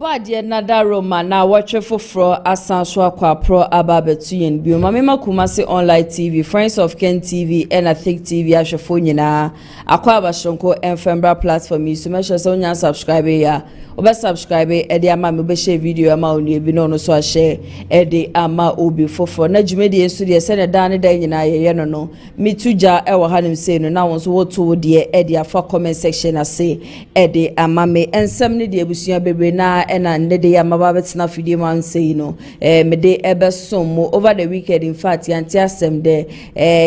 Obadie nada Roma na watch for asanso akwa pro ababetu yen bi mama Kumasi online TV, Friends of Ken TV and a Thick TV ahwefo nyina akwa abashonko enfembra platform yi so make sure say onya subscribe ya obe subscribe e dey ama me be share video ama oni bi no so share e dey ama obi fofo na jumedi ensu dey say da ne da nyina ye no mituja e wo hanim say no na won so woto dey e dey afa comment section ase e dey ama me ensem ne dey abusua bebre na ena ndede ya mababetsna fidie man say no me dey ebesom mo over the weekend. In fact yanti asem de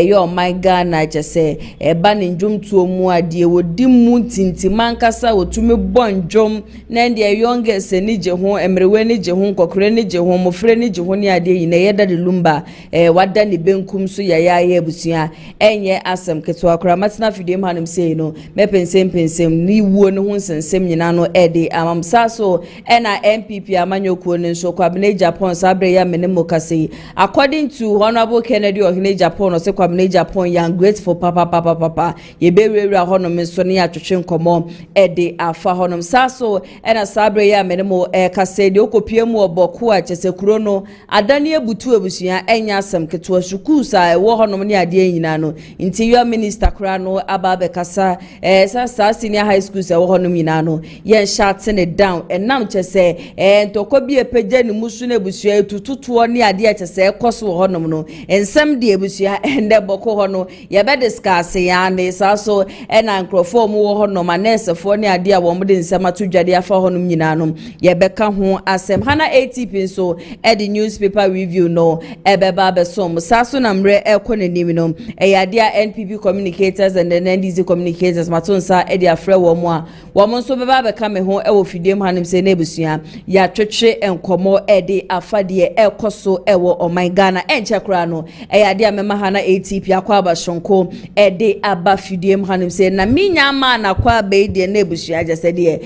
yo my Ghana je say ba ne ndwom tuo mu ade wodi mu tinti mankasa wotumi bonjom na ndie youngest ni je ho emrewe ni je ho kokore ni je ho mofre ni je ho ni ade yi na yeda de lumba wada ni benkum so ya abusua enye asem keto akora matna fidie man say no me pensem ni wuo ne ho nsensem nyina no ede amamsa so ena MPP amanyokuo ne nso kwabena Japan sabre ya menemo kase according to Honorable Kennedy Ohene Japan no se kwabena Japan young grateful papa ye bewewura honom nso ne atwetwe nkomo ede afa honom saso ena sabre ya menemo kase de okopie mu oboku a chese kuro no adane ebutu abusua enya asem keto suku sa wo honom ne ade nyina no interior minister kra no ababe kasa sa senior high school sa wo honom nyina no yen shut ne down enam chese ntoko bi epeje ni musu na ebusua tututuo ne ade chese ekoso honom no ensem de ebusua ende boko hono ye be discuss ya ne saso ena nkrofo mu wo honom anesefo ne ade a wo mde nsem atodwade afa honom nyina no ye beka ho asem hana ATP so the newspaper review no ebeba besom saso na mre ekonenim no eyade a NPP communicators and the NDC communicators matonsa ede afre wo mu a wo nso beba beka me ho ewo fidiem hanim se na ebusua ya twetwe enkomo ede afade ekoso ewo oman Ghana enchekra no eyade a mema hana ATP akwa abashonko ede aba fidiem hanim se na minya ma na kwa beide na ebusua jese de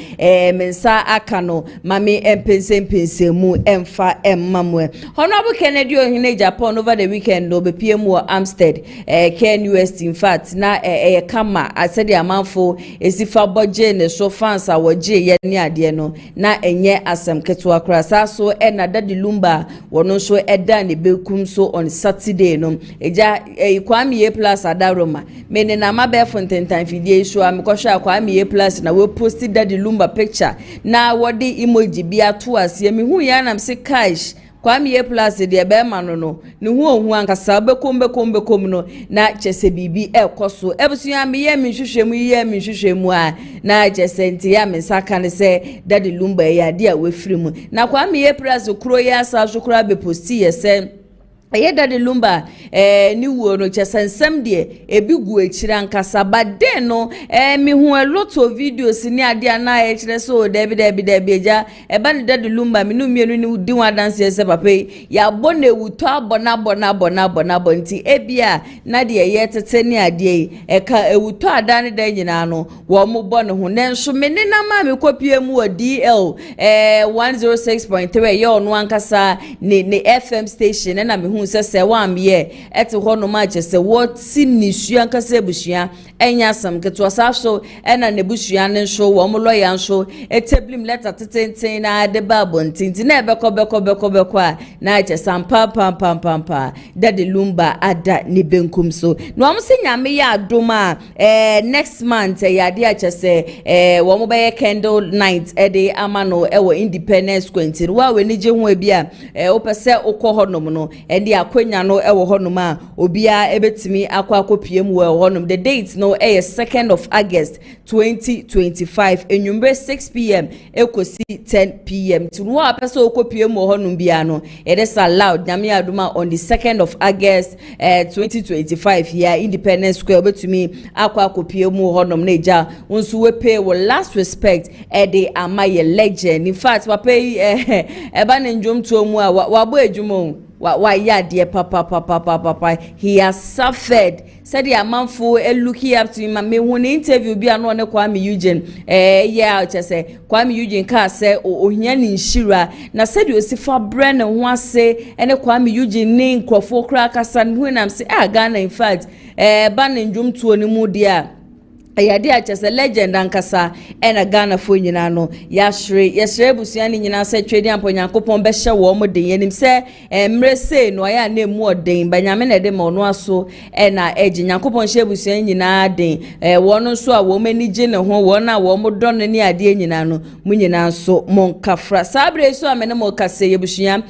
mensa aka no mami empensem mu emfa emmamwe Honorable Kennedy Ohene Japan over the weekend no be PM Amstead KNUST in fact na kama asede amanfo esifa boje ne so fans awoje ye ni ade no na enye asem keto akra saso ena dadi lumba wono so eda ne bekum so on Saturday no eja kwamiye plus adaroma mene na mabe fontentan fidie so amekosha kwamiye plus na we post dadi lumba picture na wodi emoji bia to ase mi hu ya nam se cash kwamiye plus de be ma no ne hu ohu ankasa bekom no na chese bibi ekoso ebusua me ye minhwehwemu a na chese nti ya mensaka ne se dadi lumba ya de a we firimu na kwamiye plus kuro ya sa so kuro be posti ye se ayeda de lumba ni wo no chesensem de ebigu ekira nkasa bade no mi hu a lot of videos ni ade ana e kire so debi eja eba ne de lumba mi no mienu ni di wa dance ye se papa ya bona ewuto abona nti ebia na de ye tete ni ade ka ewuto adane da nyina no wo mo bone ho nenso me ne na ma me kopie mu DL 106.3 ye ono ankasa ne FM station na me se wamye ete hono ma chese woti nisua nkasa ebusua enya asam keto saso ena nebusua ne nso wo mo lawyer nso eteblim letter tetenten na de babon tinti na ebeko a na chese pam dade lumba ada ne benkum so no am se nyame ya adoma next month ya de chese wo mo be candle night ede amano ewo independence square wa we ni je ho bia opese okohonom no ede akwanya no ewo honom a obia ebetimi akopie mu ewo honom. The date no 2nd of August 2025 enyumbre 6 p.m. ekosi 10 p.m. tunu apese okopie mu honom bia no it is allowed nyame aduma on the 2nd of August 2025 here Independence Square obetimi akopie mu honom na eja nso we pay we last respect ede amaye legend. In fact we pay eba ne njom to mu a wabo adwuma wa yade papa he has suffered said the amanfo looking up to him me hu ne interview bi ano ne Kwame Eugene yeah say Kwame Eugene ka say ohia ni nshira na said osifa bre ne ho ase ene Kwame Eugene ne nkrofo kra kasa ne hu nam say Ghana in fact ba ne ndwom tuo ne mu dia ayade a chese legend ankasa ena Ghana fo nyina no yasre busuani nyina se twedi ampo Nyankopon be hye wo mo den yenim se mrese no aya na emu oden banyame na de ma no aso ena eji Nyankopon hye busuani nyina den wono nso a wo mani gye ne ho wona wo mo don ne ade nyina no mu nyina nso monkafra sabre so amene mo kase yebusuan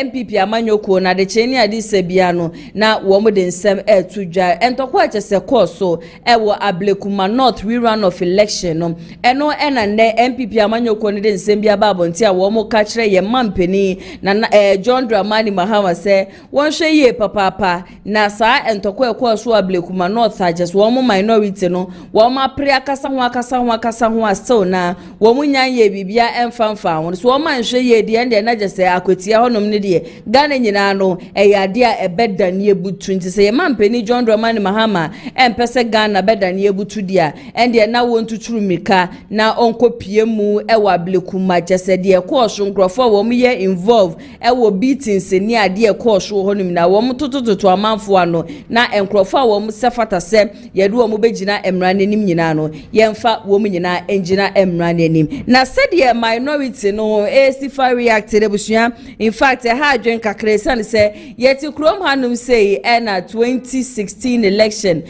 MPP amanyoko na de cheni ade sebia no na wo mo den nsem etudwa entokwa chese koso ewo ablekuma North rerun of election no eno ena ne MPP amanyoko ne de nsem bia ba bonti a wo mo ka kire ye mampeni na John Dramani Mahama se won hwe ye papa na sa entokwa koso ablekuma North ajes wo mo minority no wo ma pre akasa ho aso na wo mo nyan ye bibia emfamfa won so wo man hwe ye de ende na jese akwatia honom ne de Ghana nyina no eyade a ebeda ne ebutu nti se ye mampeni John Dramani Mahama empese Ghana beda ne ebutu dia ende na won tuturu mika na onkopie mu ewa ablekuma jese de ekosho nkrofo wo mo ye involve ewo beatings ni ade ekosho honom na wo mo totototo amanfo ano na enkrofo wo mo sefata se ye do wo mo begina emra nanim nyina no yemfa wo mo nyina engina emra nanim na said ye minority no esifa reacted ebusuan in fact ha adwen kakre san se yeti krom hanum say na 2016 election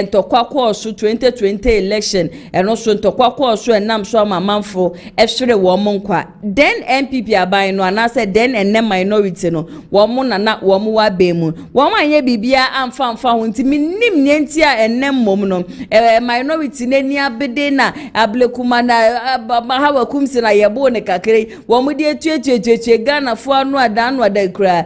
ntokwa kwosho 2020 election eno so ntokwa kwosho enam so amamanfo ehwere wo mo nkwa then MPP aban no ana say then enne minority no wo mo nana wo mo wa be mu wo manye bibia amfa ho nti minim nenti a ennem mom no minority nani abede na ablekuma na hawa kumsi na yebo ne kakere wo mo de tuetuetuetue Ghana fo anu adan adakura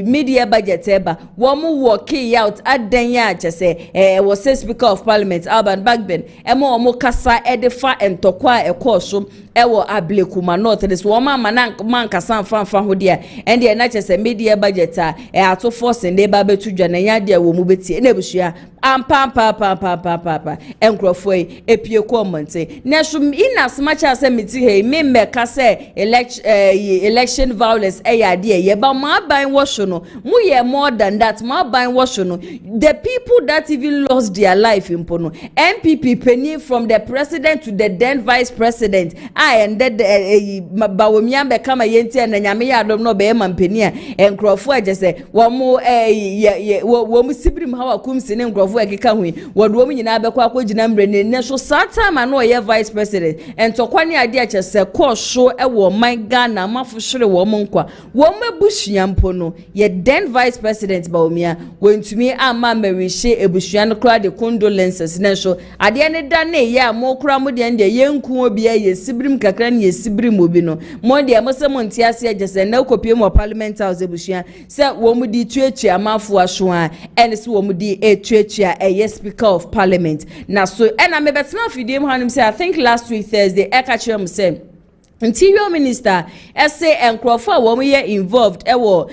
media budget eba wo mo work out adan ya chese wo say speaker of parliament Alban Bagbin emo mo kasa edefa entokwa ekoso ewo ablekuma North this wo ma man kasa mfa ho dia ende na chese media budget a ato force nde ba betudwa na nya dia wo mu beti na ebusua ampa enkrofo epie komente na so ina smacha ase meti he me ka se election violence eyade ye ba ma ban wo so no mu ye more than that ma ban wo so no the people that even lost their life in pono MPP penny from the president to the then vice president and bawumia be kama yenti na nyame ya dom no be mampeni a enkrofo agese wo mu wo mu sibrim hawa kumsi ne enkrofo ageka hu wodo mu nyina be kwa akogina mbre ne so sata ma no ye vice president entokwa ne ade agese kosho ewo man Ghana mafo hwere wo mu nkwa wo mabusua mpono ye then vice president bawumia wontumi ama merishe ebusua no kra de condolences ne so ade ne da ne ya mo kra mo de ende yenku obi ye sibrim kakra ne ye sibrim obi no mo de amosemo ntiase agese na kopie mo parliament house ebusua se wo mu di tuetu amafo ahwo a ene se wo mu di etuetu a yes speaker of parliament na so ena me betena fidiem hanim say I think last week Thursday ekachirem say Interior Minister say enkrofo wo mo ye involved ewo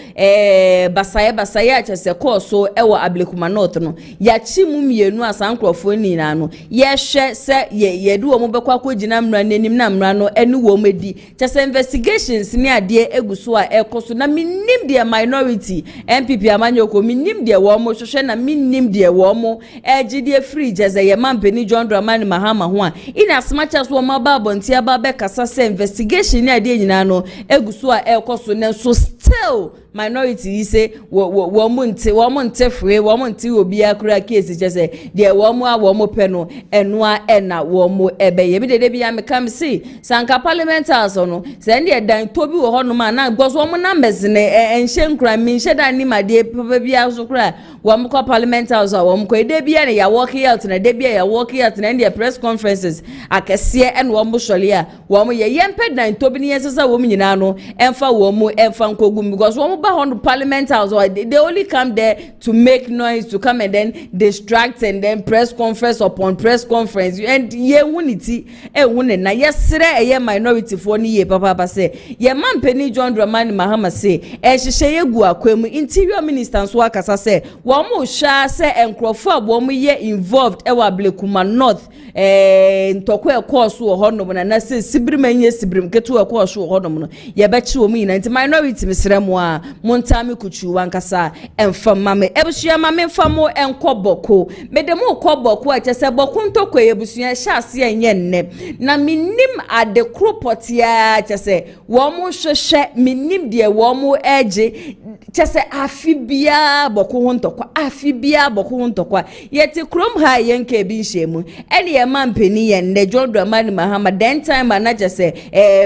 basaya chese koso ewo ablekuma North no ya chi mu mienu asa enkrofo ni na no ye hwe se ye du wo mo bekwa kogina mra nanim na mra no enu wo medi chese investigations ni ade eguso a ekoso na minim de minority MPP amanyoko minim de wo mo hwehwe na minim de wo mo egide free jeze ye mampeni John Dramani Mahama ho a ina asmacha so mo ba bonti aba be kasa se investigation ni ade nyina no eguso a ekoso ne so still minority say wo monte free wo monte obi akura case jese de wo mo pe no enua ena wo mo ebe ye bi de bia me kam see sanka parliament house no se ne dan tobi wo ho no ma na gboso wo mo numbers ne enhye nkura mi nhye dan ni ma de papa bia so kura wo mo ko parliament house wo mo ko de bia ne ya work out na de bia ya work out na the press conferences akese en wo mo shole a wo mo ye yempe dan tobi ne yesesa wo mo nyina no emfa wo mo emfa nkogum because wo mo ba on parliament house or they only come there to make noise, to come and then distract and then press conference upon press conference and ye unity na yesere ye minority for ni ye papa say ye mampeni John Dramani Mahama say hyehyɛ ye gu akwam interior minister so akasa say wo mo hwa say enkrofo a wo mo ye involved e wa Blekuma North ntokwa course wo honom na say sibrim anye sibrim ketu course wo honom no ye be chi wo mo ina nti minority mesremo montami kuchu wankasa emfa mame ebusua mame mfa mo enko boko medemo ko boko a kyese boko ntokwa ebusua hyase enye nne na minim ade kropotia kyese wo mo hwehwe minim de wo mo eje kyese afibia boko ho ntokwa afibia boko ho ntokwa yeti krom ha yenke bi nhemu ene ye mampeni ye nne John Dramani Mahama den time na kyese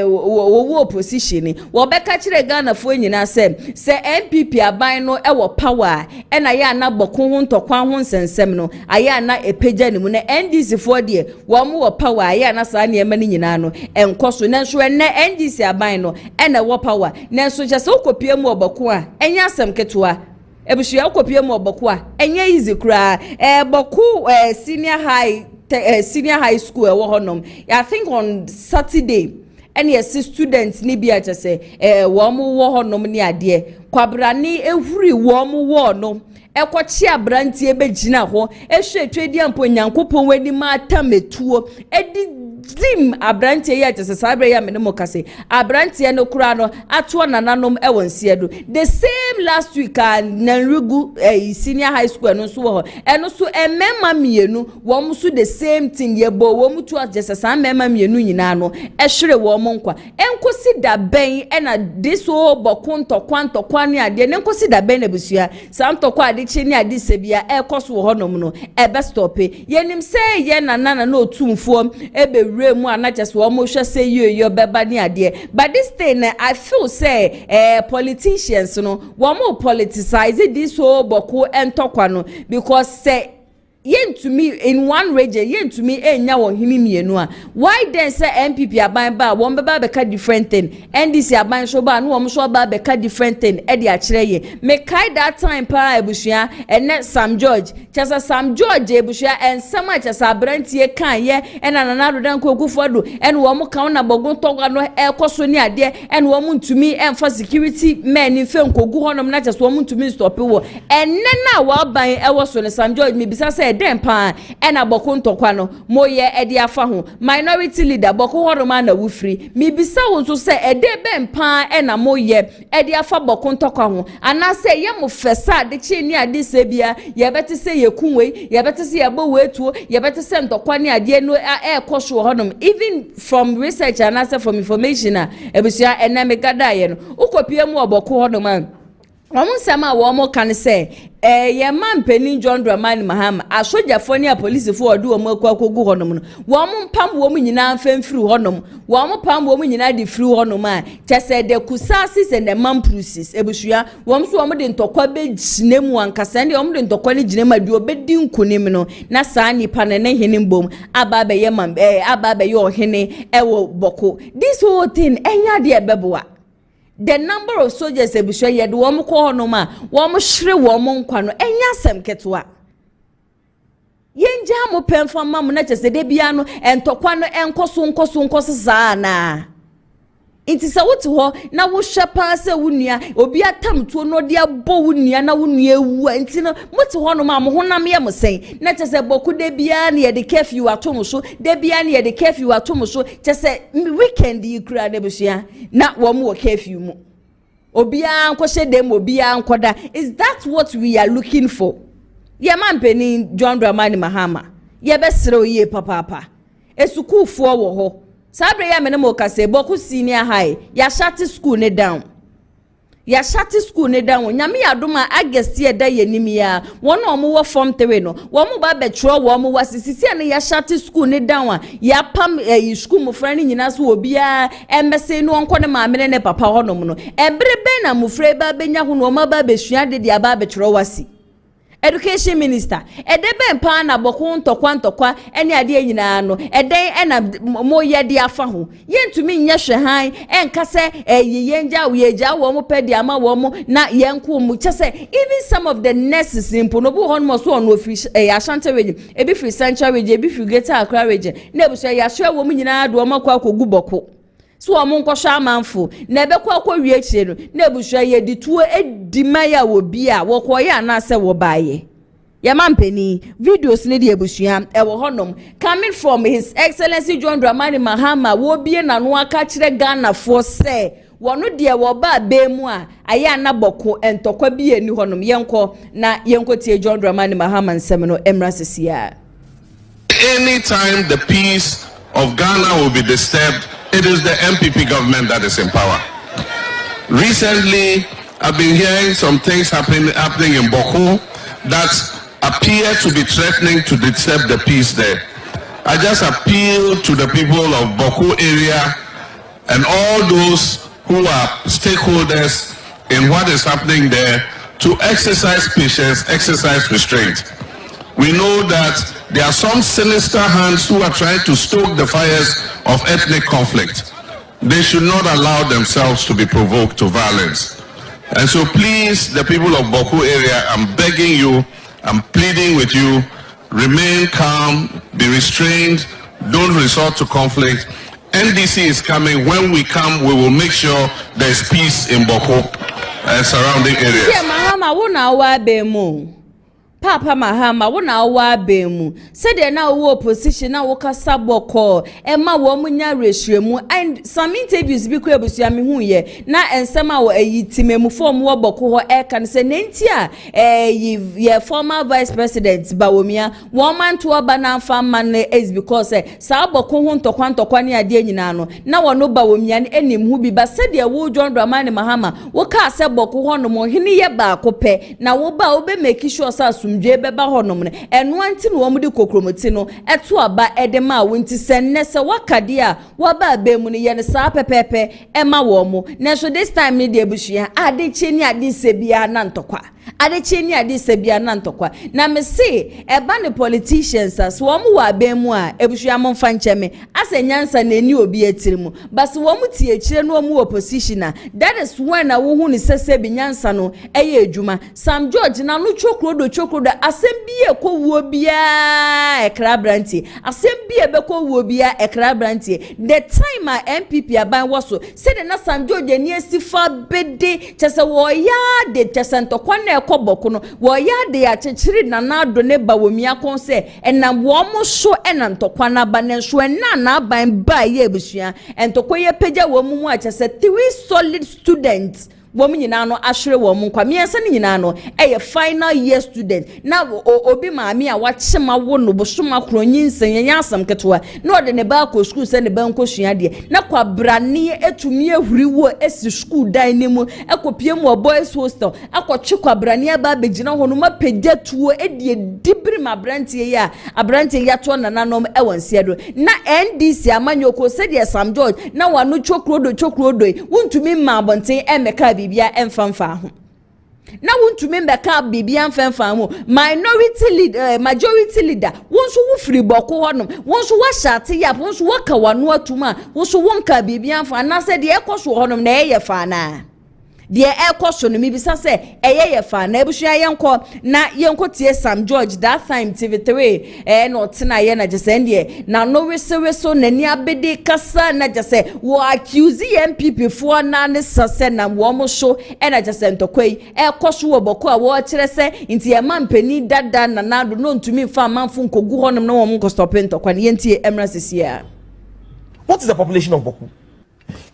wo opposition wo beka kire Ghana fo nyina se MPP aban no ewo power ena ya na boko ho ntokwa ho nsensem no aya na epeja ni mu na NDC fo de wo mo power aya na sa na ema ni nyina no enkoso na nso ene NDC aban no ena wo power na nso kyese okopie mu obako a enya asem ketewa ebushia okopie mu obako a enya easy kura boku senior high school ewo honom I think on Saturday any students ni bia kyese wo mo wo honom ni ade kwabrani ehuri wo mo wo no ekwachi abranti ebegina ho ehwe twedi ampo nyankopon wadi ma tametuo edi dim abranti ya kyese sabre ya menemo kase abranti no kura no ato nananom ewonsiedo the same last week nanrugu senior high school no so ho eno so emema mienu wo mo so the same thing yebo wo mo to kyese sa emema mienu nyina no ehwere wo mo nkwa enkosi da ben ena diso bokunto kwanto kwani ade nenkosi da ben ebusua santo kwa ade chi ni ade sebia ekoso ho nom no ebe stope yenim se ye nanana na otumfo ebe mu anachese wo mo hwe se yo beba ni ade but this thing I feel say politicians no wo mo politicize this whole boku entokwa no because say yen to me in one region yen to me enya wo himi mienu a why then say MPP aban ba wo beba beka different thing NDC aban so ba no wo so ba beka different thing e de a kire ye me kai that time pa ebusua ene Sam George chasa Sam George ebusua ensama chasa abrantie kan ye ena nana rodan kokufodo ene wo mo kan na bogun togwa no ekoso ni ade ene wo mo ntumi emfa security men in fe nkogu honom na chasa wo mo ntumi stop wo ene na wa ban ewo so ne Sam George me bisa say dem pa ena boko ntokwa no moye ede afa ho minority leader boko horoma na wufri mi bisa wo so se ede bem pa ena moye ede afa boko ntokwa ho ana se ye mo fesa de chi ni ade se bia ye beti se ye kunwe ye beti se ye bo wetuo ye beti se ntokwa ni ade no ekoso honom even from research and answer from information ebusia ena megada ye no ukopie mu oboko honoma Wamun sama wa mo kan se ye man penin John Dramani Mahama asojafo ni police fo odu omo akwakogu honom no wa mo pam wo mu nyina mfamfiri honom wa mo pam wo mu nyina de firi honom a chese de kusasis and the mamprusis ebusua wo mo so wo mo de ntokwa be ginemu ankasa ne wo mo de ntokwa ne ginemu adu obedi nkunim no na saa nipa ne hene mbom aba be ye man aba be ye ohene ewo boko this whole thing enya de ebeboa the number of soldiers ebusua ye de wo mo ko hono ma wo mo hwere wo mo nkwa no enya asem ketwa yenja mo pemfa ma mo na chese de bia no entokwa no enkoso sana inti sa wuti ho na wo hwepa se wunua obi atamtuo no de abo wunua na wunua ewu inti no muti ho no ma mo honam ye mo sen na chese boku de bia na ye de curfew atom so de bia na ye de curfew atom so chese weekend yi kura de busua na wo mo curfew mu obi ankwohye dem obi ankoda is that what we are looking for ye man peni John Dramani Mahama ye besere oye papa esukufo wo ho sabre ya menemo kase boku senior high ya shati school ne down nyame yadoma agest ye da yenimi ya wona omo wo form 3 no wo mo ba betro wo mo wasisisi ne ya shati school ne down a ya pam school mo frani nyina so obia embese no onko ne maamene ne papa honom no ebre be na mo frɛ ba benya ho no ma ba besua de dia ba betro wasi Education Minister edebe mpa na boko ntokwa ene ade nyina no eden ena mo ye de afa ho yentumi nya hwehan enkase yenja weja wo mo pedi ama wo mo na yenko mu chese even some of the nurses impo no bu hon mo so on office Ashanti region ebi free central region ebi free Greater Accra region na ebu so ya hwe wo mo nyina do mo kwa kogu boko so omo nkosho amanfo na ebekwa akwa chire no na ebusua ye dituo edimaya wo bia wo koye anase wo baaye ya mampeni videos ne de ebusua ewo honom coming from His Excellency John Dramani Mahama wo bie na no aka kire Ghana for say wono de wo ba be mu a aya na boko entokwa bi eni honom yenko na yenko tie John Dramani Mahama nsem no emra sesia. Anytime the peace of Ghana will be disturbed, it is the MPP government that is in power. Recently, I've been hearing some things happening in Bawku that appear to be threatening to disturb the peace there. I just appeal to the people of Bawku area and all those who are stakeholders in what is happening there to exercise patience, exercise restraint. We know that there are some sinister hands who are trying to stoke the fires of ethnic conflict. They should not allow themselves to be provoked to violence. And so please, the people of Bawku area, I'm begging you, I'm pleading with you, remain calm, be restrained, don't resort to conflict. NDC is coming. When we come, we will make sure there's peace in Bawku and surrounding areas. Yeah, Mahama, wona wa be mu. Papa Mahama wona wa be mu. Said there na wo opposition na wo kasa boko. Emma wo munya rehwemu and some interviews bi kwa busua me hu ye. Na ensema wo ayitimemu form wo boko ho e kan se nenti a ye former vice president Bawumia wo man to oba na fa man is because sa boko ho ntokwa ne ade nyina no na wo no Bawumia ne enim hu bi ba said there wo John Dramani Mahama wo ka se boko ho no mo hene ye ba akopɛ na wo ba wo be make sure sa mdwe beba honom ne eno anti no omude kokromoti no eto aba edema wonti senne se wakade a waba ba mu ne ye ne saa pepepe ema wo mu na so this time ne de abusua ade cheni ade sebia na ntokwa ade cheni ade sebia na ntokwa na me se eba ne politicians as wo mu wa ba mu a abusua mo mfa ncheme asenyansa na eni obi atirimu bas wo mu tie kire no mu opposition that is when na wo hu ne sese bi nyansa no eye adwuma Sam George na no chokro da asembie ekowuo bia ekra brantie asembie bekowuo bia ekra brantie the time a MPP aban woso said na Sam George ni asifa bede chese wo ya de chese ntokwa na ekoboko no wo ya de ya chechiri na na ado ne Bawumia kon se enam wo mo so ena ntokwa na ba ne so na aban ba ye ebusua entokwa ye pagya wo mu a chese 3 solid students women nyina no ahwere wo mu kwa miensa ni nyina no final year student na obi maami a wachema wo no bosoma kronyinsen yenya asam ketwa na ode ne ba ko school se ne ba nko sua de na kwa brane etumi ehuri wo esi school dan ne mu ekopie mu boys hostel akotwe kwa brane ba begina ho no mapegya tuo edie dibiri ma brantie ya abrantie ya to nananom ewansie do na NDC amanyoko se de Sam George na wano chokrodo wuntumi ma abonten emeka bibia emfamfa ho na wuntumi mbeka bibia emfamfa ho majority leader wonso wo free boko honom wonso wa shate yap wonso waka wano atuma wonso wonka bibia emfa na se de ekoso honom na eye fa na de ekoso no mibisa se eye fa na ebusua yenko na yenko tie Sam George that time TV3 no tena ye na jese ndie na no weso na ni abede kasa na jese wo accuse MPP fo na ne sase na wo mo so na jese ntokoi ekoso wo boko a wo kire se nti e mampani dada na nado no ntumi fa manfo nkogu honom na wo mo stop ntokwa ne yentie emra sesia. What is the population of Bawku?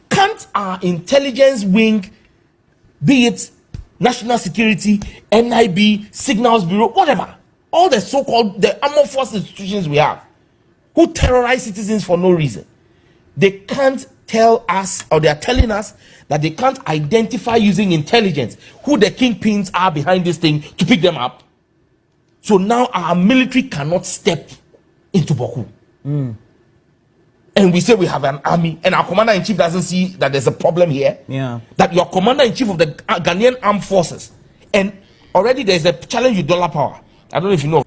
Can't our intelligence wing, be it National Security, NIB, Signals Bureau, whatever, all the so-called the armed force institutions we have, who terrorize citizens for no reason, they can't tell us, or they are telling us that they can't identify using intelligence who the kingpins are behind this thing to pick them up. So now our military cannot step into Bawku. And we say we have an army, and our commander-in-chief doesn't see that there's a problem here. Yeah. That you're commander-in-chief of the Ghanaian Armed Forces, and already there's a challenge with dollar power. I don't know if you know.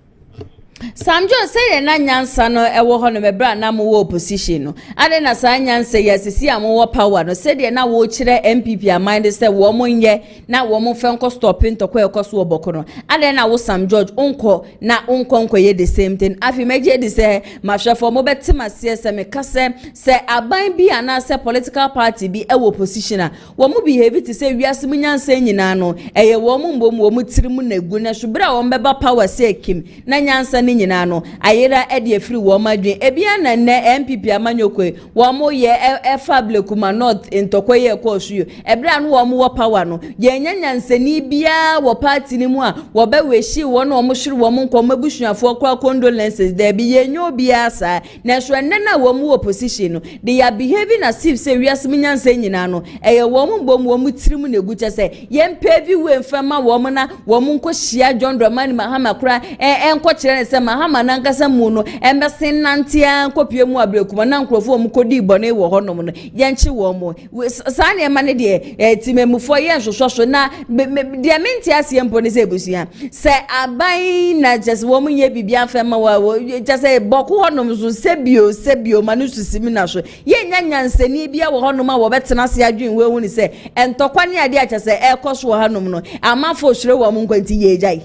Sam George say na nyansa no ewo ho no mebra na mo opposition no ade na sa nyansa yesisi amwo power no say de na wo kire MPP amande say wo mo nye na wo mo fenko stop ntokwa ekoso oboko no ade na wo Sam George onko ye the same thing afi meje de say mahwefo mo betima se me kase se aban bi ana se political party bi ewo opposition a wo mo behave to say wiase mo nyansa nyina no eye wo mo mbom wo mo tirimu na egu na so bra wo mbeba power say kim na nyansa nyina no ayera e de afiri wo madwen ebia na ne MPP amanyokwe wo mo ye efa blekuma north ntokwe ye kosuyo ebra no wo mo wo power no ye nyanyansani bia wo party ni mu a wo be weshi wo no mo hwere wo mo nkom abusuafo kwa condolences there be ye nyo bia sa na so enne na wo mo opposition no they are behaving as if say wiasem nyansa nyina no eye wo mo bom wo mo tirim na egu chese ye mpevi we mfama wo mo na wo mo nko hia John Dramani Mahama kura enko kire ne se Mahama na nkasa mu no embesin nantia nkopie mu ablekuma na nkrofo mu kodi bone wo honom no ye nchi wo mo sa na ema ne de timemufo ye hwohwohwo na de menti ase mpo ne se ebusia se aban na just wo mu ye bibia fema wa just boku honom so sebio manu susimi na so ye nyanyansani bia wo honom a wo betena se adwen we hu ni se entokwa ne ade a chese ekoso wo honom no amafo hwere wo mu nkwanti ye jai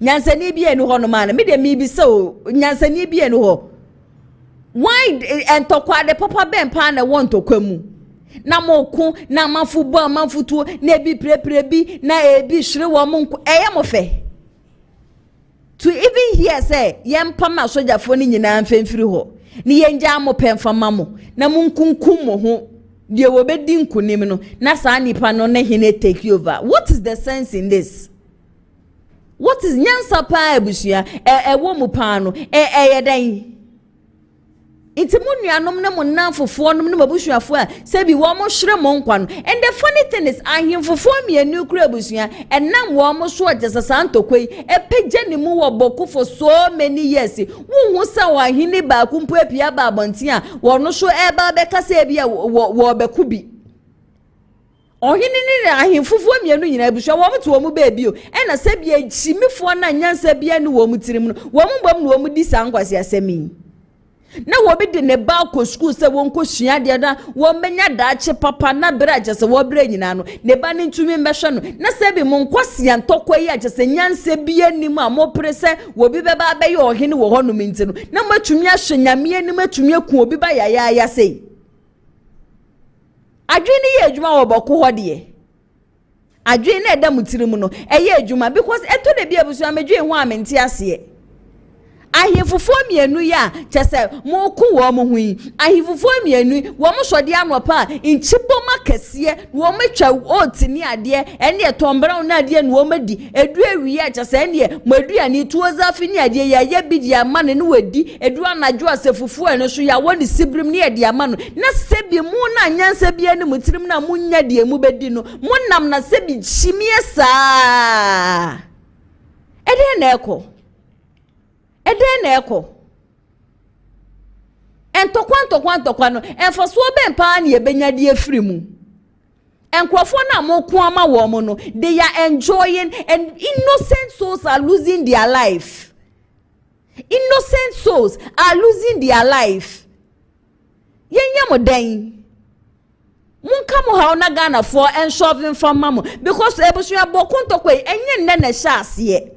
nyansani bia enu honom ana me de mi bi so nyansani bia enu ho why entokwa de papa ben pa na won tokwa mu na moku na mafubo amafutuo na ebi prepre bi na ebi hwere wo mu eye mo fe to even hear say yempa ma sojafo ni nyina mfemfiri ho ni yenja mo pemfama mo na munkunkum mo ho de wo bedi nkunim no na saa nipa no na hine take over. What is the sense in this? What is nyansa pa ebusia wo mu pa no yedan It's anom na mo nanfofo nom na mabusuafo a sebi wo mo hwere mo nkwa no. And the funny thing is ahemfofo mienu kura abusua enam wo mo so agesa santokoi epegye ne mu wo Bawku for so many years. Wo hu sa wa hini ba kumpo apia ba abonten a wo no so eba be kasa bia wo beku bi ohini ni ahemfofo mienu nyina abusua wo mto wo mu ba bio ena sebi agimifo na nyansa bia ne wo mu tirim no wo mu bom no wo mu di sankwase asemi na wo be de ne Bawku school se won ko hia de da wo menya daache papa na bra agese wo bra nyina no ne ba ne ntumi mbehwe no na se bi mo nkwase antokwa yi agese nyanse bi anim a mo prese wo bi be ba be ye ohene wo hono minti no na matumi ahwe nyame anim atumi aku obi ba ya sei adwene ye adwuma wo Bawku ho de adwene na eda mutirim no eye adwuma because eto de bia busu amedwe ho amenti ase ahifufo mienu ya chese mo ku wo mo hui ahifufo mienu wo mo sode anopa inchiboma kese wo mo twa otini ade ene etombra na ade no wo madi edu awiya chese ene maduani tuoza fini ade ya bidi ama ne wadi edu anadwo asefufu ene so ya woni sibrim ne ade ama no na sebi mu na nyansa bia ne mutirim na munya de mu bedi no munam na sebi chimie saa ede na eko entokwa no enfoso be mpa na ebenya de afiri mu enkrofo na mo ko ama wo mo no they are enjoying and innocent souls are losing their life. Innocent souls are losing their life. Yenya mo dan munka mo ha ona Ghana for enshoving from mamo because ebusu Bawku ntokwa enye nne na sha ase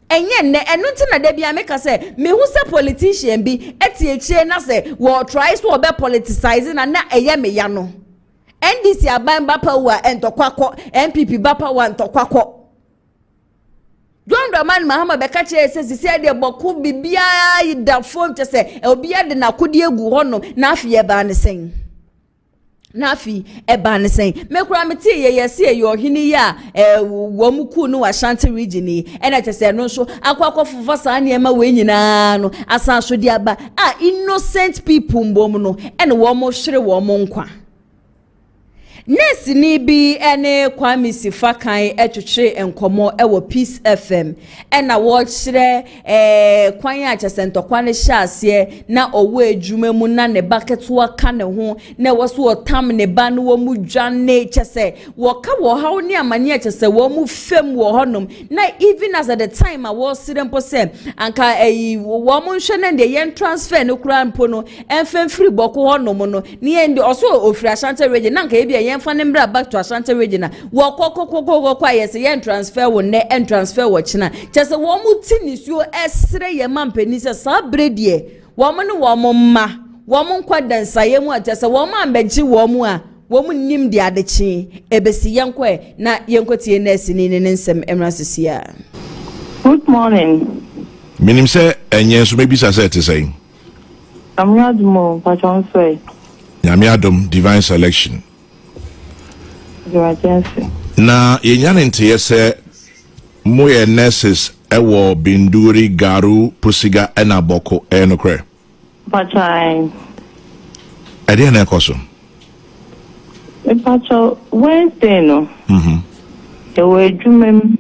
enye ne enunti na de bia meka se me hu se politician bi etiechie na se wo try to be politicizing na eye me ya no NDC aban bapa wa entokwakọ MPP bapa wa entokwakọ John Dramani Mahama beka che se sisi de Bawku bibia da phone che se obia de na kodi egu hono na afie ba ne sen nafi eba ne sen mekura meti ye yesi ye ohini ya wo muku no Ashanti region ni ena tese no so akwakọ fufa sa na ema we nyina no asan so di aba innocent people mbom no ene wo mo hwere wo mo nkwa Nesi ni bi ene Kumasi fakan etwetwe enkomo ewo Peace FM ena wo kyere kwan achese ntokwa ne hyase na owo adwuma mu na ne baketo aka ne ho na wo so otam ne ba no wo mu dwane kyese wo ka wo hawo ne amane kyese wo mu fem wo honom na even as at the time wo sire mpo se anka wo mu hwe ne de yen transfer no kura mpo no enfem free Bawku honom no ne ndi oso ofri Ashanti region na nka e bia Fanembra back to Ashanti region. Wo yes yen transfer wo ne en transfer wo china. Chese wo mu tinisuo esre ye mampani se sa bredie. Wo mo ne wo mo ma. Wo mo nkwa dansa ye mu a chese wo mo ambeji wo mu a wo mu nim de adechi ebesi yenko na yenko tie nurse ni ne nsem emra sisia. Good morning. Minim say enye so maybe say to say. Amiadum patron say. Amiadum divine selection. Na yenya nte say moye nurses ewo Binduri Garu Pusiga ena Boko enokre. Patron. Ade na ekoso. E patron Wednesday no. E we dwumem.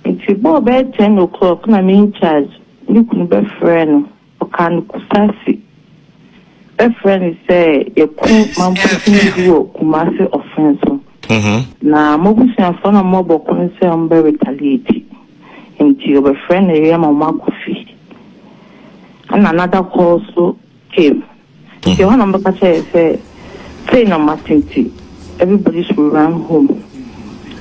It's about 10 o'clock na me in charge. You can be friend. Can Kumasi. A friend say you could man do Kumasi offense. Na mogusi afana mobo kuni say I'm very retaliate. Into your friend area mama coffee. And another call so came. The one number say no matinti. Everybody should run home.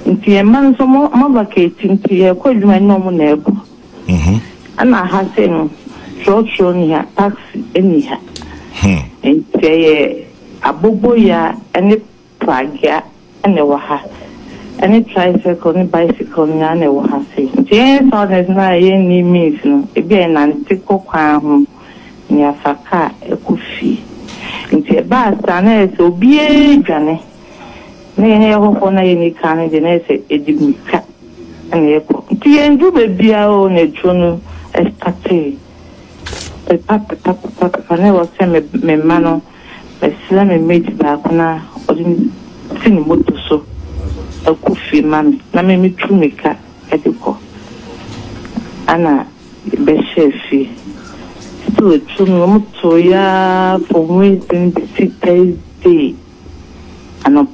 Into a man so more vacating to a quite my normal neighbor. And I have said short here, taxi anyhow. And say a bobo ya, any pragia, and a waha, any tricycle, any bicycle, and a waha say. Yes, all there's not any means, no, again, and take a crown near Saka, a coffee. Into a bath, and so be a journey. Nay, I hope on any kind of the a dimika and a cook. And do be our own a journal as a I never send me mano, but slam me made back now, or didn't see motor so. A coffee man, na me trumika at the co. Anna, be chefy. Still a true motoya for Wednesday, Thursday, and up.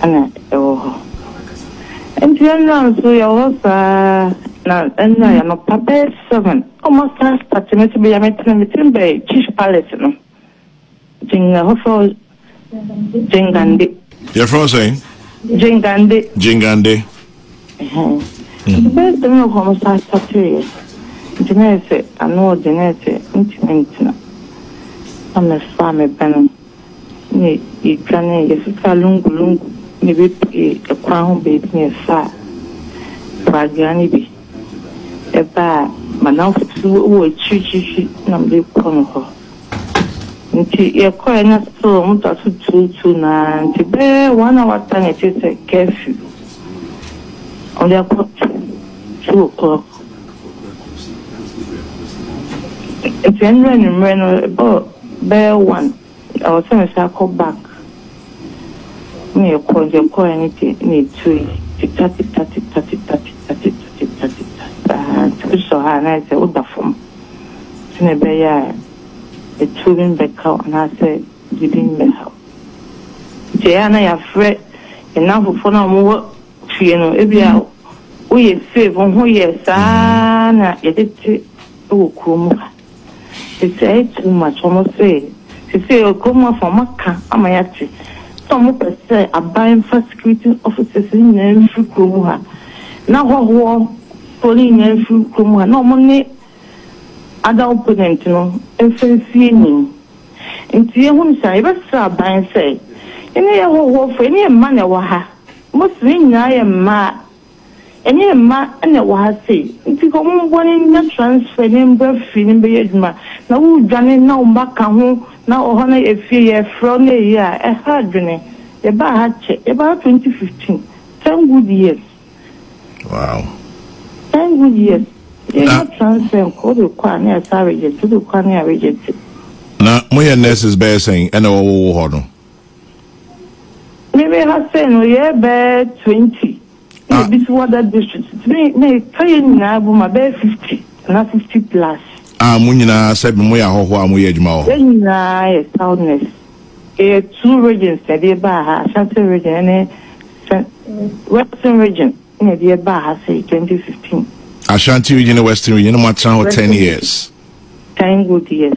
Anna, oh. And you so you was now, and I am a papa 7. Almost starting to be a meeting by Chief Palace. Jinga Jingandi. Your friend saying? Jingandi. Jingandi. The best thing of almost started. Genese, I know Genese, intimate. I'm a farmer, Ben. You can, yes, it's a long, maybe a crown baby near far. Pragiani. Eba manaf wo chichi na mbe kono ho nti ye ko ena so muta tutu na nti be 1 hour time it is a curfew on the clock 2 o'clock it's when about be 1 I was saying I call back me ko anything need to 30 so I said, what the form? Sinebea, a children back out, and I said, giving me help. Jana, you're afraid enough for no more, you know, if you are, we save on who yes, Anna, you did say, oh, Kuma. She said too much, almost say. She said, oh, come from Maka, Amayati. Some people say, I'm buying for security officers in the Kuma. Now, what? Pulling and through Kuma, no money, other opponent, no, and feeling. And see, whom say, but by and say, any of any man, most ring I am ma, any ma, and a was say, if you go one in the transfer, name birth feeling by ma, now who done it now back home, now honor a fear from a year, a hard journey, about 2015, 10 good years. Wow. 10 good years. You not transfer code to Kwani as I reject to the Kwani I rejected. Now, my nurses bear saying, and oh, hold Maybe I say, no, yeah, bear 20. This what that district. May pay now, my bear 50, not 50 plus. Munina said, Moya, how am we, Jmo? Then I soundness. 2 regions, the Baha, Shanty region, and Western region. In the Baha, say 2015. Ashanti region, Western region, much 10 years. 10 good years.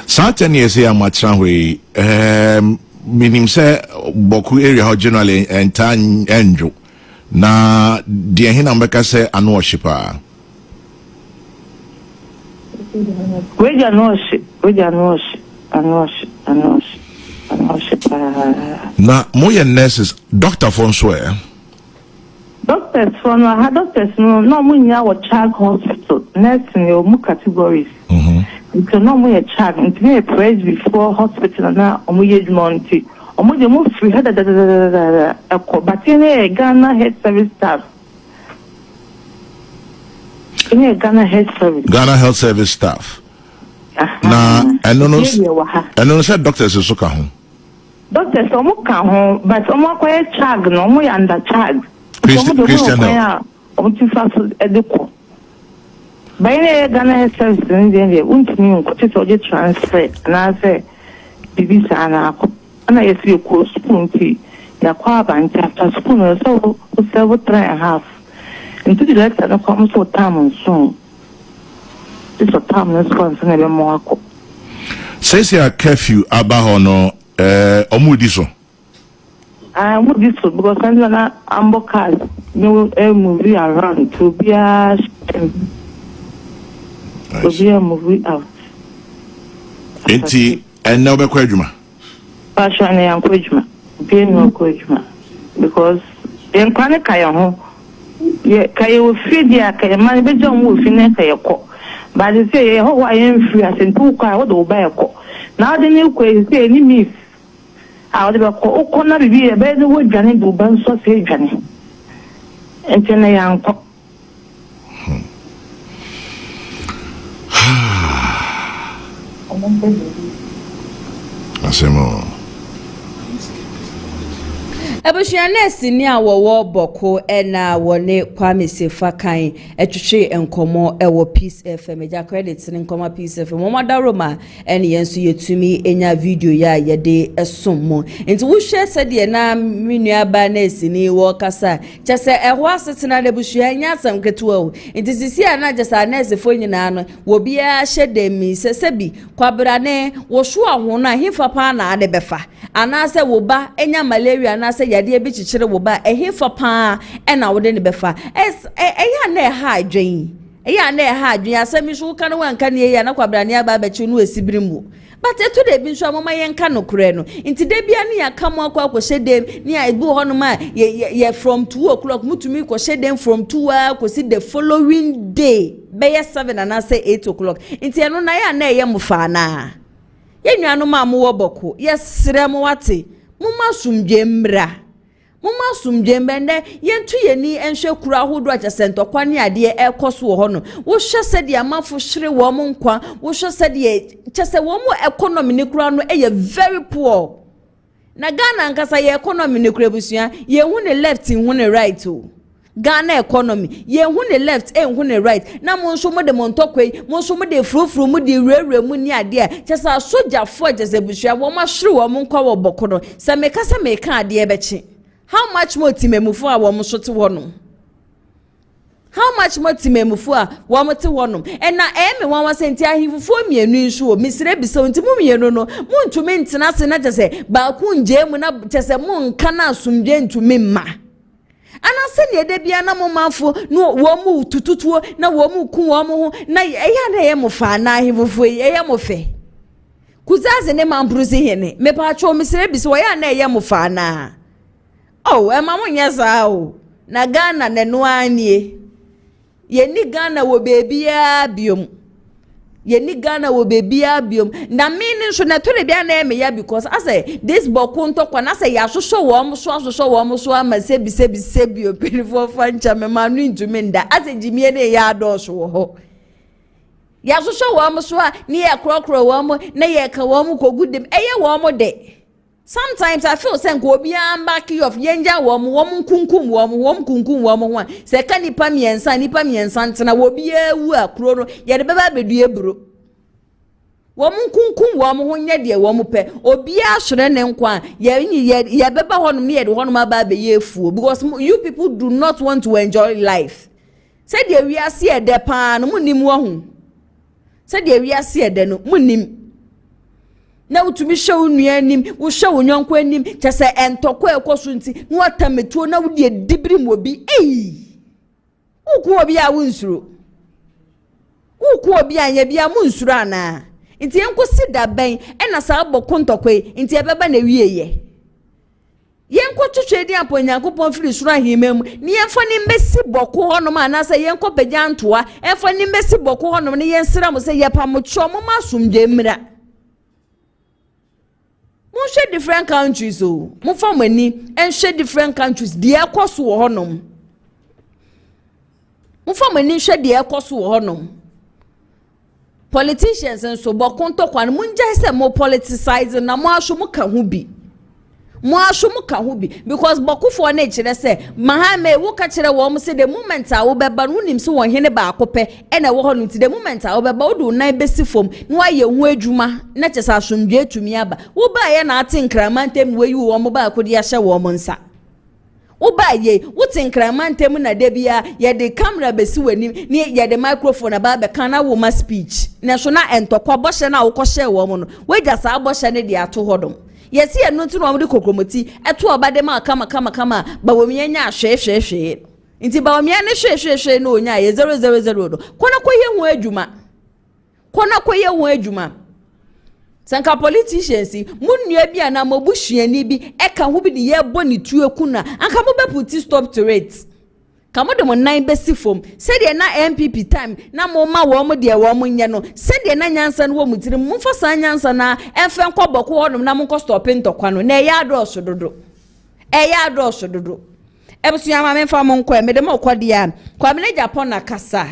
So 10 years here, much meaning say Bawku area how generally and tan Andrew. Na the Hinambeka say an worshipper. We are no ship, Na moya nurses, Dr. François. Doctors from doctors no munya or child hospital. Nursing your categories. Because no more a child and to me a praise before hospital and now omuye monty. Omuye move free had a but in a Ghana health service staff. In a Ghana health service. Ghana health service staff. Na no said doctors is soka ho. Doctors omo ka ho but omo kwere child no omo under child. Christian health. Omo ti fa so edeko. By the Ghana health service in the untimi nko to je transfer na say bibi sana ana yesi ko school ti ya kwa banti after school so 3.5 into the lecture no come so time soon. This is time let's go and send more. Says your curfew about no omudiso. I'm this because I'm gonna cars no movie around to be a movie out. Enti and now be kwadwuma. Passion and kwadwuma. Be no kwadwuma because en kwane kaya ho ye kaya wo fedia kaya man be jom wo fine kaya ko. But they say, how I am free as in 2 car, what do buy a co? Now the new quay say, any miss. I would have called corner be a better wood Johnny do burn sausage Johnny. And then a young cock. I say more. Abushia nesi ni awowo boko ena wone Kwame Sefakan etwetwe enkomo ewo Peace FM ja credit ni enkomo Peace FM mo madaroma ene yenso yetumi enya video ya yede esommo enti wo hwe sede na menua ba nesi ni wo kasa chese eho asetena de bushia enya asam ketuwa o enti sisi ana jesa nesi fo nyina no wo bia hyedemi sesebi kwabrane wo hwo aho na hefa pa na ade befa anase wo ba enya malaria anase yade bi chichire wo ba ehefa pa ena wo de ne befa eya na ha adwen eya na ha adwen asemi so kan wanka ne ya na kwabrane aba bachi no esibirimu but eto de bi nso amoma yenka no kure no nti de bia ne ya kam akwa kwhyedem ne ya ebu ho no ma ye from 2 o'clock mutumi kwhyedem from 2 kwesi the following day be 7 anase 8 o'clock nti eno na ya na ye mfa na ye nnuano ma mo wo boko yesre mo wate muma sumjembende yentu yeni enhwe kura hodo achesento kwane ade ekoso wo no wo hwe sede amafo hwere wo mo nkwa wo hwe sede chese wo mo economy ne kura no very poor na Ghana nkasa ye economy ne kura busua ye hu ne left hu ne right o Ghana economy ye hu ne left hu ne right na mo nso mo de montokwe mo nso mo de frufru mo de rewre mu ni ade chese soja fo chese busua wo ma hwere wo mo nkwa wo bokono se mekasa meka ade bechi. How much more timemufu a wo so te wono? How much more timemufu a wo te wono? And na me wan wasenti ahifufu mienu nso o misire bisa nti mu mienu no muntumi ntena se na chese Bawku nje mu na chese mu nka na asumdwe ntumi mma. Anase ne de bia na mo manfo no wo mu tututuo na wo mu ku wo mo ho na eya na ye mo fa na ahifufu eya mo fe. Kuzaze ne mampruzi hene me pa cho misire bisa wo ya na eya mo fa na. Oh, mama nyasa o. Na Ghana ne no anie. Ye ni Ghana wo bebia biom. Ye ni Ghana wo bebia biom. Na meaning so na to le bia na me ya because I say this Bawku ntokwa na say ya soso wo mo so ama sebi bio pelifo fancha me manu ntumi nda. Ase jimie ne ya adoso wo ho. Ya soso wo mo so a ne ye krokro wo mo na ye ka wo mo kogudem. Eye wo mo de. Sometimes I feel say go be back of yenja wom kunkum wom ho se ka nipa miensa ntena wo bi ewu akro no ye de beba bedu eburo wom kunkum wom ho nya de wom pe obi ahwere ne nkwa ye beba ho no me ye de ho no ma ba be ye efu because you people do not want to enjoy life say de wi ase e de pa no munim wo ho say de wi ase e de no munim na utumi hwe nuanim wo hwe wonyonko anim chese entoko ekoso nti no atametuo na wodi edibirim obi uku obi a wunsuro uku obi anya bia munsuro ana nti enkosi da ben ena sa Bawku ntokwe nti ebeba na wieye yenko twetwedi aponyankopon firi sura himem ni yenfo ni mbesi boko honom anasa yenko pegyantoa enfo ni mbesi boko honom ni yensira mo se yepamotwo mo masumdwe mra mo share different countries o mo fa mani and share different countries de ekoso wo honom mo fa mani share de ekoso wo honom politicians and so boko ntokwa no munja se mo politicize na mo asho mo ka ho bi because bokufo na kire se mahame wo ka kire wo mo se the moment a wo beba no nim se wo hene ba akopɛ ena wo hono ti the moment a wo beba wo do na besi fom no aye hu adwuma na kyesa asomdwe atumi aba wo ba ye na ate nkramantem we yi wo mo ba akodi ahye wo mo nsa wo ba ye wo te nkramantem na de bia ye de camera besi wani ni ye de microphone ba be kana wo ma speech na so na entokwa bɔhye na wo kɔhye wo mo no we jasa abɔhye ne de ato hodom yesi enu nti no amde kokromoti eto obade ma kama bawumia nya hwehwehwe nti bawumia ne hwehwehwe no nya ye 000 do kona koye hu adwuma sanka politicians munnua bia na mobuhyiani bi eka ho bi de ye boni tueku na anka mo be put stop to it kamo de mo nan besi fom se de na MPP time na mo ma wo mo de wo mo nye no se de na nyansa no wo mutiri mo fa sa nyansa na enfe nkoboko hodom na mo nko stop ntokwa no na ya adoso dodo ebusu ma me fa mo nko me de mo kode ya kwabene Japan na kasa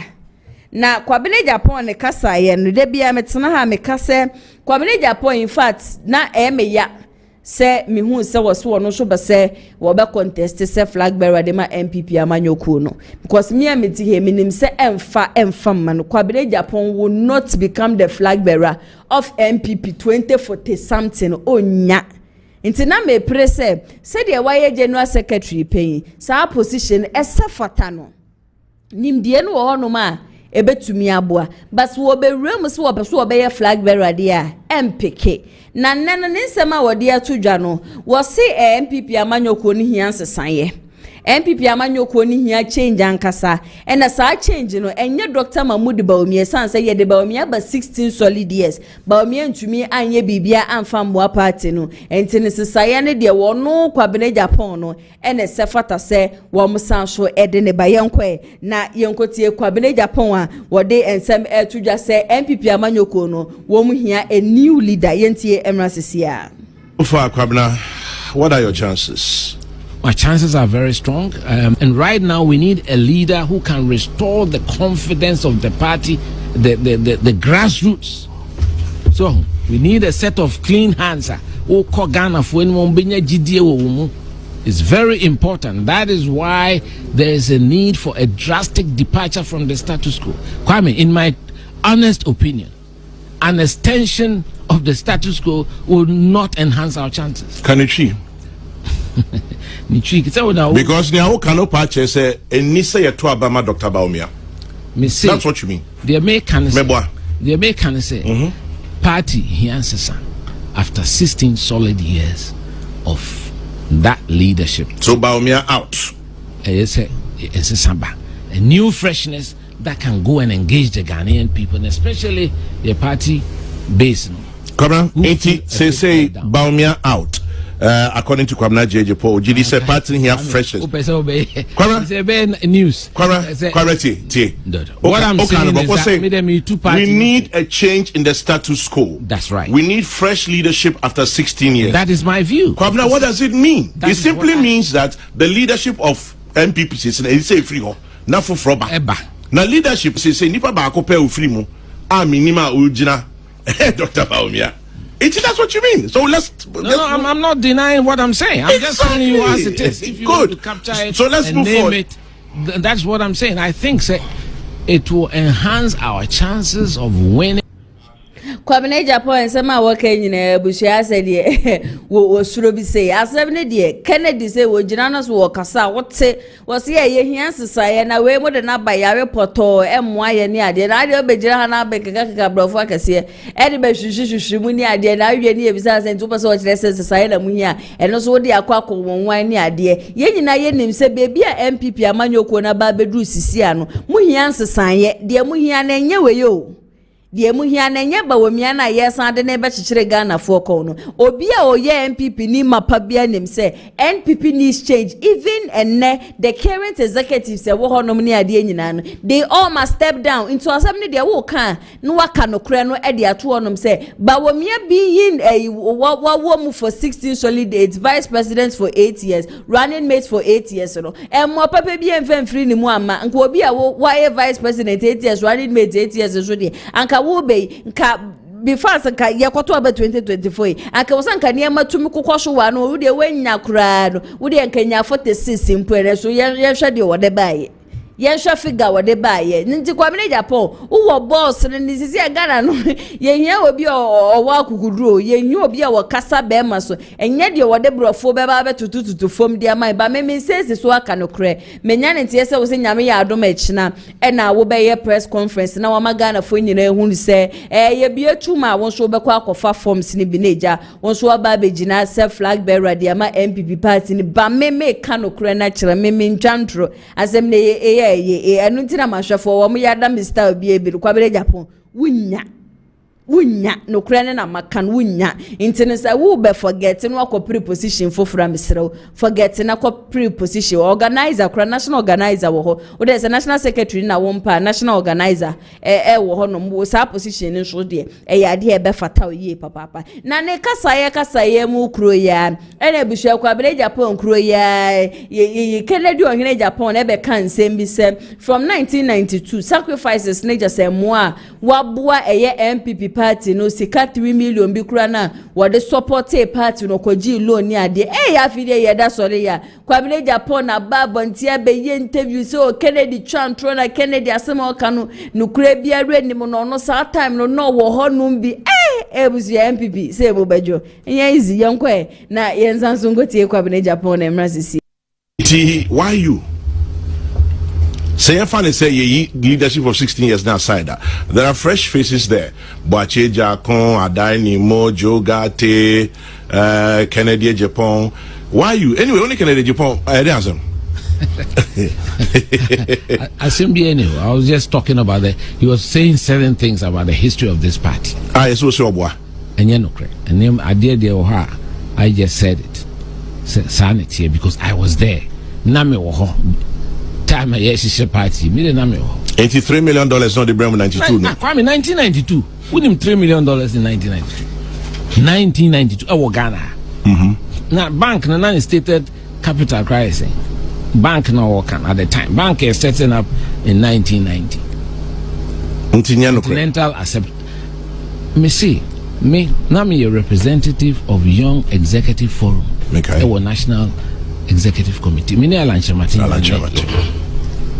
na kwabene Japan ne kasa ye no de bia metena ha me kasa kwabene Japan in fact na ya se mihu se wo no so be se wo be contest se flag bearer de ma MPP amanyoku no because me ameti he minim se emfa man kwabene Japan will not become the flag bearer of MPP 2040 something onya nti na me prese se de waye general secretary pay sa position esafata no nimdie no wo no ma ebetumi aboa bas wo be rem se wo be so wo be flag bearer dia MPK na nene ne nsema wo dia tudwa no wo se MPP amanyoko ni hia nsesan MPP amanyoko ni hia change ankasa ena sa change no enye Dr. Mahmoud Bawumia sanse ye de Bawumia ba 16 solid years Bawumia ntumi anye bibia amfa mboa party no enti ne sesaye ne de wo no kwabene Japan no ena sefata se wo msanso ede ne ba yenkwe na yenkotie kwabene Japan a wo de ensem etudwa se MPP amanyoko no wo mu hia a new leader yentie emrasisia Ufa Kwabena, what are your chances? My chances are very strong. And right now, we need a leader who can restore the confidence of the party, the grassroots. So, we need a set of clean hands. It's very important. That is why there is a need for a drastic departure from the status quo. Kwame, in my honest opinion, an extension of the status quo will not enhance our chances. Kanichi. Because now cannot purchase a Nisa to Abama Dr. Bawumia. That's what you mean. The American say party he answers after 16 solid years of that leadership. So Bawumia out. A new freshness that can go and engage the Ghanaian people, and especially the party base. Come on, say Bawumia out. According to Kwabena JJ Paul, GD said party here freshness. News. What I'm saying is that we need a change in the status quo. That's right. We need fresh leadership after 16 years. That is my view. Kwabena, what does it mean? It simply means that the leadership of MPP is a free ho. Na for froba. Na leadership say nipa ba akope ofri mu. A minima ujina. Dr. Bawumia. That's what you mean. So I'm not denying what I'm saying. I'm just telling you as it is. If you want to capture it, so let's move forward. That's what I'm saying. I think it will enhance our chances of winning. Kwabene Japan sema wake nyina bushia se de wo suro bi se asem ne de Kennedy se wo gina no so wo kasa wote wo se ye hia sesaye na we mo de na ba yare poto emwa ye ni ade na ade obegina ha na be kaka brofo akase e de be hwhwhwhwhw mu ni ade na awie ni ebisa se ntu pese wo kire se sesaye na mu hia eno so wo de akwa wonwan ni ade ye nyina ye nim se bebi a MPP amanyoko na ba bedru sisi ano mu hia sesaye de mu hia na enye we yo die mu hia na nya bawumia na yesan de na be chichire Ghana for ko no obi a oye NPP ni mapa bia nim say NPP needs change even the current executives e wo honom ni ade nyina no they all must step down into assembly de wo kan no waka no kre no e de ato honom say bawumia being wo mu for 16 solid days, vice president for 8 years, running mate for 8 years no mo papa bi enfem free ni mu ama nka obi a wo vice president 8 years, running mate 8 years so de anka wo be nka before sanka yekoto aba 2024 anka wo sanka ne matumi kokosho wa no wo de wanya kura no wo de nka nya 46 mpere so ye hwe de wo de baye yensha figure wode baye nti kwamene Japan wo boss ni sisi Ghana no yenye obi owa akukuduro yenye obi a wakasa be ma so enye de wode brofo be ba betututu fom de amai ba me sense so aka no kre menya ne tie se wo se nyame ya adom akina e na wo be ye press conference na wa Ghana fo nyina ehunu se ye bia tuma won so be kwa akofa forms ni bi neja won so ba begina self flag bearer de ama MPP party ni ba me ka no kre na kire me ntwantro asem ne anu ntina mahwefo wo mo yada Mr. Obi ebi kwabere Japan wunya no kure ne na makan wunya intene say wo be forget no akọ preposition fofura misrew forget na akọ preposition organizer kura national organizer wo ho wo dey national secretary na wo mpa national organizer wo ho no mo sa position nso de ya de be fata oye papa na ne kasa ye mu kuro ya ene buhwa kwabere Japan kuro ya Kennedy ohene Japan e be kan sembi se from 1992 sacrifices ne just mo a waboa eye MPP party no sika 3 million bi kura na wode support party no koji loan ni ade ya fide ye da sori ya kwabile Japan na babonti be ye interview so Kennedy chantro na Kennedy asema okanu no kura bia re ni mo no sa time no wo ho num bi ebuzi MPP se bo bejo enya easy yenkwe na yenzanso ngotie kwabile Japan na emrasisi why you say finally say ye leadership of 16 years now side there are fresh faces there Boache Jakon Adaini Mojo Gate Kennedy Japan why you anyway only Kennedy Japan answer anyway I was just talking about he was saying certain things about the history of this party yes so boy and you know correct and then I just said it sanity because I was there name wo time yes party me na me $83 million not the Bremen 92 no Kwame 1992 with him $3 million in 1992 Ghana na bank na stated capital crisis bank na work at the time bank is setting up in 1990 continental accept me see me now me a representative of Young Executive Forum our national executive committee me na Alan Martin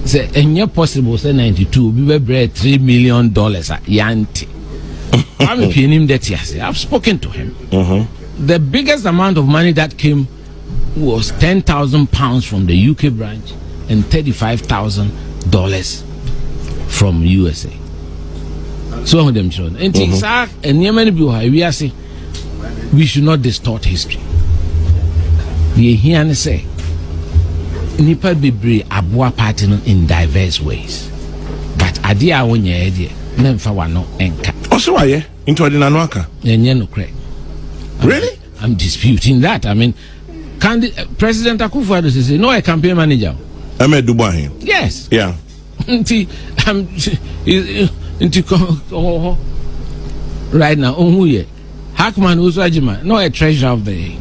say enye possible say 92 we were $3 million yanti I'm paying him that yes I've spoken to him the biggest amount of money that came was £10,000 from the UK branch and $35,000 from USA so of them shown and we should not distort history we hear say nipa bebre aboa party no in diverse ways but ade a wonya ede na mfa wa no enka also why into the nanuaka yenye no kre really I'm disputing that I mean President Akufo-Addo say no a campaign manager Ahmed Dubai yes yeah nti right now onhuye Hackman Uswajima no a treasurer of the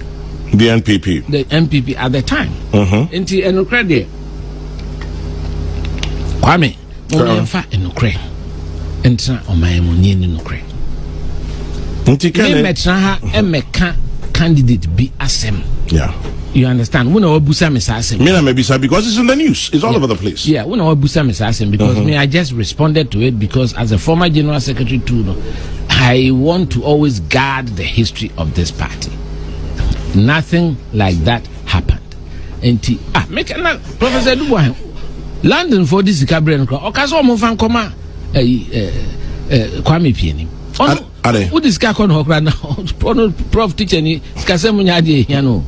NPP at the time nti enokre Kwame monfa enokre entra omayemo ni enokre nti kene metra ha emeka candidate be asem yeah you understand when obusa me asem me na maybe because it's in the news it's all over the place yeah when obusa me asem because me I just responded to it because as a former general secretary too I want to always guard the history of this party. Nothing like that happened. Make Professor Dubois London for this Gabriel Okaso Mofan Koma Kwame Pieni. Who this guy on Hokra now? Prof teacher ni Skasemunyadi Yano.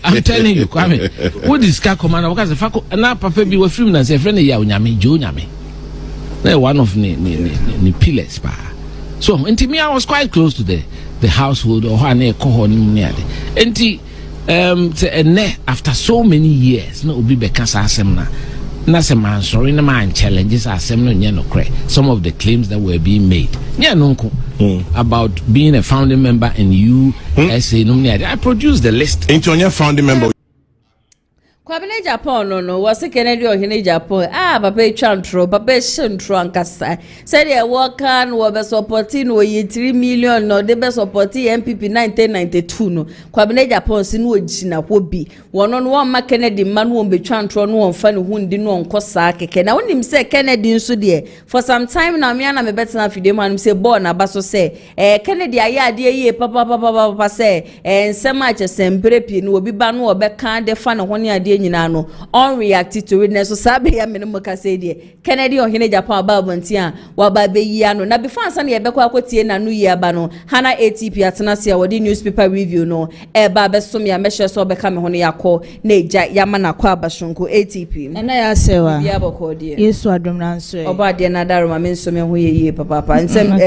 I'm telling you, Kwame. Who this guy come on because Fako na papa bi we film na say friend ya Onyame Jo Nyame. Na one of ni pillars pa. So until me, I was quite close to the household or after so many years, no be because na man sorry na man challenges some of the claims that were being made. About being a founding member in USA. I produced the list. Into your founding member. KWABENA Japan no was Kennedy or Hine Japan. Papa Chantro, Papa Shantro and Kasa. Said a worker was supporting 3 million no the best supporting MPP 1992 no. KWABENA Japan Sinwojina Wobi. One on one Kennedy man won't be Chantro no one fan who didn't know Kosa Keke. Now when him say Kennedy so dear for some time now me and me better na fi dem man say born abaso say Kennedy aya de papa say and so much semprepi no obi ba no obeka de fa no hone ade nyina no on react to it so sabe ya menemo ka say de Kennedy or Hine Japan ababonti a wa ba be yi ano na before ansa na ye be kwa akotie na no yi aba no hana ATP atena se wodi newspaper review no ba be so me amehye so be ka me hono yakọ na eja yama na kwa abashonko ATP na ya sewa bia boko de Yesu adom na nso oba de na daroma me nso me ho ye papa nsem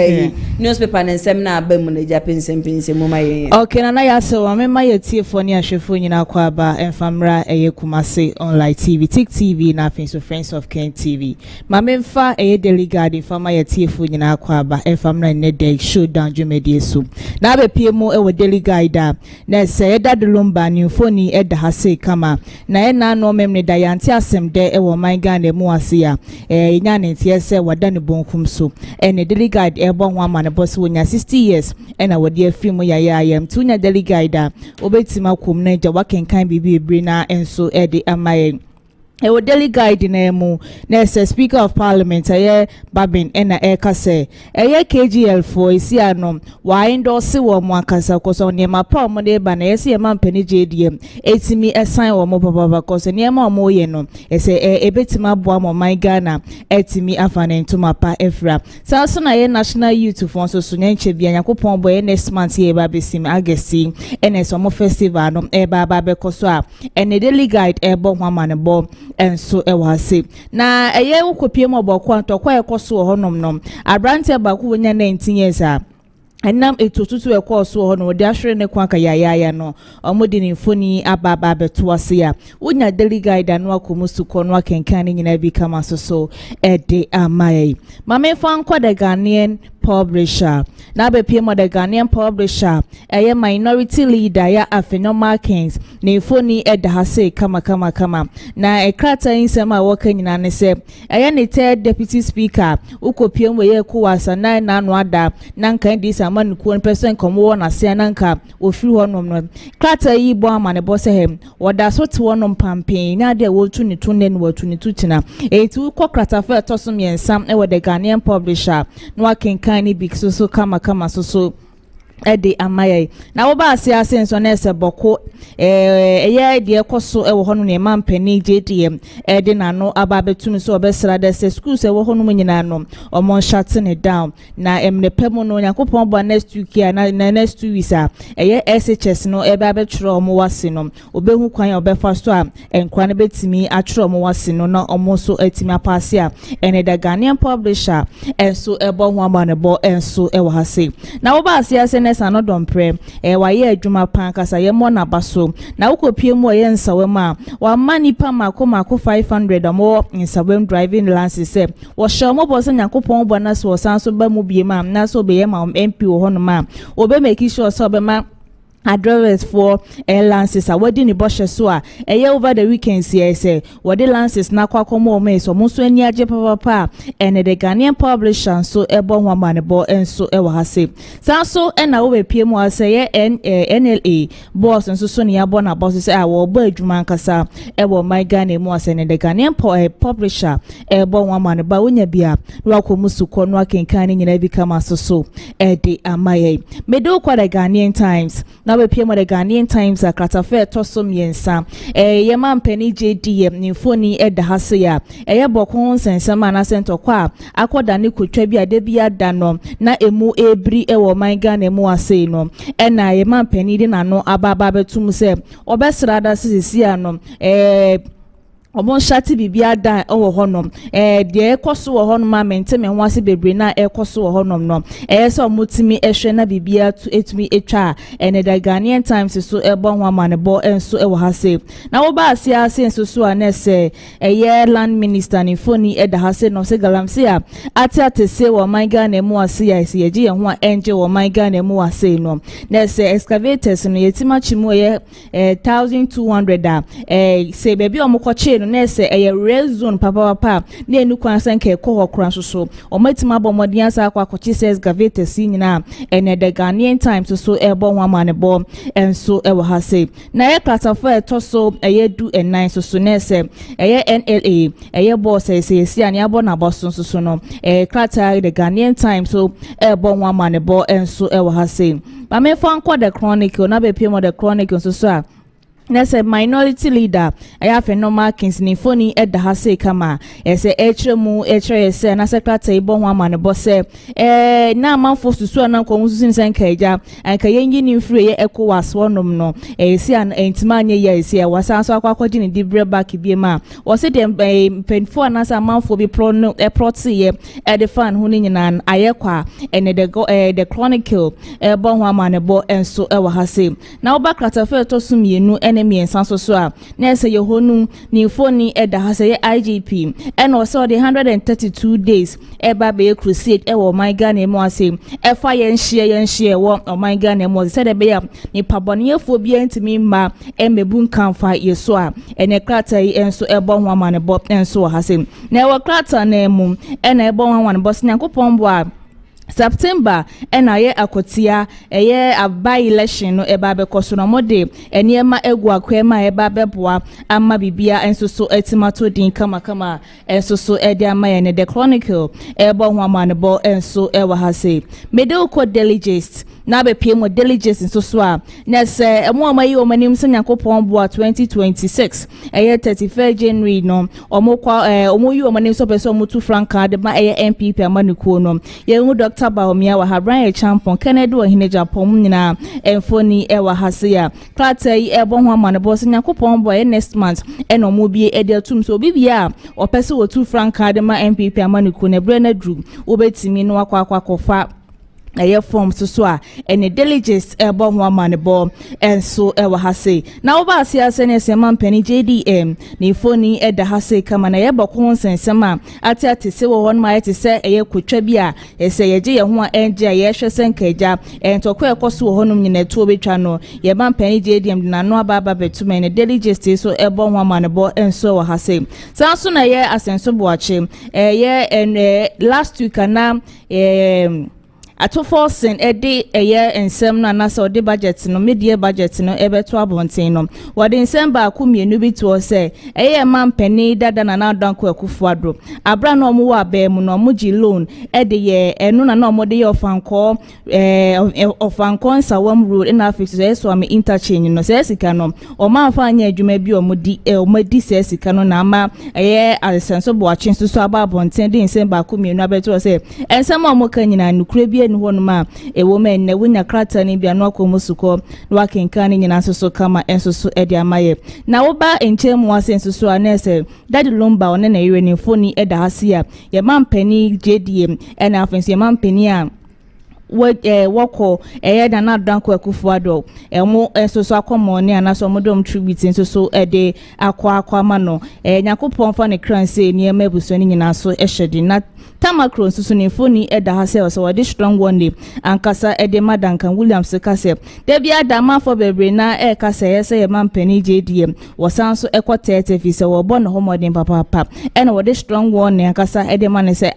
newspaper na nsem na abamu na eja pensem mu maye okay na ya sewa me maye tiefo ni ahwefo nyina kwa aba enfamra Kumasi online TV, Tik TV, na so Friends of Ken TV. Mamemfa delegate fama ya TFU nyina kwaba enfamna ne day showdown jumedie so. Na be piemo delegate da na se eda de LUMBA ni phone eda hase kama na na no memne da yanti asem de manga na mu ase ya nya ne tie se wada ne bonkum so ne delegate bon ho ama ne boss wonya 60 years na wode afim ya yam tunya delegate da obetima kom na ja wakenkan bibi ebre na enso edi amaye ewo delegate na emu na Speaker of Parliament Babin na kase KGL for isi anom wa endorse wo mo akasa koso ne ma pa mo de ba na yesi ma mpani JDM etimi esan wo mo papa koso ne ma mo ye no ese ebetima boa mo man Ghana etimi afane ntoma pa efra sa so na National Youth for so nyenche bia yakopon boy next month ye ba besim agesi so mo festival no ba be koso a ene delegate bo hwama ne bo enso ewase na ukopie mo bokwa ntokwa ekoso honom nom abrante Bawku wonya 19 years a enam etututu ekoso hono de ahwere ne kwa kayaya no omodi ne mfoni ababa beto ase ya wonya delegate da no akomusu ko no akenkan ne nyina bi kama so ede amaye mame fa nkwa de Ghanaian publisher na be pie the Ghanaian publisher minority leader ya Afenoma Kings ne phone eda hase kama na ekrata insema woka nyina ne se ne third deputy speaker ukopie mo ye kuwasa na anu ada na nkan dis amanu ko person komo na se na nka ofiri honom no krata yi bo amane bo se hem woda so te wonom pampen na de wotu ne tunne no watu ne tutina etu ko krata fa tosom yensam the Ghanaian publisher no akenkan ni big so kama so ede amaye na wo ba ase nso na ese boko de ekoso wo hono ne mampani JDM ede na no aba betumi so obesra de se schools wo hono nyina no omon shut ne down na emne pemo no yakopon bo next week na next 2 weeks a SHS no eba betro omo wase no obehu kwan obefa so a enkwa ne betimi atro omo wase no na omo so atimi apase a ene the Ghanaian publisher enso ebo ho amane bo enso ewo hase na wo ba ase ne sanodon pre waye adwuma pan kasa ye mo na baso na ukopie mu ye nsawem a wa manipa mako 500 amo nsawem driving license wo show mo boso nyakopon bo na so sanso ba mu bie ma na so be ye ma MP wo hono ma obe make sure so be ma address for lances a wedding ni boshe so a over the weekends here say what the lances na kwakomo me so mo so ani age papa and the Ghanaian publisher so ebo ho ma ne bo enso e wa hase sanso na wo be pie mu say NLA boss nso so ne abo na boss say a wo bo adwuma nkasa e wo my Ghana mu ase ne the Ghanaian publisher ebo ho ma ne ba wonya bia no akomu suko no akenkan ni nyina bi kama so e de amaye medo kwa the Ghanaian Times na we pie mo the Ghanaian Times akrata fe tosom yensa ye mampani JDM ni foni eda hase ya ye bokon sensema na sento kwa akoda ne kotwa bi ade bi ada no na emu ebri ewo man Ghana mu ase no na ye mampani de na no ababa betum se obesra da sisi ano obon shati bibia dan owo honom de ekoso wo honom ma mente me ho ase bebre na ekoso wo honom no so mutimi ehwe na bibia tu etumi etwa ene da Ghanaian Times so ebo ho amanebo enso ewo hase na wo ba ase so a na se land minister ni foni eda hase no se galamse a ate se wo man Ghana mu ase ya se ye ho a enje wo man Ghana mu ase no na se excavators no yetima chimu ye 1200 se bebi omukwache no na se red zone papa na enu kwan sanke ekọ hokran so omatima bomodian sa akwakochi se excavators nyina ene the Ghanaian Times so ebo ho amanebo enso ewo hase na ye platform etoso du ennan so na se NLA boss se ani abo na boso so no krata the Ghanaian Times so ebo ho amanebo enso ewo hase ba me fa nko the Chronicle na be piem the Chronicle so a Nese minority leader ayafe normal kings ni foni eda hase kama ese echemu ese na secretary bo ho amane bo se na amanfo susu na nko mususu ni senka eja anka yenyi ni mfiri ye ECOWAS wonom no esi an entima anye ye esi e wasan so akwakwodi ni dibre back bie ma wo se dem penfo na sa amanfo bi pro no proti ye de fan hu ni nyina ayekwa ene the Chronicle bo ho amane bo enso e wa hase na oba kratafe to sumienu enemy ensanso so a na se yehonu ni foni eda hase ye IGP and also the 132 days eba be crusade e wo my Ghana mo ase e fa ye nhie wo o my Ghana mo se de be ya ni paboneyefo bia ntimi ma e mebu nkanfa ye so a ene krata yi enso ebo ho amane bo enso hase na e wo krata na emu e na ebo ho amane bo se nyankopon bo a September ena ye akotia eye abai election no eba be koso no mode eniema egu akwema eba beboa amma bibia ensoso etimato din kama ensoso ede ama ye ne the Chronicle ebo ho amanebo enso ewa hase mede uko delegates na be pie mo delegates ensoso a na se emo amayi o manim se Yakopon boa 2026 eye 31 January no omokwa omoyi o manim so person mutu franka de ma eye MPP amanuko no ye hu Dr. Bawumia wa Brian Champon Kennedy wa hine Japan nyina emfoni ewa hasia klata yi ebo ho amanebo se Yakopon boy next month eno mo bie edetum so bibia opese wo 2 franka de ma MPP amanuko ne bre na dru obetimi no akwa aye form so a ene delegates ebo ho amanebo enso ewa hase na oba asiase ne sema mpani JDM ni foni eda hase kama na ye boko nsensema ati se wo won ma ati se eye kwotwa bi a ese ye je ye ho a enje ye hwe senkaja entokwa ekoso wo honum nyina tuo betwa no ye ba mpani JDM na no aba betume ne delegates so ebo ho amanebo enso ewa hase sanso na ye asenso boache ye last week na atofo sen ede eye ensem na na so de budget no media budget no ebeto abonten no wode ensem ba ku mienu bi to se eye mampani dada na na danko akufu adro abra no mo wa ba mu no mo gi loan ede ye enu na mo de ye ofanko nsawam road in afix so am interchange no se sika no o ma fa anya adwuma bi o mo di se sika no na ama eye asenso bo achen so aba abonten de ensem ba ku mienu abeto se ensem o mo kan nyina nukure bi ni honuma ewo men na wunya krata ni bia no akomusuko na wakenkan ni nyina soso kama ensoso ede amaye na wo ba enchemu asensoso anese dadi lumba one na yire ni foni eda hasia ye mampani JDM ena afensi ye mampani a woko da na danko akufuado emo ensoso akomo ne anaso modom tribute ensoso ede akwa ma no Yakopon fa ne kranse ni emabuso ni nyina so ehede na tamakro nsusu ne foni eda hase so wade strong one day ankasa ede madankan Williams kase de bia dama for bebre na kase yese ye mampani JDM wosanso ekotete fi se wo bon homodin papa ena wade strong one ne ankasa ede man se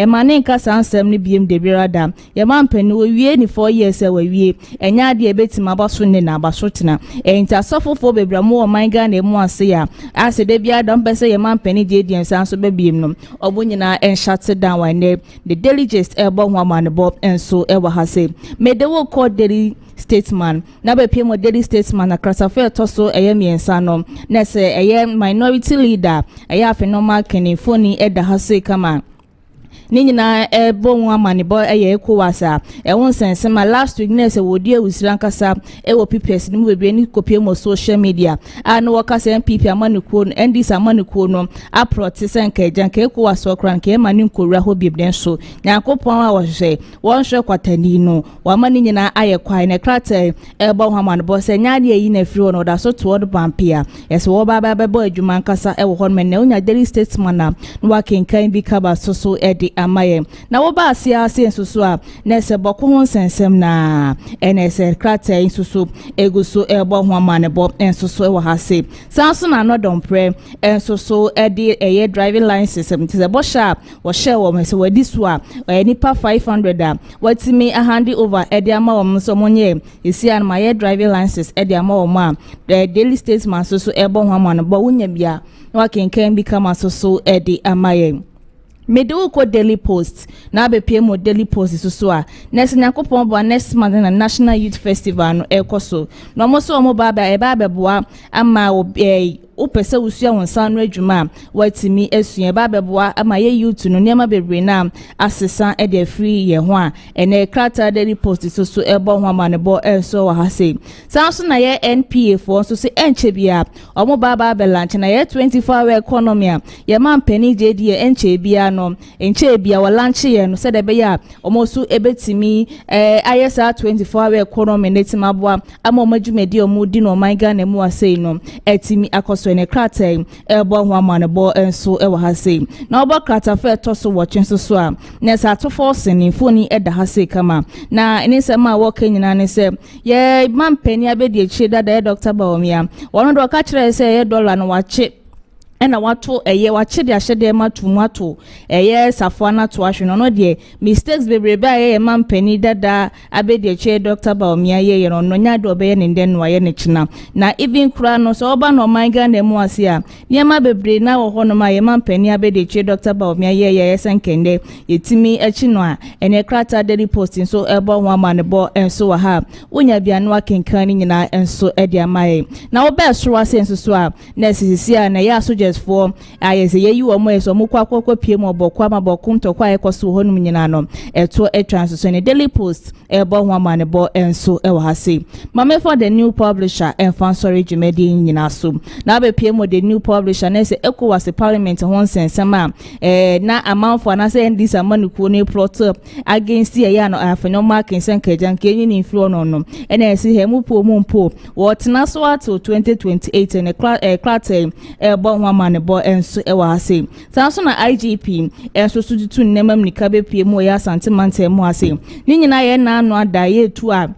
mane nkasa ansem ne biem de birada ye mampani wo wie ni 4 years e wie enya de ebetima abaso ne na abaso tena enta sofofo bebra mo o man ga na mu ase ya ase de bia dam pese ye mampani JDM sanso bebiem no obonyina enshate down one the delegates ebo ho amanebo enso ewa hase mede wo call daily statesman na be piem daily statesman na krasafe toso eye miensa no na se eye minority leader eye afenoma kenifoni eda hase kama ni nyina ebo ho amane bo ECOWAS won sensema last week na se wodi awusira nkasa wo PPS ni bebre ni kopie mo social media no wakasa MPP amanekuo no NDC amanekuo no aproti senka janka ECOWAS okran ke mani nkowura ho bibden so Nyankopon a wohwe won hwe kwatani no wamani nyina aye kwai na krata ebo ho amane bo se nyaade yi na firi no da so to do bampia yes wo baba bebo adwuma nkasa wo ho men na onya daily statesman na wakenkan bi kaba so edi amaye na wo ba asia nsusu a na se boko ho sensem na NS krata nsusu eguso ebo ho amane bo nsusu wo ha se sanso na no dompre nsusu edi eye driving license se bo sha wo share wo me se wadi so a nipa 500 a watimi a hand over edi ama wo so monye esi an my driving license edi ama wo ma daily statesman so ebo ho amane bo wunya bia wakenkan bi kama so edi amaye Medu ko Daily Post na be mo Daily Post so a next Nyankopon bo next month na National Youth Festival no ekoso no mo so mo baba e baba boa ama upese usua wonsan no adwuma watimi asua babeboa ama ye youth no niam bebre na asesa e de free ye ho a ene krata Daily Post so ebo ho ama ne bo enso wa hase sanso na ye NPA for so se enche bia omo baba belanche na ye 24-hour economy a ye man pani JD enche bia no enche bia wa lanche ye no se de be ya omo so ebetimi ISR 24-hour economy netima boa ama omo dwumedi omo di no man Ghana mu asei no etimi akos so ne krata ebo ho amane bo enso e wa hase na obo krata fe to so watchen so a na sa to force ni foni e da hase kama na eni se ma wo kanyina ne se ye mampani abedi echi dada Dr. Bawumia wono do ka kire se ye dollar no wache ena wato eye wache de ahyede ma tumato eye safana to ahwe no de mistakes bebrebe aye mampani dada abedi echi Dr. Bawumia ye no nya do be ye ne den no ye ne china na even kura no so oba no man Ghana mu ase a niam bebre na wo hono ma ye mampani abedi echi Dr. Bawumia ye senkende yetimi echi no a ene krata Daily Post so ebo ho amane bo enso wa ha wonya bia no akenkan ni nyina enso edi amaye na wo be so wase enso so a na sisi a na ya so for ayese ye you omo eso mo kwakwa pie mo bokwa ma bokum to kwa ekoso honum nyina no eto etranso ne Daily Post ebo ho amane bo enso e wa hase mame for the new publisher and fansori jumedi nyina so na be pie mo the new publisher na se ECOWAS parliament hon sensema na amanfo na se ndisa manuko ne plot against ye ya no afanyo marking senkejan kenyi ni influo no ena esi he mu mpo wotena so ato 2028 ne klate ebo ho amane bo enso e wa hase sanso na IGP enso suditu nemam nika be pie mo ya asante mante mo hase ni nyina ye na anu adaye tu a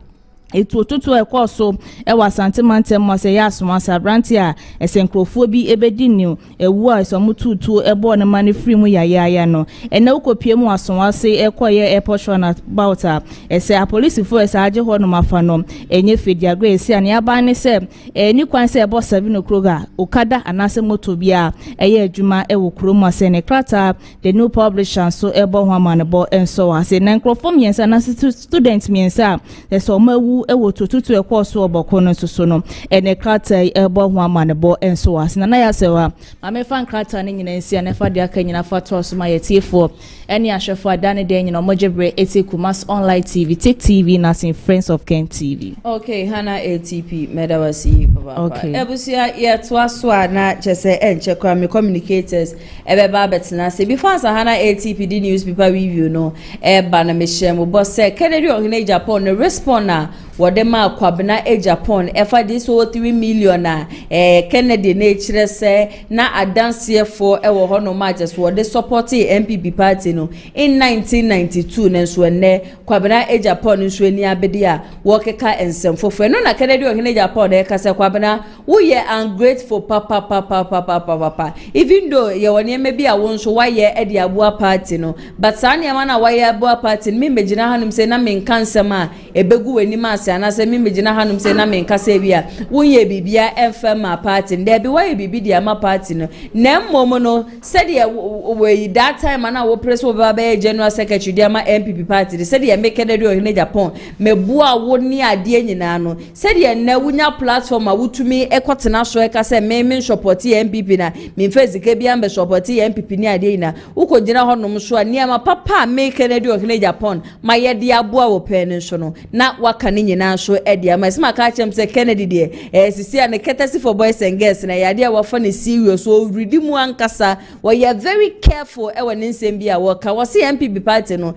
etu otutu ekoso ewa santimante mo se yasoma sabranti a esenkrofo bi ebedi new ewu a so mututu ebo ne mani free mu yaya no ene ukopie mu asonwa se ekoye airport na bauta ese a police fo ese age ho no mafa no enye fedia grace ani aba ne se ni kwan se ebo 7 okroga okada anase moto bia eye adwuma ewo kromu ase ne krata the new publisher so ebo ho amane bo enso ase na nkrofo miensa na student miensa ese omawu ewo tututu ekoso oboko no so no ene krata ebo ho amane bo enso ase na ya sewa mame fan krata ne nyina nsia ne fa de aka nyina fa to so ma yetifo ene ahwefo adane de nyina mojebre eti Kumasi online TV Tik TV na sin Friends of Ken TV. Okay, Hana ATP medawasi papa. Okay. Ebusia ye to aso na chese enche kwa me communicators ebe ba betena se before sa Hana ATP the newspaper review no ba na me share mo boss say Kennedy Ohene Japan no respond na wodema KWABENA Agyapan efa this 3 million na Kennedy na chire se na adanse for ewo ho no matches wode support MPP party no in 1992 nenso ene KWABENA Agyapan nso ani abedi a wokeka ensemfofo no na Kennedy Ohene Japan e kase KWABENA wo ye ungrateful papa even though ye woni me bia wo nso waye e de abua party no but sane ama na waye abua party me megina hanum se na menkansem a ebegu weni ma ana se mi megina hanum se na menkasa bia wonye bibia enfema party nde bi waye bibi dia ma party no na mmom no said ye we that time ana wo press wo baba general secretary dia ma MPP party said ye make Kennedy Ohene Japan mebua wo ni ade nyina no said ye na wunya platform a wutumi ekotena so eka se me support MPP na me fezike bia mbe support MPP ni ade na ukogina honom so aniama papa me Kennedy okene Japan ma ye de aboa wo pen so no na waka ni nyina so e de ama sima ka chem se Kennedy de sisi an courtesy for boys and girls na ya de wafa ne serious so ready mu ankasa we are very careful e woni nsem bia wo ka wo se MPP party no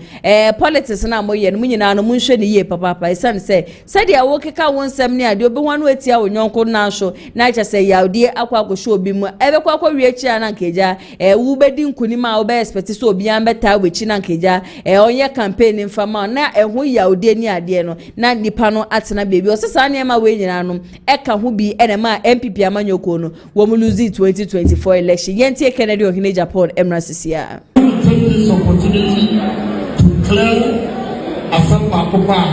politics na mo ye no nyina no munhwe ne ye papa isan se de wo keka wonsem ne ade obi hwanu etia wo nyonko na so na cha se ya ode akwa akosho obi mu ebe kwa kwa wie chi ana nkeja wu bedi nkunima a obe expect so obi an beta we chi na nkeja onye campaign mfama na ehu ya ode ni ade no na nipa no atena bebi osesa ne ma we nyina no eka ho bi ene ma MPP amanyoko no wo mu lose 2024 election yentie Kennedy okine Japan emrasisia. Take this opportunity to clear Asampa Kopa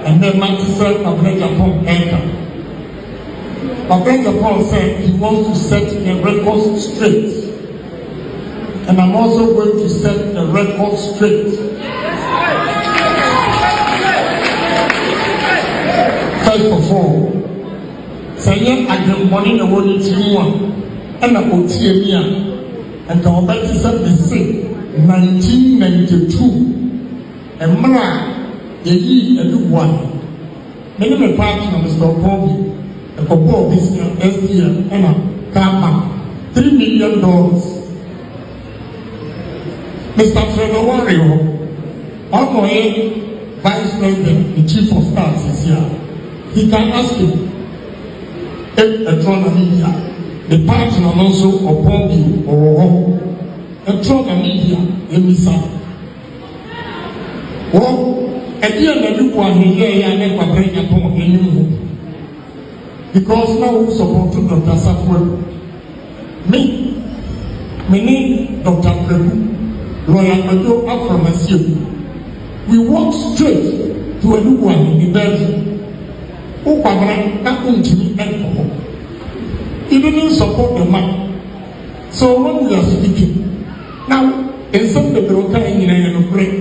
and then Manchester Japan enter. Japan said he wants to set the record straight. And I'm also going to set the record straight. First of all, saying I can money the world in one and a OTMia and the Almighty said the same 1992 and Mara Yegi and Luwan. Many of the party of Mr. Bobby, a couple of this SDM and a Kama $3 million. Mr. Trevor Wario, Omoe, Vice President, the Chief of Staff is here. He can ask him if a drone media, the party of also of Bobby or a drone media in Misa. Well, a dear Naduan here, I never bring upon anymore. Because now we support Dr. Safwell. Me Dr. Prebu, lawyer Majo Afro. We walk straight to a new one in Belgium. Who happened to me alcohol. He didn't support the man. So when we are speaking, now in some of the broker in break,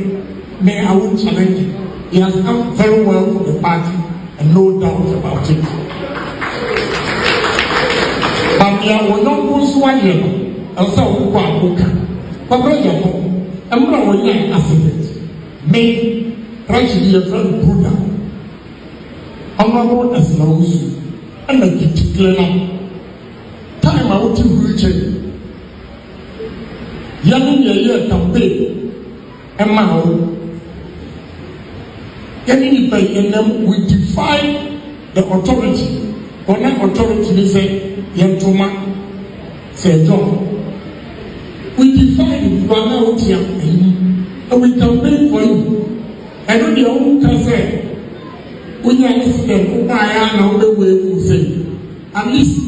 may I will challenge him. He has come very well for the party and no doubt about it. But we are not going to swallow and so we are okay. But I'm not going to accident. May try to be a friend Buddha. Honorable as Lausu and I get to clear up. Time out to reach it. Young year campaign and now. Any by them we defy the authority. When that authority say Yantoma say John. We defy it, you are now here and we campaign for you. I know the old can say when you understand who I am now the way you say. At least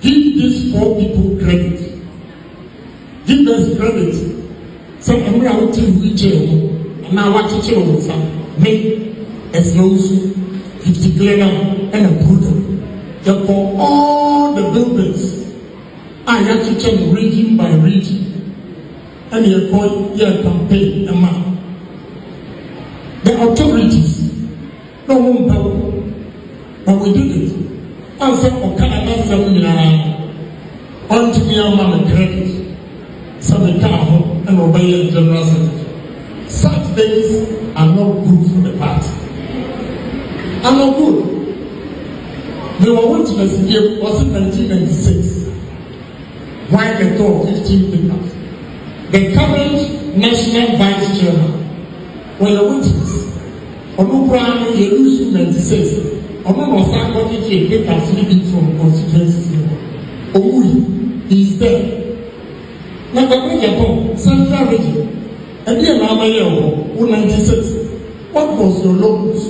give these 4 people credit. Give us credit. So I'm out to reach and now what you tell me. As Lausu, 50 Glenna, and a Buddha. Therefore, all the buildings are actually region by region. And you call your campaign a man. The authorities, no one help. But we did it. And said, oh, Canada, 7 million. On to me, I'm on the credit. Some car and obey the general secretary. Such days are not good for the party. I'm not good. They were witness here was in 1996. Why they told 15 people? The current national vice chairman was a witness. Onubra you lose 96. Onubra was a quantity they can sleep from constituencies. Omui is there. Now the Japan Central Region. And here now I 96. What was your locus?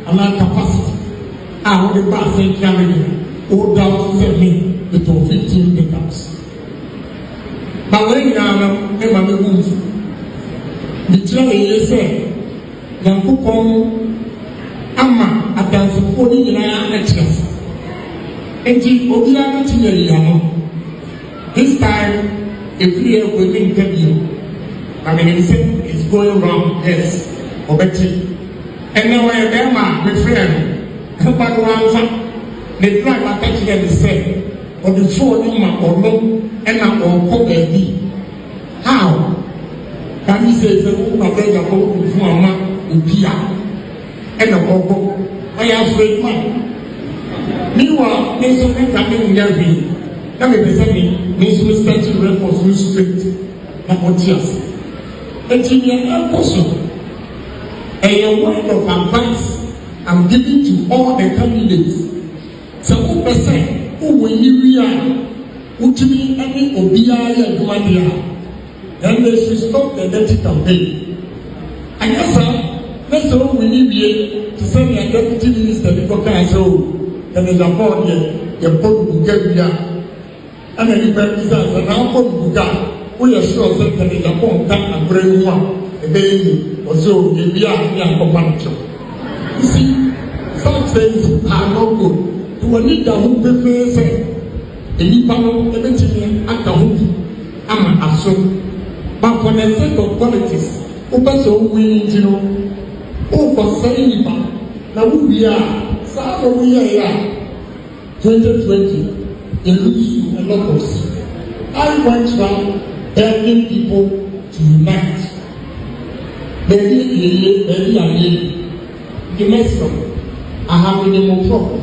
And our capacity, I would pass Central Region, or down to 7 between 15 acres. But when you are a wound, the train say, Yankupon, Amma, a dance of 40 in an actress. And the Obiana this time, if we are with interview, I mean, it's going wrong, yes, or better. And now I am my friend, but one The driver catch them the same. Or the phone ma ono and na on baby. How? Can you say the woman beg a book for a man in Pia and a bobo? I am afraid man. Meanwhile, there's something coming in their way. Let me present me, Miss Mr. Children for Full Street, Napotias. The Chilean Apostle, a word of advice I'm giving to all the candidates. So, 1% who will you who to me any Obia and Guadia, then they should stop the dirty campaign. And yes, sir, let's all we need to send a deputy minister because I saw that is a board your boat will get here. And then you better say, and now boat will we are sure that is a bomb that and bring one a baby or so if we are near Comancho. You see, some things are not good. You will need the whole paper say, and you follow eventually at the home. I'm an assume. But for the sake of politics, who pass away, you know, who for saying, now who we are, so we are here, 2020, in lose a lot of seats. I went around begging people to unite. Baby, the next one, I have a more problem.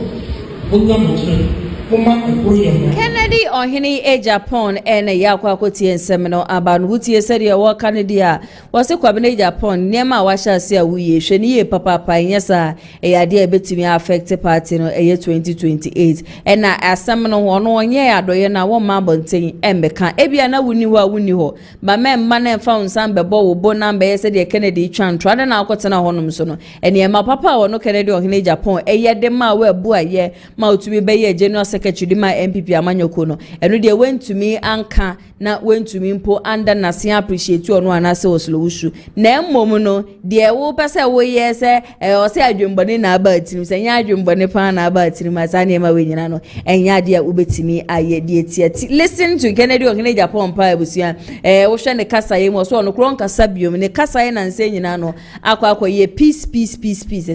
Kennedy Ohini e Japan ene yakwa kotie nsɛm abanu wutie sɛde ɛwɔ Canada was kwabene Japan niema washa se awuye hwɛ ye papa nyesa ɛyade ebetimi affect party no ɛyɛ 2028 ɛna asɛm no ho no onye adoye na wo ma bonten embeka ebia na wuni ho ba memma na emfa unsan bebo wo bo number yɛ sɛde Kennedy twantwa de na akɔtena honom so no ɛniema papa wo no Kennedy Ohini Japan ɛyɛ de ma wa bu ayɛ ma otumi bɛyɛ general secretary ma MPP amanyoko no eno de wentumi anka na wentumi mpo anda na se appreciate ono anase oslo na mmom no de wo pese wo yese o se adwumbone na aba atirim se nya adwumbone pa na aba atirim asa ne ma wenyina no enya de ubetimi aye de etiati. Listen to Kennedy Ohini Japan pa ebusia wo hwe ne kasa ye mo so no kron kasa biom ne kasa ye na nse nyina no akwa ye peace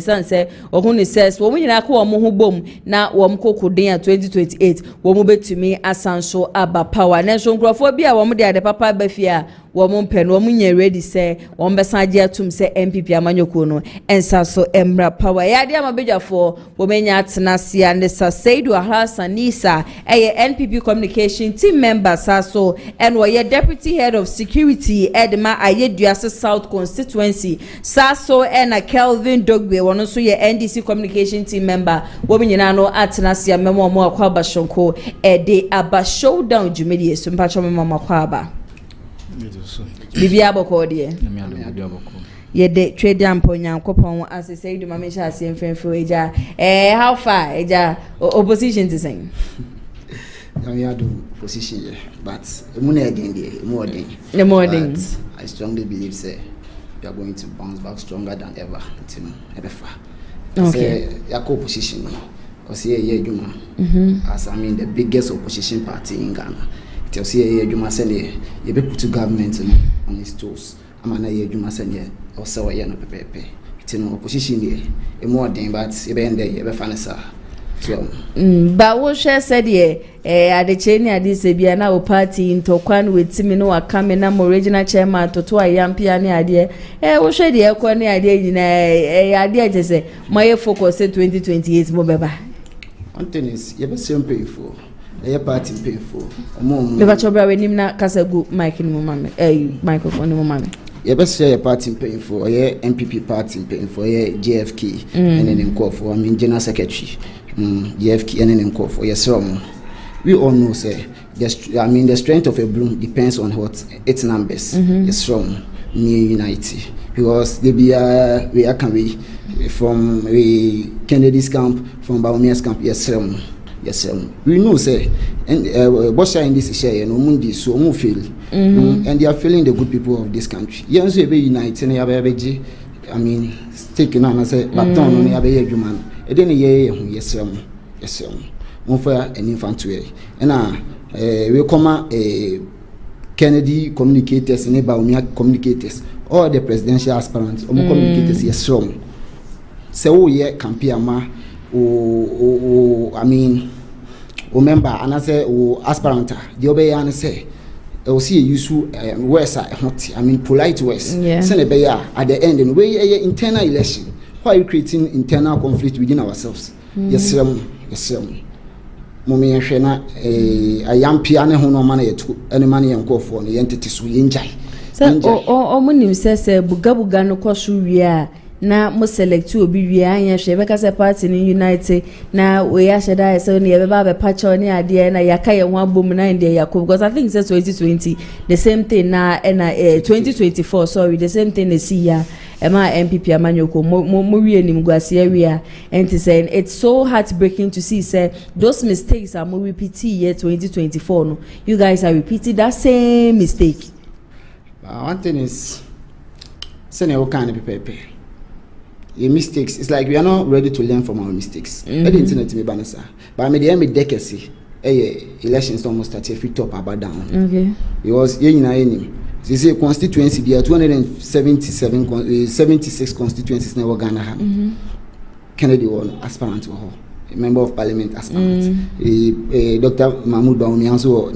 sense ohunu says wo nyina ka wo ho bom na wo mkokuden 2028 wo mo betumi asanso aba power na so nkrofo bi a wo mo de ade papa bafia wo mo mpɛ no wo mo nya ready say wo mbesa age atum say MPP amanyoko no ensanso emra power ya de amabedwafo wo menya atenase and Saidu Hasanisa NPP communication team member saso and wo ye deputy head of security Edma Ayeduase South constituency saso and Kelvin Dogbe wono so ye NDC communication team member wo nyina no atenase memo mo akwa bashonko de aba showdown jumedi so mpacho memo akwa aba bibia boko de ye de trade ampo nyankopon asese idu mama sha ase mfemfo eja how far eja opposition to sing we are do position but emuna again there more than I strongly believe say we are going to bounce back stronger than ever until ebefa okay yako position because here Juma as I mean the biggest opposition party in Ghana. Tell see Juma send you be put to government on his toes. Amana ye Juma send ye or so ye no pepe. It's no opposition here. A more than but you be there you be fanasa. So but what she said ye at the chain at this be na party into kwan with Timino a coming na original chairman to a young piano idea. What she the kwani idea in a idea just say my focus 2028 mo beba. One thing is you be simple for a party painful. Never trouble when him na kasa go mic in mama microphone in mama. You best say a party painful, or a MPP party painful, a JFK and then call for general secretary. JFK and then call for yes, we all know say the strength of a bloom depends on what its numbers is strong near unity because they be where can we from Kennedy's camp from Bawumia's camp yes we know say and what's in this share no mundi so mu feel and they are feeling the good people of this country yes we be united and yabeji I mean taking on say baton on yabe adwuma e dey ye yes mo for an infantry and we come Kennedy communicators and Bawumia communicators all the presidential aspirants communicators yes strong say oh yeah campaign ma I mean, member and I say aspirant, the obey say. I will see a useful words. I mean, polite words. Yeah. At the end, and we internal election. Why are you creating internal conflict within ourselves? Yes, yes, Mommy and Shena, a young piano who no money to any money and go for the entities we enjoy. So, when you say, Bugabuga no kosu na mo select obi wia anya hwe be kase party ni unite na we ya sheda so ne be ba be patch on ade na yaka ye ho abom na inde yakov because I think it's 2020 the same thing na 2024 sorry the same thing is here ema MPP amanyoko mo wie nim guase area and saying it's so heartbreaking to see say those mistakes are more repeat year 2024 no you guys are repeating that same mistake. One thing is send you kind of people your mistakes. It's like we are not ready to learn from our mistakes. I didn't know to be banasa. But I made the decade. Elections almost start if we top about down. Okay. Because they say constituency there are 76 constituencies now Ghana. Kennedy was aspirant to her. A member of parliament aspirant. Dr. Mahmoud Bawumia also I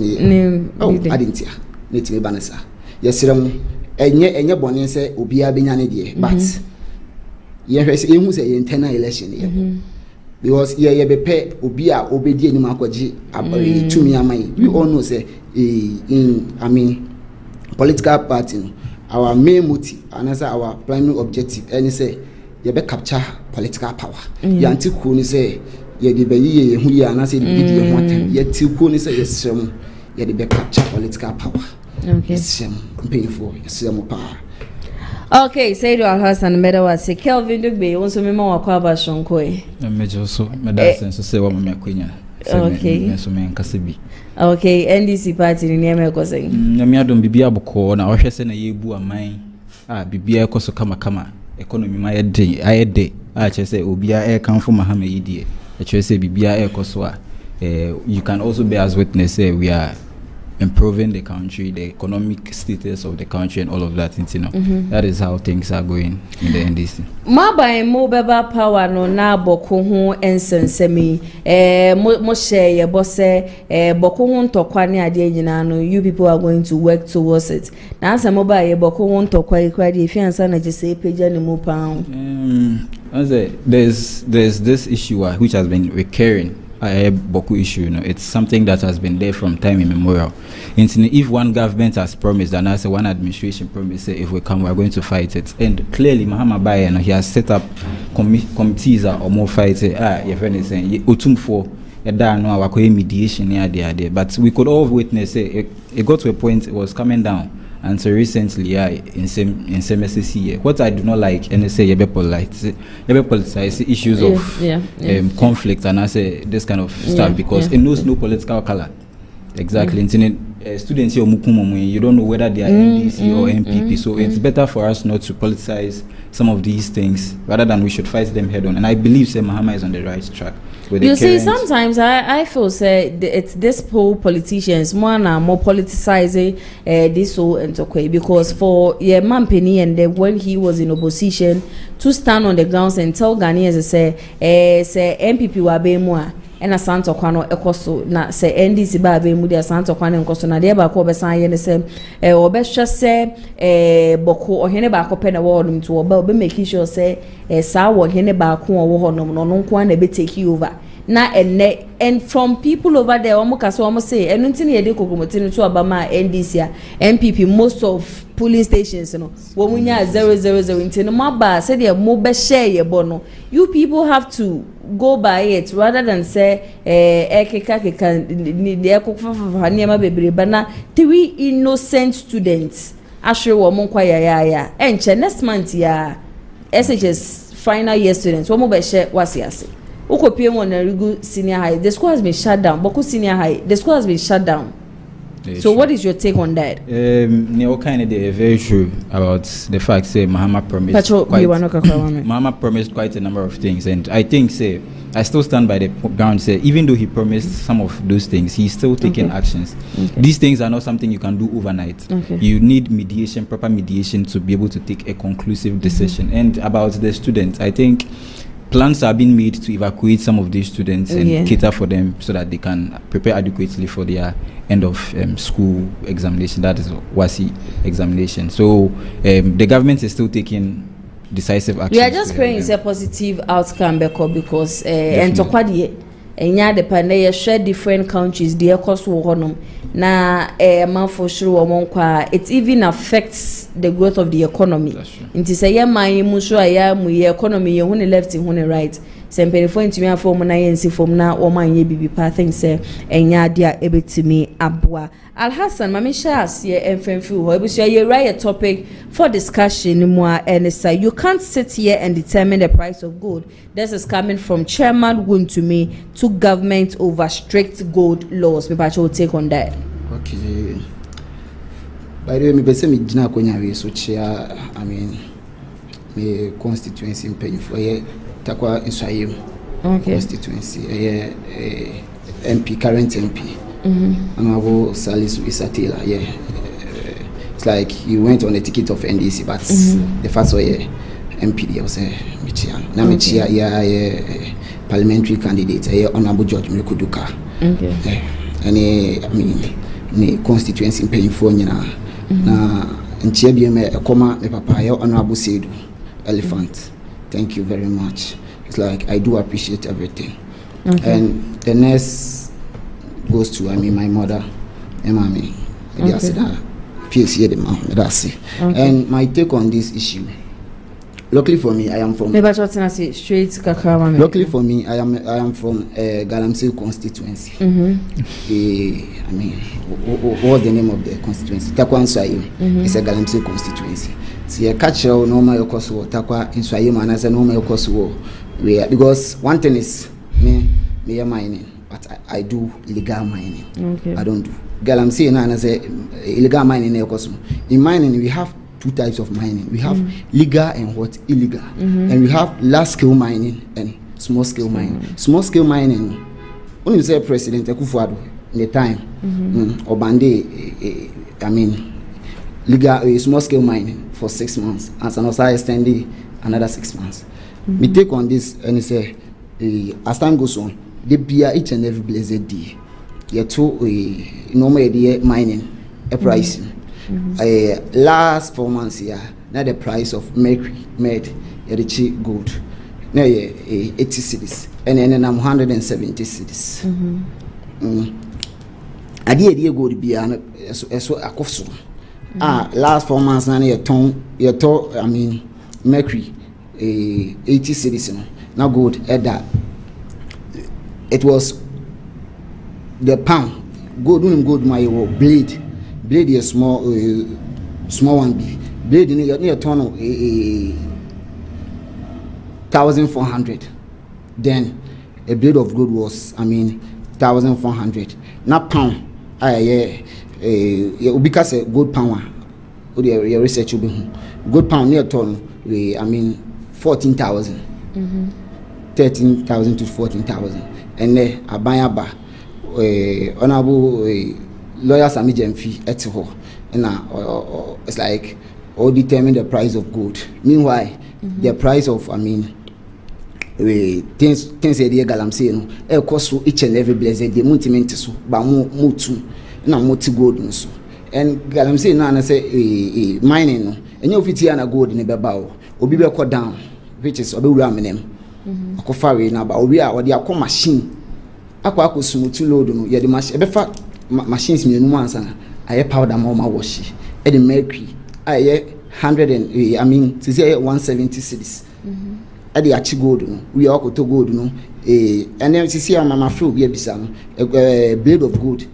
didn't hear. Need to be banasa. Yes, enye bone say obia benyane de but yes, you say internal election here. Because ye be pay obia obedi anim akwaji to me amai. We all know say in political party our main motive and as our primary objective and say ye be capture political power. Ye anti ku ni say ye de be ye hu ye and say the ye ho atem ye ti ku ni say ye srem ye de be capture political power. Okay. Painful. Power. Okay, say to our husband, Medawa, say, Kelvin Dugbe, also me more Kwaba Shonkoy. Major so, Madame, so say what my queen. Okay. So, man, Cassibi. Okay, NDC party in America saying. Namia don't be able to na or send a yebu a mine. Bibia koso kama. Economy my day. I day. I just say, Obia air come from Mahame idea. I just say, Bibia air koswa. You can also be as witness, say, we are improving the country, the economic status of the country and all of that, you know. That is how things are going in the NDC. Maba mobile power no na boko ho ensensemi mo share ye bosse boko ho ntokwa ne ade nyina no you people are going to work towards it. Na asa mobile ye boko ho ntokwa ikwa de fiansa na jese page ni mo pound. There's this issue which has been recurring. Bawku issue, you know, it's something that has been there from time immemorial. If one government has promised, and as one administration promised, say if we come, we are going to fight it. And clearly, Mahama Baye, he has set up committees or more fights. Your friend is saying, "Utum for no mediation there." But we could all witness it got to a point it was coming down. And so recently, in same SSC, what I do not like, and I say you be politicize issues of conflict, and I say this kind of stuff because it knows no political color. Exactly. Students here, you don't know whether they are NDC or MPP, so it's better for us not to politicize some of these things rather than we should fight them head on. And I believe say Mahama is on the right track. You see, sometimes I feel say it's this whole politicians more politicizing this whole entokwe because for man Penny and when he was in opposition to stand on the grounds and tell Ghanaians say MPP wa be more. And Santo Quano Ecoso, not say NDC Babe Mudia Santo Quan and Cosona, the Bako Bessan, the same, or best just say Boko or Hennebako pen award to about making sure say a sour Hennebako or no one a bit take you over. Now and from people over there, almost say, and until you to Obama NDC, MPP, most of polling stations, you know, when we are 000 in Maba, said they are more best share your bono. You people have to go by it rather than say, three innocent students. Actually, woman kwaya and next month, SHS final year students, one more share was yes. Senior high, the school has been shut down. Bawku Senior High, the school has been shut down. So what is your take on that? Very true about the fact say Mahama promised quite a number of things, and I think say I still stand by the ground say even though he promised some of those things, he's still taking actions. These things are not something you can do overnight. You need mediation, proper mediation to be able to take a conclusive decision. And about the students, I think plans are being made to evacuate some of these students and cater for them so that they can prepare adequately for their end of school examination. That is WASI examination. So the government is still taking decisive action. We are just praying it's a positive outcome because and the panel share different countries the cost na man for sure it even affects the growth of the economy. It is a year my economy you left in right. Sempere for ntimi afọ mo na yensi fom na wo man ye bibi pa think say enya dia ebetimi aboa. Alhassan Mamisha ye emfemfi ho ebusia ye right topic for discussion mu and say you can't sit here and determine the price of gold. This is coming from Chairman Wontumi to government over strict gold laws. People will take on that. Okay. By the way, me bese me jina konya we so chair, I mean me constituency pay for ye takwa insayim. Okay. Constituency MP, current MP. Honorable Salisu Isatila, it's like he went on a ticket of NDC, but the first way MP was Michian. Now Michia, parliamentary candidate, Honorable George Mikuduka. Okay. And I mean, the constituency paying for na nchia me koma me papa Honorable Sedu Elephant. Thank you very much. It's like I do appreciate everything. Okay. And the next goes to my mother and mommy. And my take on this issue. Luckily for me, I am from. Luckily for me, I am from Galamsey constituency. I mean, what's the name of the constituency? Takwa Nswaim. It's a Galamsey constituency. See, a catcher normal Kosovo, Takwa Nswaim, and as a normal Kosovo, because one thing is me mining. But I do legal mining. Okay. I don't do. Girl, I'm saying I say illegal mining in mining we have two types of mining. We have legal and what illegal. And we have large scale mining and small scale mining. Small scale mining, when you say President Akufo-Addo in the time, Obande, I mean legal small scale mining for 6 months and also extended another 6 months. Me take on this and say as time goes on, they be each and every blessed day. You to normal day mining a price. Last 4 months here, now the price of mercury made cheap gold. Now 80 cedis, and then I'm 170 cedis. I did gold be so a cost. Last 4 months now you told I mean mercury 80 cedis. Now gold at that. It was the pound gold my blade is small one blade near ton of 1,400. Then a blade of gold was 1,400. Now pound because a gold pound your research will be gold pound near ton 14,000 13,000 to 14,000. And then Abayaba, honorable lawyer Sami Jemfi Etiho, and it's like all determine the price of gold. Meanwhile, the price of things a dear Galam saying, cost so each and every blessed the multimenti so, but mutu na multi gold so. And Galam say no, and I say mining, and you fit here na gold in a babao, or be cut down, which is obi raminem. Akofari na ba obi a odi akọ machine akọ smooth load no ye the machine ebefa machines me nu ansa aye powder ma wash e the mercury aye 100 and say 170 cedis e the achi gold no we akoto gold no and then see mama fro bi abisa no blade of gold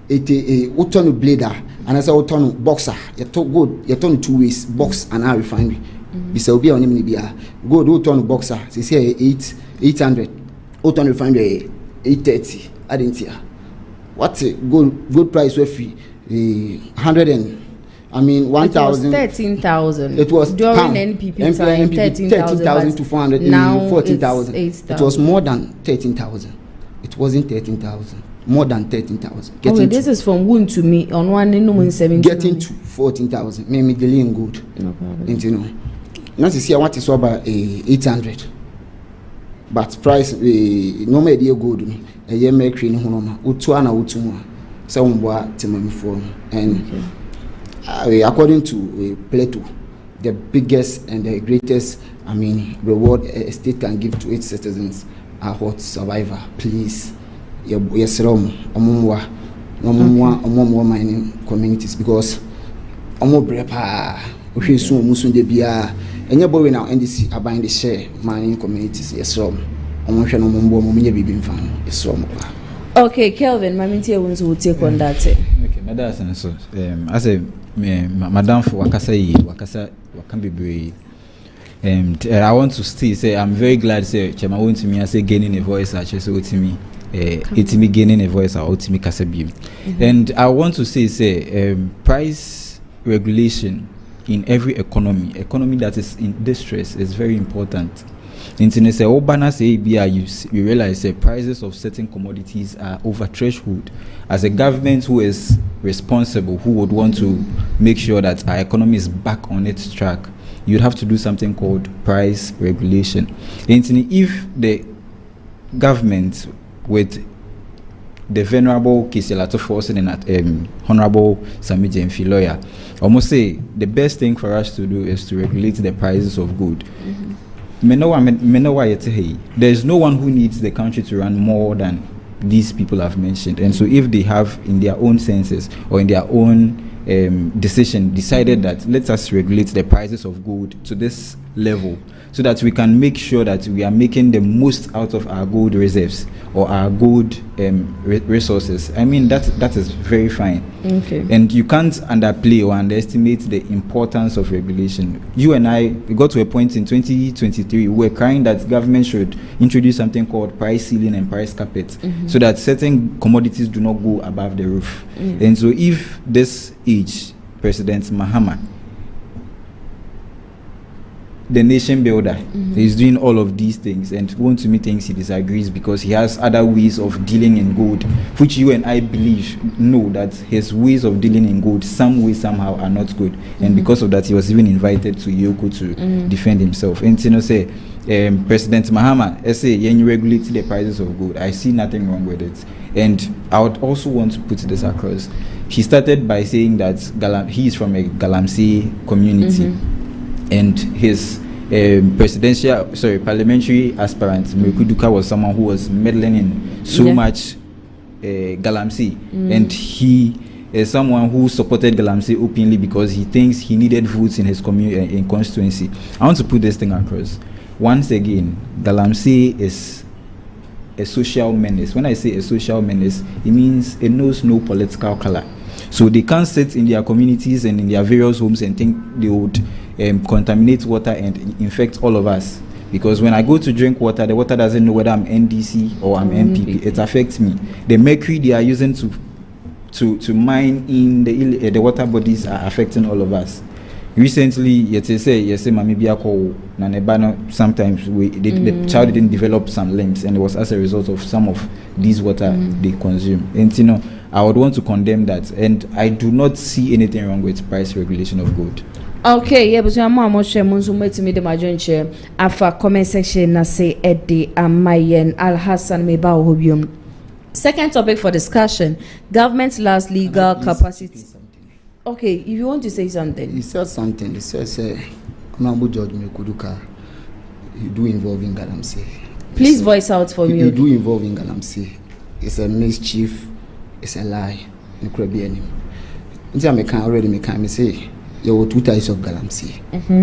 uton blade and as uton boxer you to gold you turn 2 ways box and refinery. Bisa obi on him bia gold who turn boxer say 800 who turn refinery 830 adentia what gold price we free 100 and 1,000 13,000 it was during pound. NPP time 13,000 to 400 now 14,000 it was more than 13,000 it wasn't 13,000 more than 13,000 okay this is from wound to me on one in 17 getting to 14,000 me delaying gold no problem. Now see I want to so about 800 but price no me dey good no eye mercury ni honoma otu ana otu ho say wonboa temamifo and according to Plato, the biggest and the greatest reward a state can give to its citizens are what? Survivor. Please, yes, omumwa mining communities, because omo brepa we soon musun de bia enye boy now NDC abang the share mining communities, yes, omo hwe no mombo mo menye bibi mfa yes. Okay, Kelvin, Maminti wants to take on that. Okay, that's so. As a madam for wakasa can be brave. I want to still say I'm very glad say Chema went to me and say gaining a voice actually so to me me gaining a voice or to me kasabi. And I want to say price regulation in every economy that is in distress is very important. Internet say Obana say you realize the prices of certain commodities are over threshold. As a government who is responsible, who would want to make sure that our economy is back on its track, you'd have to do something called price regulation. Internet, if the government with the venerable Kiselato Forsen and Honorable Sami Jemfi lawyer almost say the best thing for us to do is to regulate the prices of good. There is no one who needs the country to run more than these people have mentioned, and so if they have in their own senses or in their own decision decided that let us regulate the prices of gold to this level so that we can make sure that we are making the most out of our gold reserves or our gold resources, I mean that is very fine. Okay. And you can't underplay or underestimate the importance of regulation. You and I, we got to a point in 2023 we were crying that government should introduce something called price ceiling and price carpet so that certain commodities do not go above the roof. And so if this age President Mahama, the nation builder, is doing all of these things, and one to me thinks he disagrees because he has other ways of dealing in gold, which you and I believe know that his ways of dealing in gold some way somehow are not good, and because of that he was even invited to Yoko to defend himself. And you know, say President Mahama say you regulate the prices of gold, I see nothing wrong with it. And I would also want to put this across. He started by saying that he is from a Galamsey community. And his parliamentary aspirant Mekuduka was someone who was meddling in so much Galamsey, and he is someone who supported Galamsey openly because he thinks he needed votes in his community in constituency. I want to put this thing across. Once again, Galamsey is a social menace. When I say a social menace, it means it knows no political color. So they can't sit in their communities and in their various homes and think they would contaminate water and infect all of us. Because when I go to drink water, the water doesn't know whether I'm NDC or I'm MPP. It affects me. The mercury they are using to mine in the water bodies are affecting all of us. Recently, sometimes the child didn't develop some limbs, and it was as a result of some of these water they consume. And you know, I would want to condemn that, and I do not see anything wrong with price regulation of gold. Okay, yeah, but I'm more sure Munzume to me the major chair. Afa comment section na say Eddie Amayen Al Hassan Meba Hobium. Second topic for discussion: government last legal capacity. Okay, if you want to say something. He said something. He says, Honorable Judge Mekuduka, you do involve in Galamsey. Please voice out for me. You do involve in Galamsey. It's a mischief. It's a lie. You could be any. I say, there were two types of Galamsey.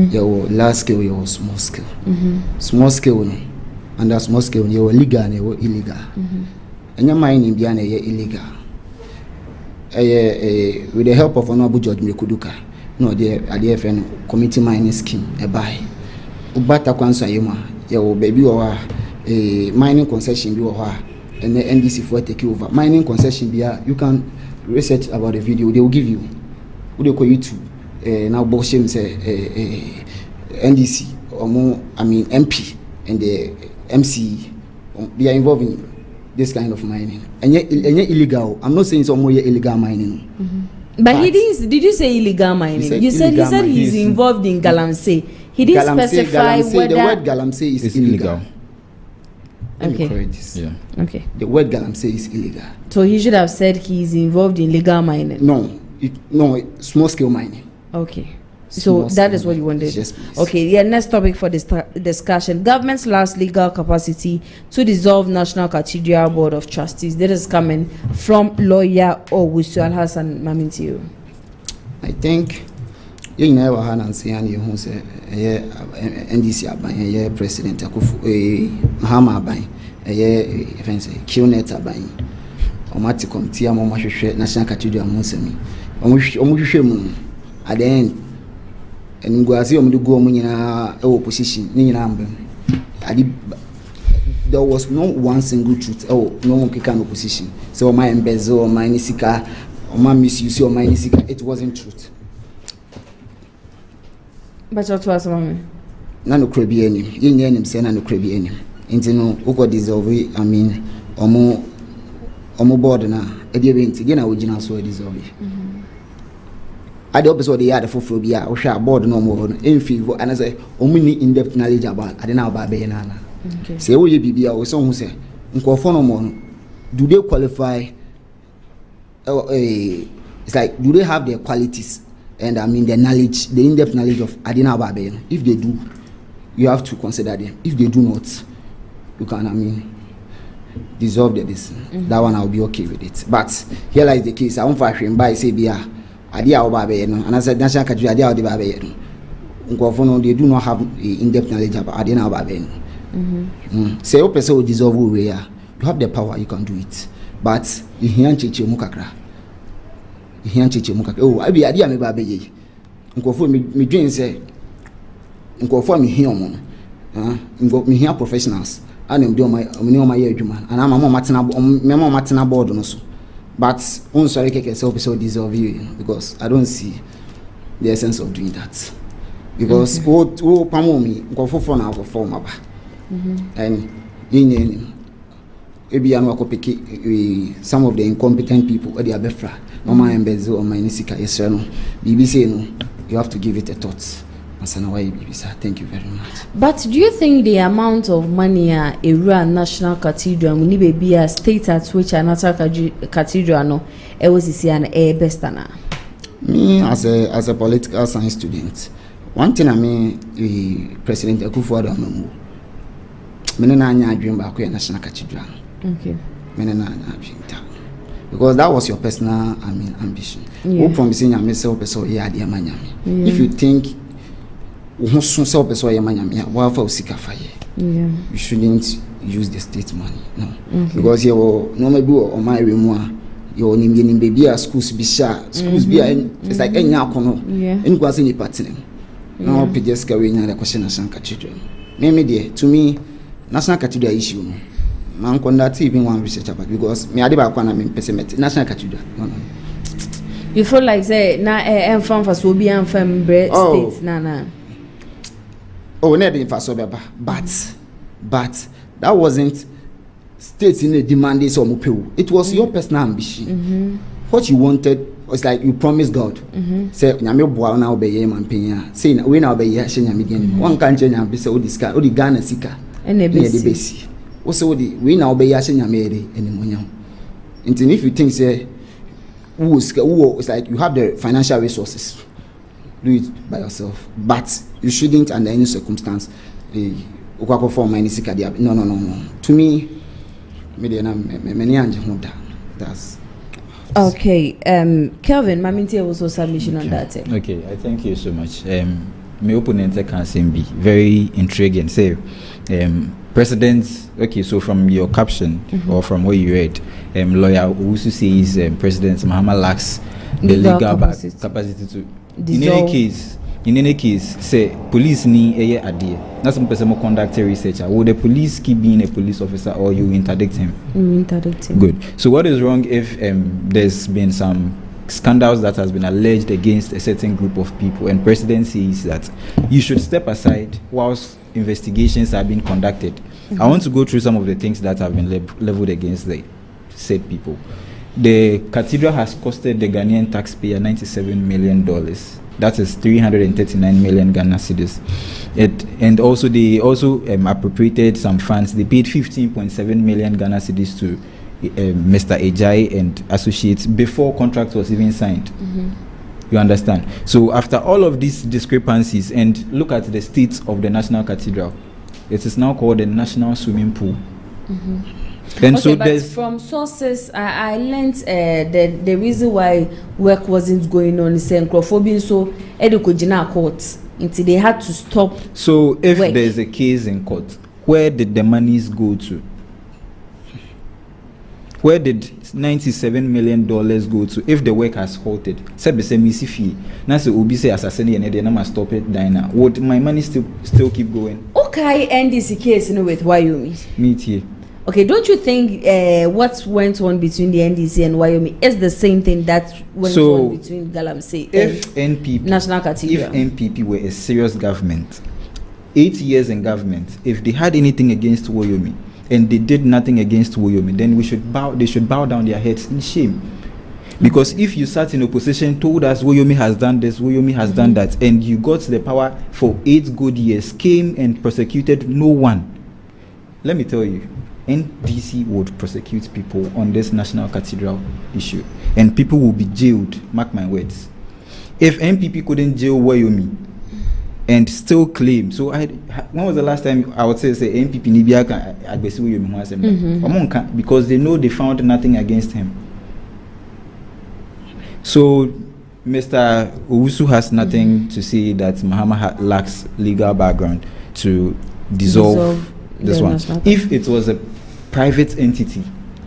There were large scale, there was small scale. Small scale, under small scale, you were legal and you were illegal. And your mining behind you illegal. With the help of Honorable Judge Mekuduka, no, the ADFN committee mining scheme, a buy. Ubata Kwansa Yuma, your baby or a mining concession, you are, and the NDC for take over. Mining concession, you can research about the video, they will give you. Would you call YouTube? Now, Boshim say NDC, or more, MP and the MC, they are involved in this kind of mining, and yet illegal. I'm not saying some more illegal mining. But he didn't. Did you say illegal mining? You said he said he's involved in Galamsey. He didn't specify whether the word Galamsey is illegal. Let me Okay. correct this. Yeah. Okay. The word galamsey is illegal. So he should have said he's involved in legal mining. No, small scale mining. Okay. So Small that is scale what you mining. wanted. Yes, please. Okay. Yeah. Next topic for this discussion: government's last legal capacity to dissolve National Cathedral Board of Trustees. This is coming from lawyer Owusu Alhassan Mamintio. I think you never had and say and you who say NDC aban president Akufu Mahama aban fancy QNet aban omati committee am hwehwe National Cathedral Munsemi omuhwehwe mu at the end and nguase omude go mu nyina opposition ni nyina ambem there was no one single truth no one can opposition so my embezzle my nisika my misuse or my nisika it wasn't truth. But what was mommy? Nano krebi enim yenye enim say nano krebi enim nti no uko dissolve omo board na ediebe nti ge na ogina so dissolve ade obeso de yade foforo bia wo hwa board no omo no enfi and say omo ni in depth knowledge about ade na ba be na Okay. say wo ye bibia wo so hu say nkofo no mo no do they qualify it's like do they have the qualities and the knowledge, the in-depth knowledge of Adina Babe? If they do, you have to consider them. If they do not, you can, dissolve this. That one I'll be okay with it. But here lies the case. I won't fashion by say Bia Adia Babe, and I said National Cathedral Adia Babe. They do not have in-depth knowledge about Adina Babe. Say open so dissolve where you have the power, you can do it. But you can't change your mukakra. Oh, I be idea me ba be nkofo me dwen say nkofo me hia omo ngo me hia professionals and them do my ye adwuma and am matena board no so but on sorry keke say episode dissolve you because I don't see the essence of doing that because what pamo me nkofo for na go form aba and yin ebi anu akopeke some of the incompetent people or the abefra no my embezzle or my nisika yesra no BBC no you have to give it a thought. Thank you very much. But do you think the amount of money a National Cathedral will be a state at which a National Cathedral no it was this year an best na? Me as a political science student, one thing I mean President Akufo-Addo amemu. Me na anya dream ba ko National Cathedral. Okay. Me na anya dream ta. Because that was your personal ambition. Who promising yourself person here at Yamanyami. If you think you shouldn't use the state money. No. Because you no maybe on my room your name baby schools be schools be it's like any akono. Any kwase ni partner. Now just carrying the question National Cathedral. Maybe there to me National Cathedral issue. Man conduct even one research about because me ade ba kwa na me pesimet National Cathedral. No. You feel like say na enfam for so be enfam states na. Oh, never in Fasobeba, but that wasn't states in the demand is it was your personal ambition. What you wanted was like you promised God. Say nyame boa na obeye man penya. Say we na obeye hye nyame gen. One can change nyame say odi Ghana sika. Ene besi. Also we na obeye hye nyame ere enimonyam. Until if you think say it's like you have the financial resources. Do it by yourself, but you shouldn't under any circumstance no. To me, that's okay. Kelvin, Maminti was also submission on that. Okay, I thank you so much. My opponent can be very intriguing. Say, President. Okay, so from your caption or from what you read, lawyer Owusu says President Mahama lacks the legal capacity to. In any case, say police need a idea. That's some person who conduct a research. Would the police keep being a police officer or you interdict him? Interdict him. Good. So what is wrong if there's been some scandals that has been alleged against a certain group of people and president says that you should step aside whilst investigations are being conducted? I want to go through some of the things that have been leveled against the said people. The cathedral has costed the Ghanaian taxpayer $97 million That is 339 million Ghana cedis. And also they appropriated some funds. They paid 15.7 million Ghana cedis to Mr. Ejai and associates before contract was even signed. You understand? So after all of these discrepancies, and look at the state of the National Cathedral, it is now called the National Swimming Pool. And okay, so but there's from sources I learned the reason why work wasn't going on is xenophobia, so edukojina court until they had to stop. So if work. there's a case in court, where did the monies go to? Where did $97 million go to if the work has halted? Now say Obi say assassinate and then I stop it Dina. Would my money still keep going? Okay, end this case with Wyoming. Meet here. Okay, don't you think what went on between the NDC and Wyoming is the same thing that went on between Galamsey and NPP, National Cathedral? If NPP were a serious government, 8 years in government, if they had anything against Wyoming and they did nothing against Wyoming, then they should bow down their heads in shame. Because if you sat in opposition, told us Wyoming has done this, Wyoming has done that, and you got the power for 8 good years, came and prosecuted no one, let me tell you, NDC would prosecute people on this National Cathedral issue, and people will be jailed. Mark my words. If NPP couldn't jail Wyoming and still claim, so when was the last time I would say NPP Nibia can advise Wyoming? Because they know they found nothing against him. So Mr. Owusu has nothing to say that Mahama lacks legal background to dissolve this one. If it was a private entity,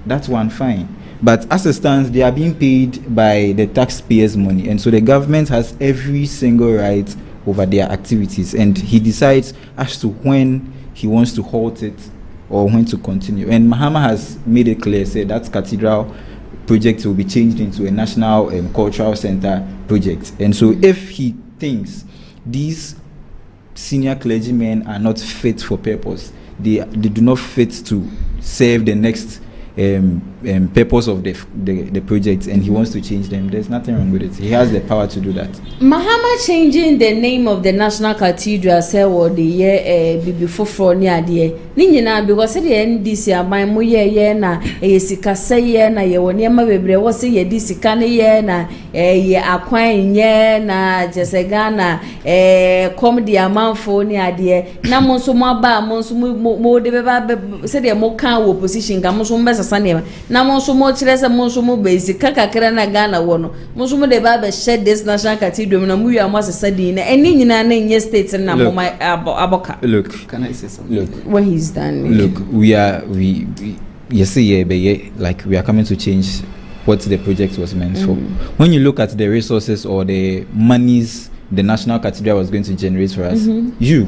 that's one fine. But as it stands, they are being paid by the taxpayers' money, and so the government has every single right over their activities, and he decides as to when he wants to halt it or when to continue. And Mahama has made it clear, said that cathedral project will be changed into a national cultural center project. And so if he thinks these senior clergymen are not fit for purpose, they do not fit to serve the next purpose of the project, and he wants to change them, there's nothing wrong with it. He has the power to do that. Mahama changing the name of the National Cathedral say what the year before near the Nina because the NDC my moye na sika say na ye woni ma bebre wo say ye disika ne ye na ye akwan ye na jesegana come the amount for near the na mo so mo ba mo so mo de be say the mo kan opposition ga mo so mbesa sanema na mo so mo kire se mo so mo basic kakakra na Ghana wono mo so mo de ba be share this National Cathedral na mu wi am asesa din na eni nyina na nye state na mo aboka. Look, can I say something? Look, what he's done. Look, we are coming to change what the project was meant for. When you look at the resources or the monies the National Cathedral was going to generate for us, you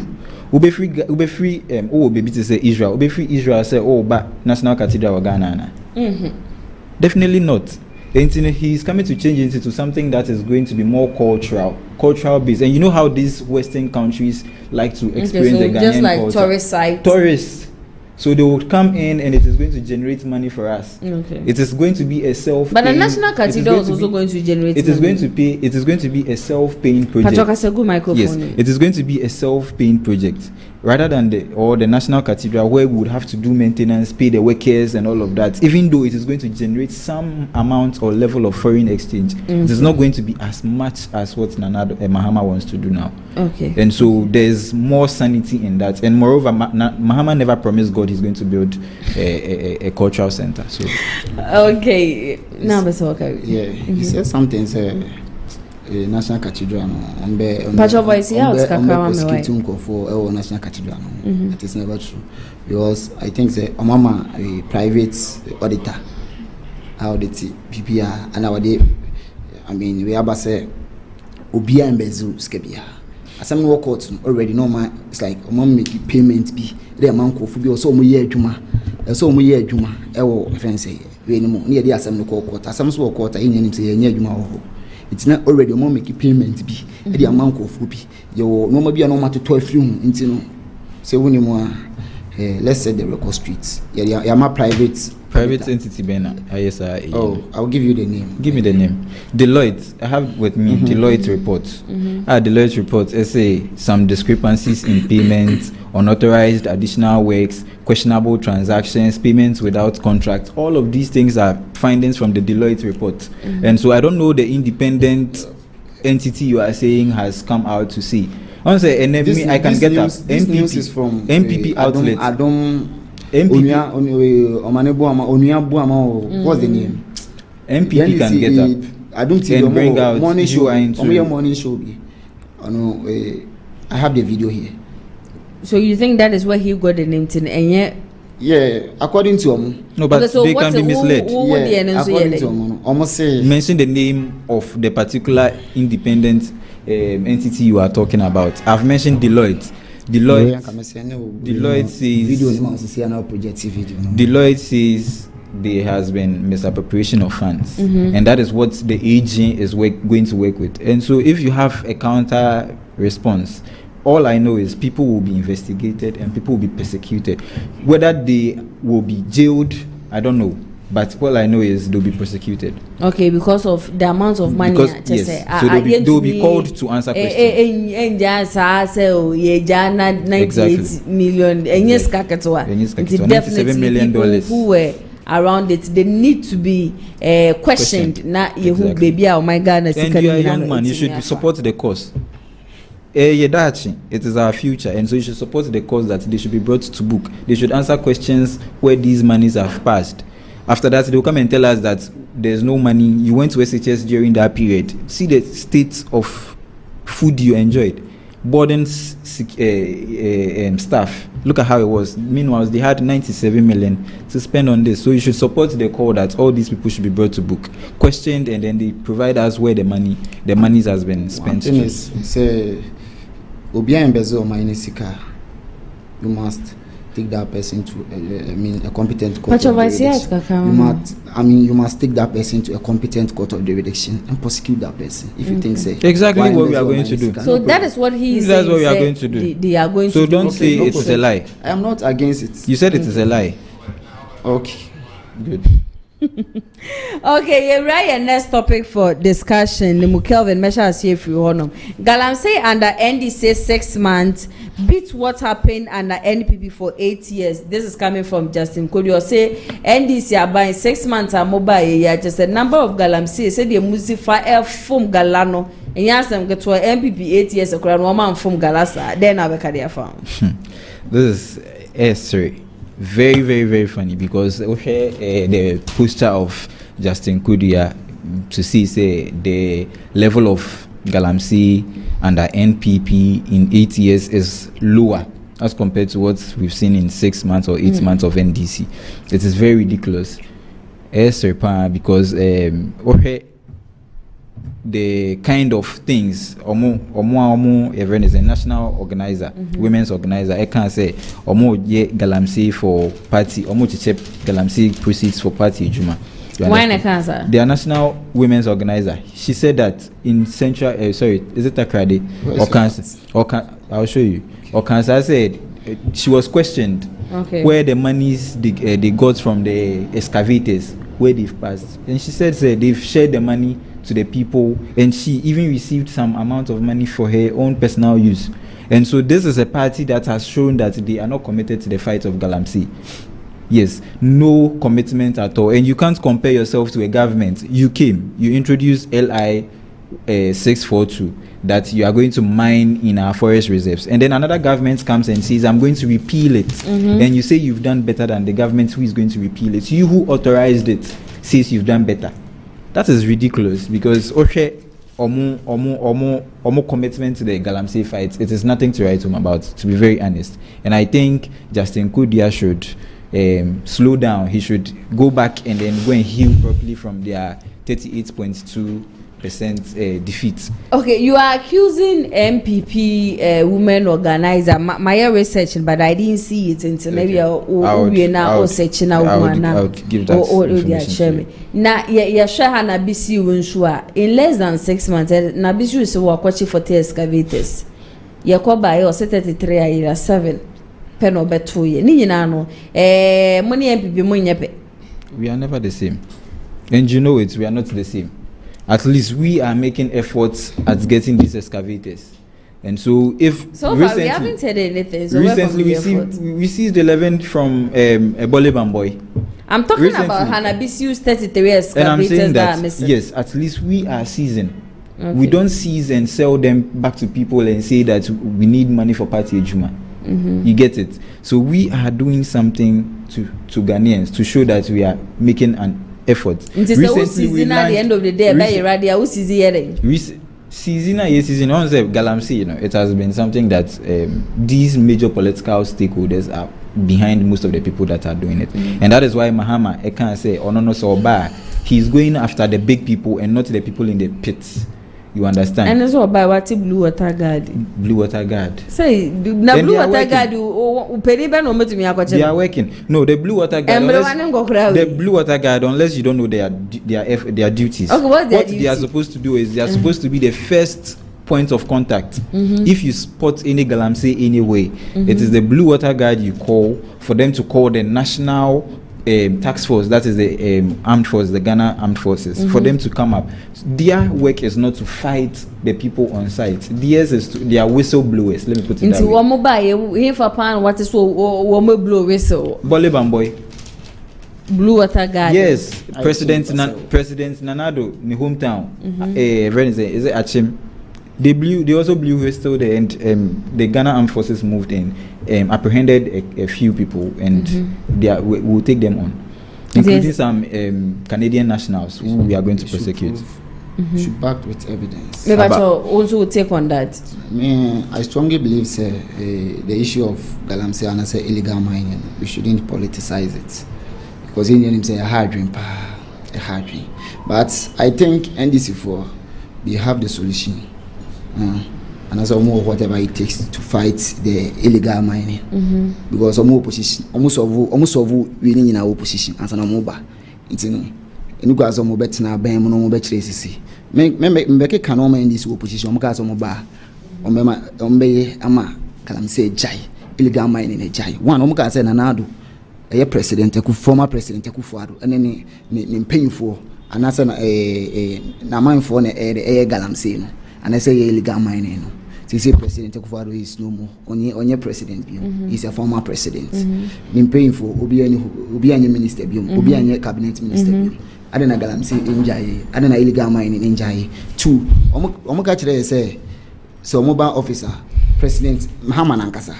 ube free baby to say Israel, ube free Israel say but National Cathedral of Ghana. Definitely not. He's coming to change it into something that is going to be more cultural based. And you know how these Western countries like to experience the Ghanaian just like culture. tourist sites. Tourists. So they would come in and it is going to generate money for us. Okay. It is going to be a self-paying. But the National Cathedral is also going to generate money. It is going to be a self-paying project. Yes, it is going to be a self-paying project. Rather than the National Cathedral where we would have to do maintenance, pay the workers and all of that, even though it is going to generate some amount or level of foreign exchange, it is not going to be as much as what Mahama wants to do now. Okay. And so there's more sanity in that. And moreover, Mahama never promised God he's going to build a cultural center. So okay. Now let's talk. He said something National Cathedral Pacho voice out for National Cathedral. It is never true because I think Mama a private auditor audit PPR and our day. I mean we have say Obia and Bezu skebia. As some work out already no man it's like mom make payment be the amount of be also year juma so mo year juma friend say we no near the assembly court some so court in any say year juma it's not already more make payment be the amount of be you no be no matter 12 room into no say we more let's say the record streets yeah my private Private entity, Bena. Yes, Oh, I'll give you the name. Give me the name. Deloitte. I have with me Deloitte report. Deloitte report. I say some discrepancies in payments, unauthorized additional works, questionable transactions, payments without contract. All of these things are findings from the Deloitte report. And so I don't know the independent entity you are saying has come out to see. Honestly, NFP, I can get up. This news is from MPP outlet. MPP. What's the name? MPP can get up. I don't think and bring out morning show. morning show. I have the video here. So you think that is where he got the name to, and yet? Yeah, according to no, but they can be misled. According to almost say mention the name of the particular independent entity you are talking about. I've mentioned Deloitte. Deloitte says there has been misappropriation of funds, and that is what the AG is going to work with. And so if you have a counter response, all I know is people will be investigated and people will be persecuted. Whether they will be jailed, I don't know. But all I know is they'll be prosecuted. Okay, because of the amount of money. Because, yes. So they'll be called to answer questions. Exactly. Million. Definitely $7 million who were around it, they need to be questioned. Exactly. Baby, oh my God, and you're a young man, you should support the cause. It is our future, and so you should support the cause that they should be brought to book. They should answer questions where these monies have passed. After that, they'll come and tell us that there's no money. You went to SHS during that period. See the state of food you enjoyed. Boarding staff. Look at how it was. Meanwhile, they had 97 million to spend on this. So you should support the call that all these people should be brought to book, questioned, and then they provide us where the money has been spent. One thing is, say, Obia Mbezo Mainisika, you must take that person to a competent court of jurisdiction. You must take that person to a competent court of jurisdiction and prosecute that person if you think say exactly what we are going to do. So that is what he is saying. That's what we are going to do. They are going so to do. So don't say it is a lie. I am not against it. You said it is a lie. Okay, good. Okay, right. Next topic for discussion. The Kelvin measure here for honor. Galamsey under NDC 6 months beat what happened under NPP for 8 years. This is coming from Justin Kodio. Say NDC are buying 6 months and mobile. Yeah, just a number of Galamsey say they must fire from Galano. And yes, I'm get to NPP 8 years ago. And woman from Galasa. Then I will carry a farm. This is sorry. Very, very, very funny because the poster of Justin Kudia to see say the level of Galamsey under NPP in 8 years is lower as compared to what we've seen in 6 months or 8 months of NDC. It is very ridiculous. Because the kind of things even as a national organizer, women's organizer, I can't say Galamsey for party, to check Galamsey proceeds for party Juma. Why not cancer? They are national women's organizer. She said that in central is it Akrade or cancer? I'll show you. Or cancer said she was questioned where the monies they got from the excavators where they've passed, and she said they've shared the money to the people, and she even received some amount of money for her own personal use. And so this is a party that has shown that they are not committed to the fight of Galamsey. Yes, no commitment at all. And you can't compare yourself to a government. You introduced LI 642 that you are going to mine in our forest reserves, and then another government comes and says I'm going to repeal it, and you say you've done better than the government who is going to repeal it. You who authorized it says you've done better. That is ridiculous because omo commitment to the Galamsey fight, it is nothing to write home about, to be very honest. And I think Justin Kudia should slow down. He should go back and then go and heal properly from their 38.2% defeat. Okay, you are accusing MPP women organizer. My research, but I didn't see it until maybe I would give that information. Now, in less than 6 months, Nabisu is watching for the excavators. Yakoba or 33 7 pen or bet 2 years. Ninano, money MPP money. We are never the same. And you know it, we are not the same. At least we are making efforts at getting these excavators. And so if so far we haven't said anything. So recently we seized 11 from Ebole Bamboy. I'm talking recently about Hanabisiu's 33 excavators and I'm saying that missing. Yes, at least we are seizing. Okay. We don't seize and sell them back to people and say that we need money for party ejuma. You get it? So we are doing something to Ghanaians to show that we are making an effort. Recently we at the end of the day by Iradia who sees hearing. Season, on the Galamsey, it has been something that these major political stakeholders are behind most of the people that are doing it. And that is why Mahama, I can't say, he's going after the big people and not the people in the pits. You understand? And also by what Blue Water Guard. Blue Water Guard. Say, the Blue Water Guard, they are working. No, the Blue Water Guard. The Blue Water Guard, unless you don't know their duties. Okay, what they are supposed to do is they are supposed to be the first point of contact. If you spot any galamsey anyway, it is the Blue Water Guard you call for them to call the national task force, that is the armed force, the Ghana Armed Forces, for them to come up. Their work is not to fight the people on site. Theirs is they are whistleblowers. Let me put it that way. What is blow whistle? Bole Bamboy. Blue Water Guard. Yes, President Nanado, in the hometown. Is it Achim? They also blew whistle there, and the Ghana Armed Forces moved in, apprehended a few people, and we will take them on, including some Canadian nationals who we are going to prosecute. Should back with evidence. Maybe also take on that. I strongly believe the issue of Galamsey and illegal mining, we shouldn't politicize it, because Indian say a hard dream. But I think NDC4, they have the solution. And as more whatever it takes to fight the illegal mining, because opposition, almost of winning in our opposition as an amoba, you guys are more better now, bam, no better races. Make can in this opposition, because Omoba, Ama, can say Jai, illegal mining a Jai. One Omka said Nanado, a president, a former president, a Kufuado, and then paying for, and that's a Naman for a galamsey. And I say illegal mining. So you say President Kufuado is no more. Only president. He's a former president. Been paying for Obianye minister, Obianye cabinet minister. I don't know galamsey in Jai. I don't know illegal mining in Jai. Two. Omokachire say so mobile officer, President Muhammad Ankasa.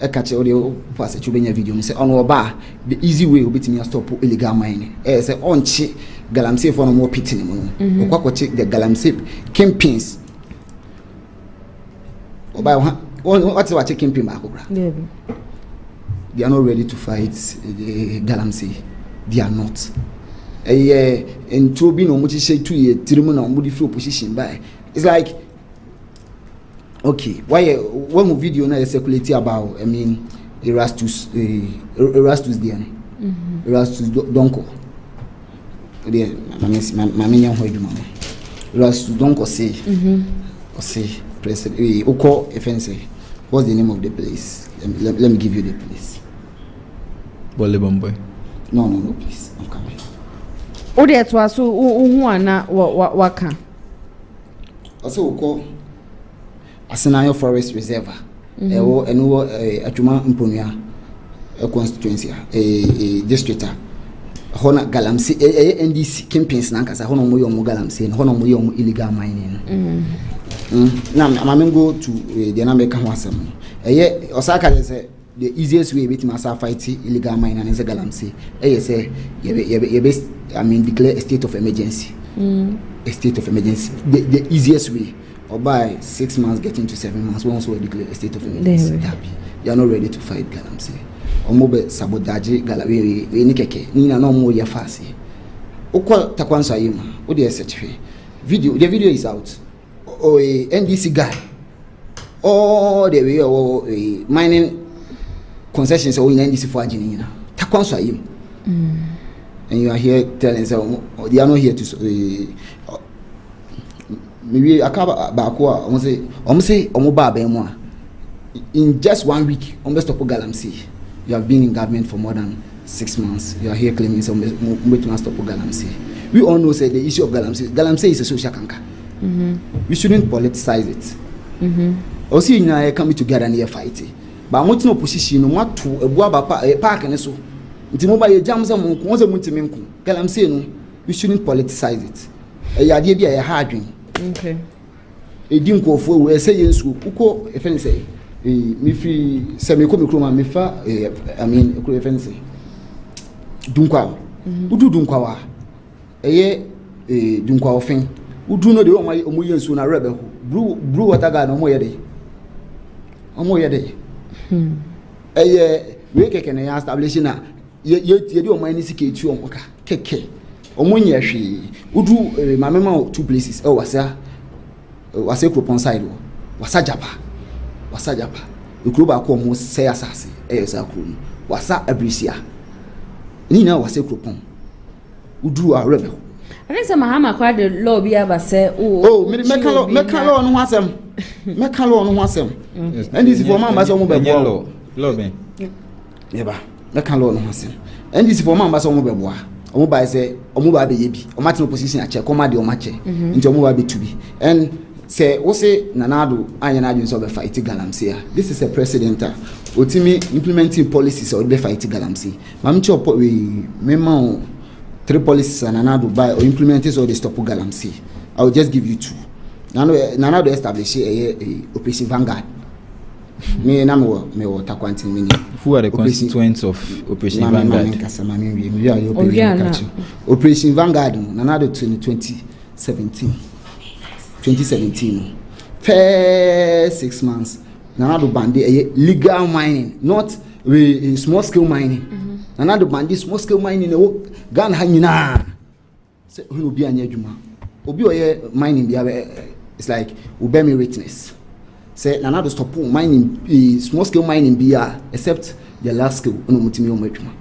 I catch audio pass a chubenya video. Say on Oba, the easy way will be to stop illegal mining. Say on check galamsey for no more pitting. Okwa check the galamsey campaigns. What's what taking people? They are not ready to fight the galamsey. They are not. And to be no much say 2 years, Tirimuna Moody flow position by. It's like okay, why one video now circulating about Erastus there. Erastus Donko. There, Mamma Hoyduma. Erastus Donko say. President, Oko offense. What's the name of the place? Let me give you the place. Bole Bamboy. No, please. I'm coming. Ode to aso uhuana waka. Also Oko Asenayo Forest Reserve. Ewo eno atuma mponua constituency district. Hona galamsey NDC campaigns na nkasa hono moyo mo galamsey hono moyo mo illegal mining. Now I'm go to the American Wasam. Osaka is the easiest way to fight illegal mining and galamsey. Declare a state of emergency. A state of emergency. The easiest way. Or by 6 months getting to 7 months, once we declare a state of emergency. You are not ready to fight galamsey. Or mobile sabotage galawe nikeke. Nina no more ya fasi. Okwa takwansa yima. Odi search video. The video is out. Or a NDC guy, or the way or a mining concessions or in NDC for Argentina. Takwanswa him. And you are here telling them they are not here to maybe a cover Bawku almost say Omoba Bemwa. In just 1 week, almost stop galamsey. You have been in government for more than 6 months. You are here claiming some must stop Galamsey. We all know say the issue of Galamsey is a social canker. We shouldn't politicize it. Also, you know, coming together and here fighting. But I want no position, no what to a Buaba park and so. It's mobile jams and once a multiminkum. Galamsey, no, we shouldn't politicize it. A idea a hard dream. Okay. A didn't go for we say in school. Uko, if any say, me free semi comicroma, me fa, I mean, if any say. Dunkwa. Udu Dunkwa. Eye Dunkwa offing. Udu no de omoye nsu na rebel. Brew water ga no moye de. Omoye de. Eye we keke na establish na ye de omo ani sike tu omoka. Keke. Omonye hwe. Udu mamema 2 places. Wasa Kropon side. Wasa Japa. Ukru ba ko mo say asase. Sa kru. Wasa Abrisia. Nina wasa Kropon. Udu a rebel. I think some Mahama quite the law be able say, Mekalo on wasem. Mekalo on wasem. And this is for Mamba so mobile law. Neba. Mekalo on wasem. And this is for Mamba so mobile. Omuba say omuba be yebi. Omati no position a check komade o mache. Into omuba be to be. And say wo say nanado anya na adwin so be fight Galamsey. This is a precedent. Otimi implementing policies or be fight Galamsey. Mamchi opo we mema 3 policies and Nana Dubai or implemented so they stop Galamsey. I will just give you 2. Nana do establish a Operation Vanguard. Me na me water quantity mini. Who are the constituents of Operation Vanguard? Operation Vanguard Nana do 2017. First 6 months Nana do bandi legal mining, not small scale mining. Another band small scale mining Ghana hanyina. Say who will be an eduma. Obi oye mining be it's like ubemi witness. Say another stop mining small scale mining be except the last scale no mutimi omeduma.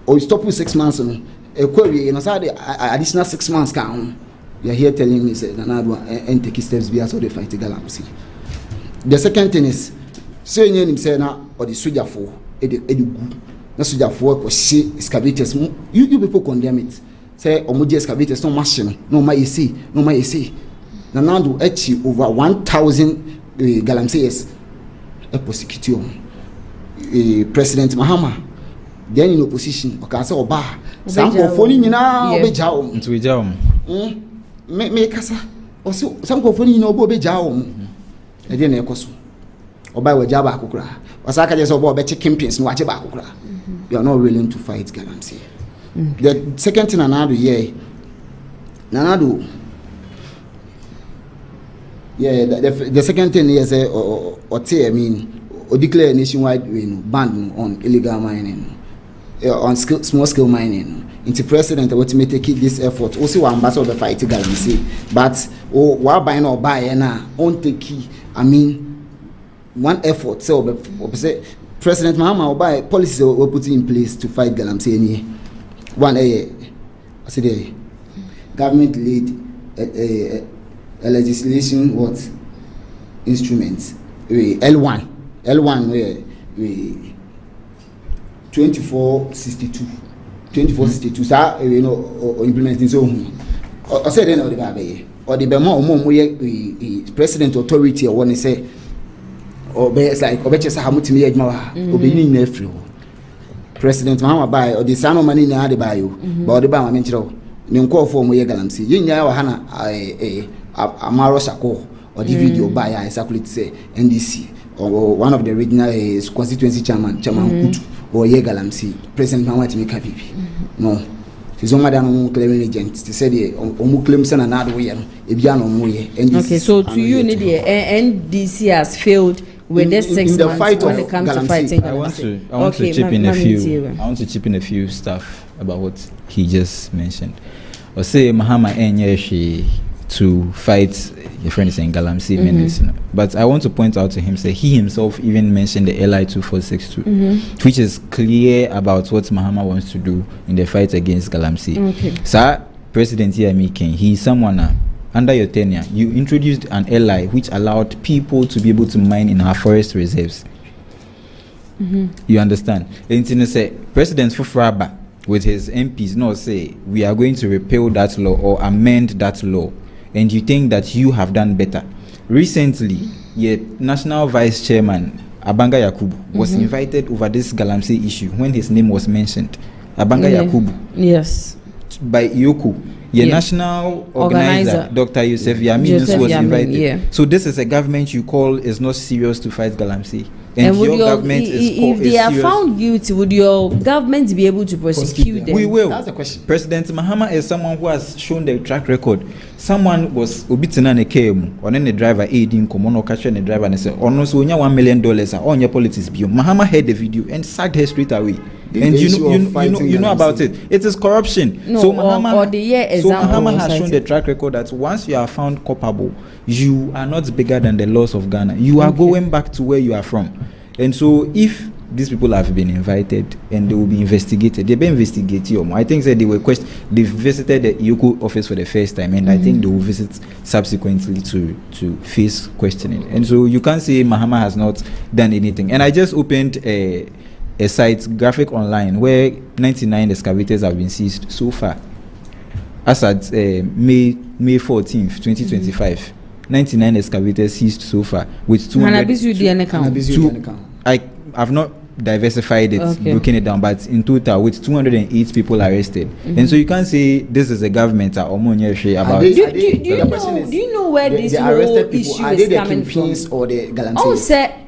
Or stop with 6 months no. A query and additional 6 months can. You are here telling me say another and take steps be as they fight Galamsey. The second thing is saying him say na or the soldier for edu na soldier for ko she excavators you people condemn it say omoje excavators no machine no ma yesi na nando echi over 1000 Galamseyers e prosecute President Mahama then in opposition o kan say oba samko foni nyina obeja o ntuja o me kasa o so samko foni nyina obeja o e dey na ekoso oba we jaba akukura wasaka je so oba be chicken pins no wache ba akukura. You are not willing to fight Galamsey. The second thing Nanado the second thing is I mean, or declare a nationwide ban on illegal mining, on small scale mining. Into president, I want to make this effort. Also, ambassador of fight Galamsey, but while buying or buy on the key. I mean, one effort. So, President Mahama will buy policies were put in place to fight Galamsey. One I said government lead a legislation instruments L1 2462 sir implementing so I said then or the president authority or one say or it's like obechesa hamutimi adwuma obeyini na afri President Mahama buy or the sano money na de buy but the ba ma menchiro ne nkofo mo ye Galamsey yinya wa hana amaro sako or the video buy ya circulate say NDC or one of the regional constituency chairman Kutu or ye Galamsey President Mahama to make happy no so madam claiming agent to say the omu claim say na na do ye no e bia no mo ye NDC. Okay, so to you the NDC has failed with this 6 months fight when it comes to fighting Galamsey. I want to chip in a few stuff about what he just mentioned. Or say Mahama enye to fight your friend is in Galamsey menace. But I want to point out to him, say he himself even mentioned the LI 2462, which is clear about what Mahama wants to do in the fight against Galamsey. Okay. Sir, President Yemi King, he is someone under your tenure, you introduced an LI which allowed people to be able to mine in our forest reserves. You understand? And you say President Fufraba with his MPs no say we are going to repeal that law or amend that law, and you think that you have done better. Recently, your National Vice Chairman Abanga Yakubu was invited over this Galamsey issue when his name was mentioned. Abanga Yakubu. Yes. By Yoku. Your national organizer, Dr. Yusuf Yamin, was invited. So this is a government you call is not serious to fight Galamsey. And your government if they are found guilty, would your government be able to prosecute them? We will. That's the question. President Mahama is someone who has shown the track record. Someone was obitina ne kemu, or then the driver aiding Komono catching the driver and said, "Oh no, so $1 million on your politics bio." Mahama heard the video and sacked her straight away. And you know about it. It is corruption. No, so Mahama has shown the fighting. track record that once you are found culpable, you are not bigger than the laws of Ghana. You are going back to where you are from. And so if these people have been invited and they will be investigated, they've been investigated. I think that they visited the Yoko office for the first time, and I think they will visit subsequently to face questioning. And so you can't say Mahama has not done anything. And I just opened a site, Graphic Online, where 99 excavators have been seized so far. As at May 14th, 2025, 99 excavators seized so far with 200. I have not diversified it, broken it down, but in total with 208 people arrested. And so you can't say this is a government or about. Do you know where this whole issue is coming from? Or the Galamsey? Oh, sir.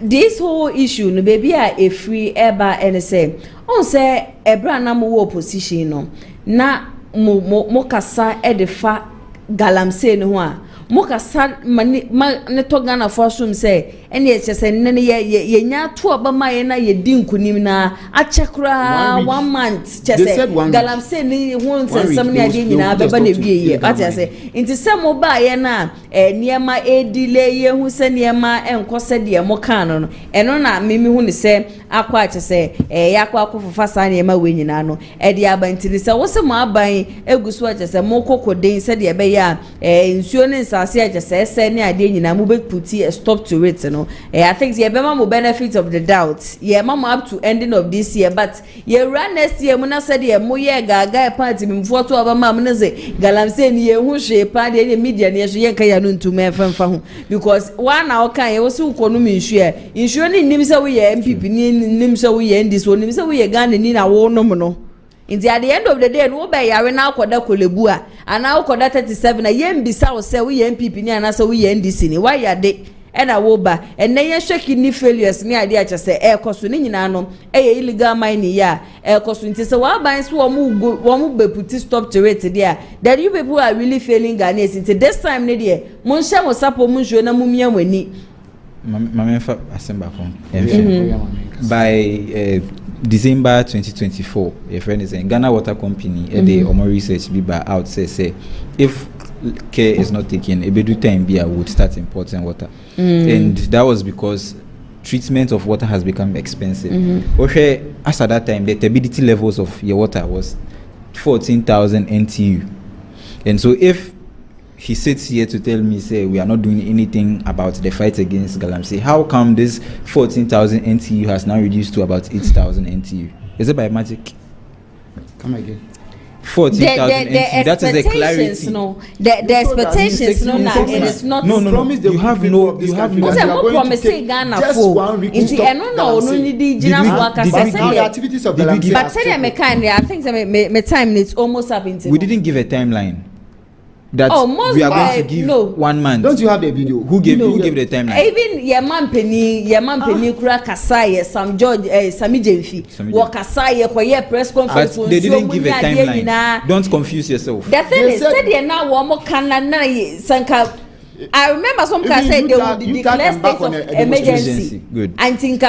This whole issue, no baby, a free ever and say, on say a brand number opposition, no, na mo kasa edefa Galamsey no Mokasa mani ne togana for sum say ene ye chese nene ye nya to obama ye na ye di nkunim na achekra 1 month chese Galamsey ni won sensam ne ade nyina beba na wie ye ati say nti se mo ba ye na niema edile ye hu se niema enkose de mo kan no eno na mimi hu ne se akwa chese yakwa akofofa sa niema we nyina no e de abantiri se wo se mo aban egusu chese mo kokoden se de be ya nsuo ne I just say ni ade nyina mo be put a stop to it no. I think ye be ma mo benefit of the doubt. Ye ma mo up to ending of this year, but ye run next year mo na said ye mo ye gaga party me mfo to aba ma mo na say Galamsey ni ye hu hwe pa de media ni ye nka ya no ntum efemfa ho because one na o kan ye wo se ukonu mi insure ni nim se wo ye MPP ni nim se wo ye ndis wo nim se wo ye Ghana ni na wo no mo no. In the, at the end of the day, no be yare na akoda kolebua ana akoda 37 na ye mbisa wo se wo ye MPP ni ana se wo ye NDC ni why ya de e na wo ba and na ye shake ni failures ni ade a chese e koso ni nyina no e ye illegal mining ya e koso nti se wa ban so wo mu be put stop to it there that you people are really failing Ghanaians into this time ni there mon sha mo sapo mun jo na mumia mwani Mamenfa asemba kon by December 2024, a friend is saying Ghana Water Company, the Omo research be by out say if care is not taken, Ebedu Time would start importing water, and that was because treatment of water has become expensive. As at that time, the turbidity levels of your water was 14,000 NTU, and so if he sits here to tell me, say, we are not doing anything about the fight against Galamsey, how come this 14,000 NTU has now reduced to about 8,000 NTU? Is it by magic? Come again. 14,000 NTU. That is a clarity. No, the expectations, no, it is not. No. You have no. You have no. What promising Ghana for? It's no need the activities of Galamsey. But tell me, I think my time is almost up into. We didn't give a timeline. That we are going to give 1 month. Don't you have the video? Who gave the timeline? Even your man penny kura kasai Sam George Sami Jenfi wa kasai for your press conference. But they didn't give a timeline. Don't confuse yourself. The thing is said they now one more can sanka. I remember some can say they would declare state of emergency. Good. And think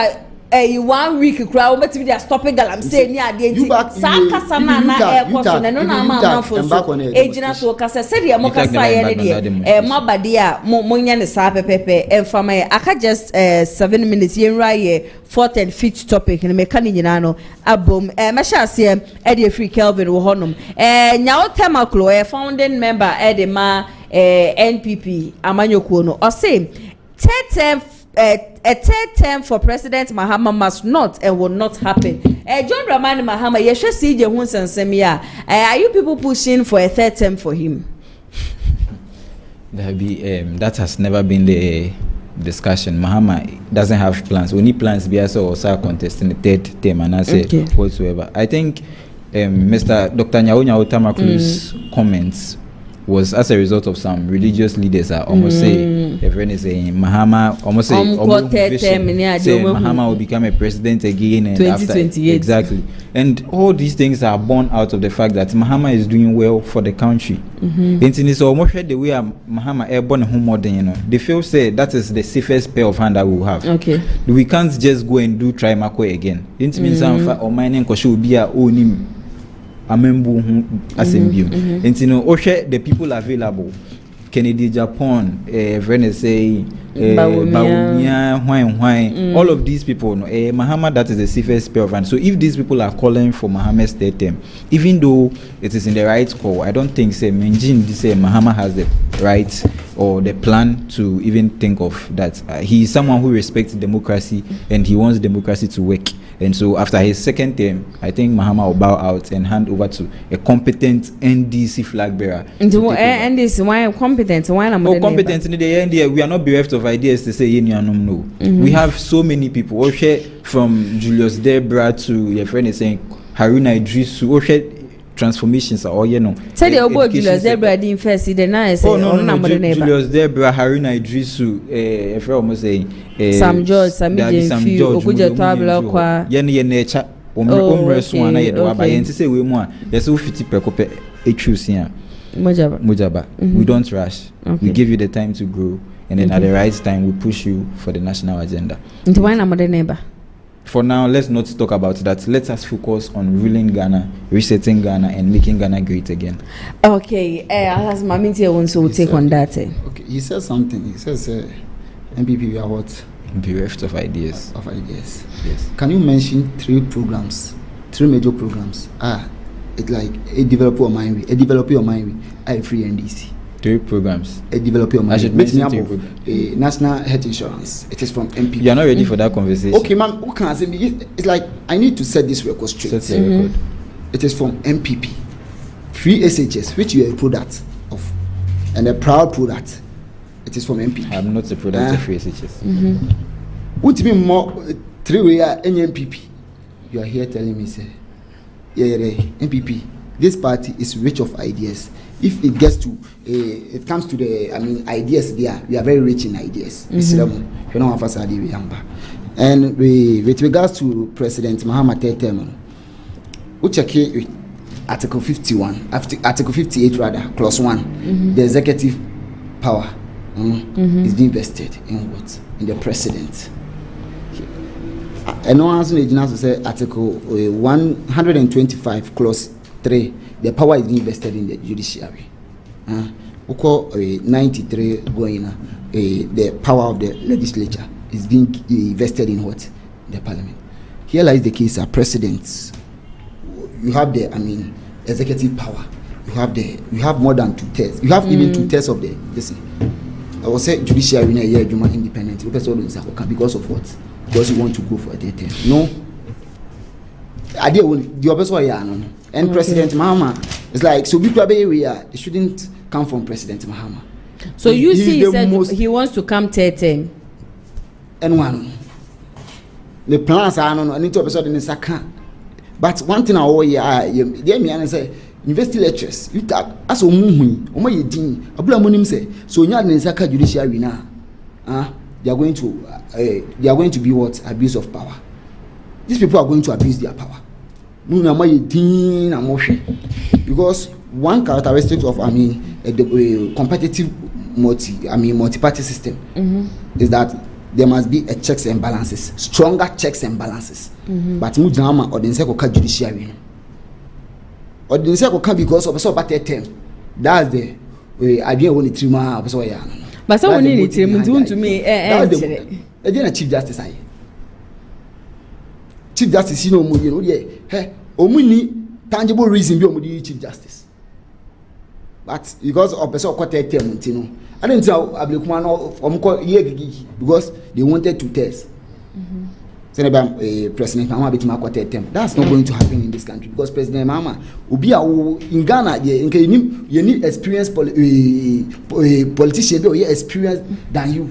1 week crowd but we are stopping Galamsey ni ade nti saka na na e koso na no na ma for so ejina so kasa said ye mo kasa ye ne de mo abade a mo nya ne sa pepepe emfama ye aka just 7 minutes ye nra ye fourth and fifth topic ne meka ni nyina no abom me sha se e de free Kelvin wo honom nyawo temaklo founding member e de ma NPP amanyokuo no o say a third term for President Mahama must not and will not happen. John Dramani Mahama, yeshe CJ Hunsen Semia. Are you people pushing for a third term for him? That has never been the discussion. Mahama doesn't have plans. We need plans be also contesting the third term and I say whatsoever. I think Mr. Dr. Nyawo Tamakulu's comments was as a result of some religious leaders are almost say a friend is saying Mahama almost say Mahama will become a president again and after exactly, and all these things are born out of the fact that Mahama is doing well for the country. And so almost the way Mahama airborne home modern, you know, they feel say that is the safest pair of hand that we will have. We can't just go and do try Makwe again. It means or mining will be our own amembu assemblium. And you know, the people available, Kennedy, Japan, Venice, Bawumia, all of these people, Mahama, that is the safest pair of hands. So if these people are calling for Mahama's third term, even though it is in the right call, I don't think say Mahama has the right or the plan to even think of that. He is someone who respects democracy and he wants democracy to work. And so after his second term, I think Mahama will bow out and hand over to a competent NDC flag bearer. NDC, why competent? Why am I competent in the end? We are not bereft of ideas to say no. We have so many people. From Julius Debra to your friend is saying Haruna Idrisu. Transformations are all say the obo Julius Debra didn't first see the nice. Julius Debra, Haruna Idrisu, if you're almost saying Sam George, Sammy Okuja Tabla Kwa nature Umreswana Yedwaba and to say we more there's so 50 precope echusia Mujaba. We don't rush. We give you the time to grow and then at the right time we push you for the national agenda. Into why am I the neighbor? For now, let's not talk about that. Let us focus on ruling Ghana, resetting Ghana, and making Ghana great again. Okay, as Maminti also will take on that. Okay, he says something. He says, MPP, we are what? Bereft of ideas. Of ideas. Yes. Can you mention three major programs? It's like a developer of mind, I free NDC. 3 programs. A developer of mind. I should mention national health insurance. It is from MP. You are not ready for that conversation. Okay, ma'am. What can I say? It's like I need to set this record straight. Set the record. It is from MPP. Free SHS, which you are a product of, and a proud product. It is from MPP. I'm not a product of free SHS. What mean more 3 way any MPP? You are here telling me, say, MPP. This party is rich of ideas. If it gets to, it comes to the, ideas there, we are very rich in ideas. And with regards to President Mahama Tetem, we check Article 51, Article 58 rather, Clause 1, the executive power is being vested in what? In the president. And no answer to say Article 125, Clause 3. The power is being vested in the judiciary. 93 going the power of the legislature is being vested in what? The parliament. Here lies the case of presidents. You have the executive power. You have more than 2 thirds. You have even 2 thirds of the I will say judiciary in a year independent because of what? Because you want to go for a term. No. Idea will the opposite. And President Mahama is like, so we it shouldn't come from President Mahama. So you see, he said he wants to come third term. And one, the plans are no, I need to episode in the second. But one thing I always say, university lectures, you talk as a muhui, my dean, a blue monim say, so you're in the judiciary now. They are going to be what? Abuse of power. These people are going to abuse their power. Because one characteristic of the competitive multi-party system is that there must be a checks and balances, stronger checks and balances. But Mujama or the Nseko judiciary or the Nseko can because of a better term. That's the idea when it's but someone need to me Chief Justice. Chief Justice, you know, hey, omuni tangible reason be omudi Chief Justice. But because of person quarter term, I didn't tell Ablekuma because they wanted to test. President Mama that's not going to happen in this country because President Mama in Ghana you need experienced politician be experienced than you.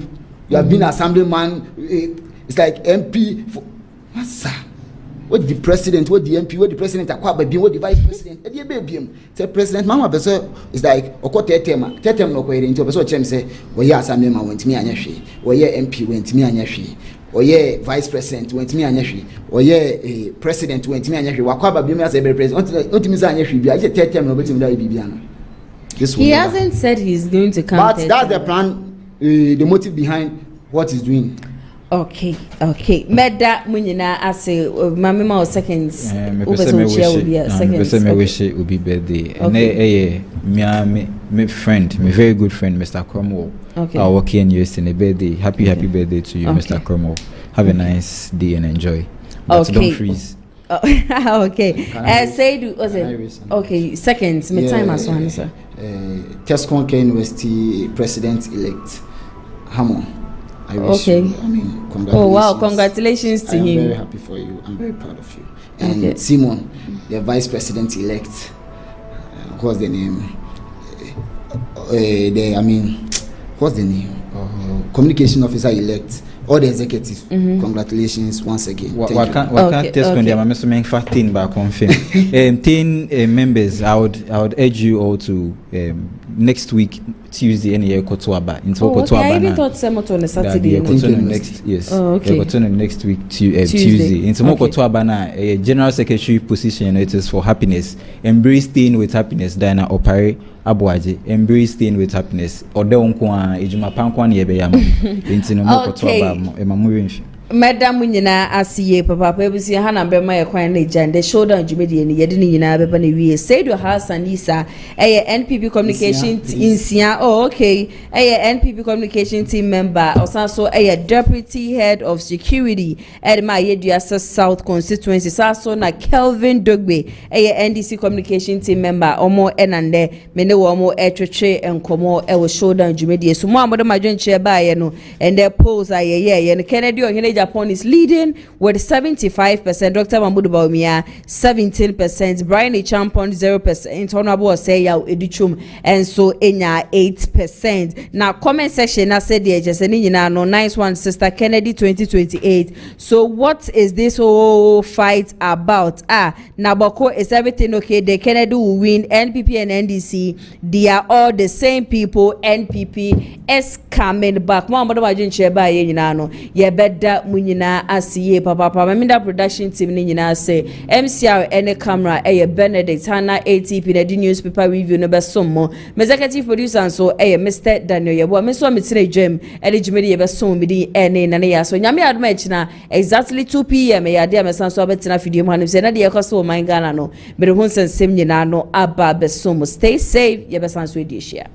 You have been assemblyman. It's like MP. What's that? What the president, what the MP, what the president, what the vice president, the president, Mama, it's like, Tetem no query into a person say, well, yes, I'm went me and Yashi, or yeah, MP went me and Yashi, or yeah, vice president went me and Yashi, or yeah, president went me and Yashi, Wakaba Bima as a president, Yashi, I said, Tetem no better than Bibiana. He hasn't said he's going to come. But that's the plan, the motive behind what he's doing. Okay. Meda munyina ase mamema seconds. Me wish it would be birthday. My friend, my very good friend, Mr. Cromwell. Okay. I work in US in a birthday. Happy birthday to you, Mr. Cromwell. Have a nice day and enjoy. But don't freeze. Okay. Say was it? Okay. Seconds. My time as one, sir. Tescon University President-elect Hamon. I wish you, congratulations. Oh wow, congratulations to him. I'm very happy for you. I'm very proud of you. And Simon, the vice president-elect, what's the name? What's the name? Communication officer-elect. All the executives, congratulations once again. What can't test when they are making 15 back on film. 10 members. I would urge you all to next week Tuesday any KWABA into KWABA. I even thought Semoto on a Saturday. Next next week Tuesday into KWABA na general secretary position. It is for happiness. Embrace staying with happiness. Dana opare Abuaje. Embrace staying with happiness. Ode onkwa ejuma pankwa ni ebe yama. Into KWABA. Madam Munyina asiye papa ebusi hana bema ye kwan na jande showdown jumedi ni yede ni nyina beba na wie Saidu Hassan Isa NPP communication insia NPP communication team member also deputy head of security at my Yeduasa South constituency so na Kelvin Dogbe NDC communication team member omo enande mene wo omo etwetwe enkomo showdown jumedi so mo amodo madwenche ba ye no and the polls ye Kennedy on Japan is leading with 75%. Dr. Mahmoud Bawumia 17%. Brian Champon 0%. Honorable Oseya Edichum and so Enya 8%. Now comment section I said the just no nice one Sister Kennedy 2028. So what is this whole fight about? Naboko is everything okay? The Kennedy will win. NPP and NDC they are all the same people. NPP is coming back. Mama Majin Cheba ye better munyina asiye papa Maminda production team ni nyina say MCR ene camera Benedict Hana ATP na di newspaper review no besom mo executive producer so Mr. Daniel Yebo me so metire dwam jumedi ye besom medi ene na ya so nyame adoma ekina exactly 2 pm ya de amesan so betina video mu hanim say na de yekoso man Ghana no me de hu nsensem nyina no aba besom stay safe ye besan so edi share.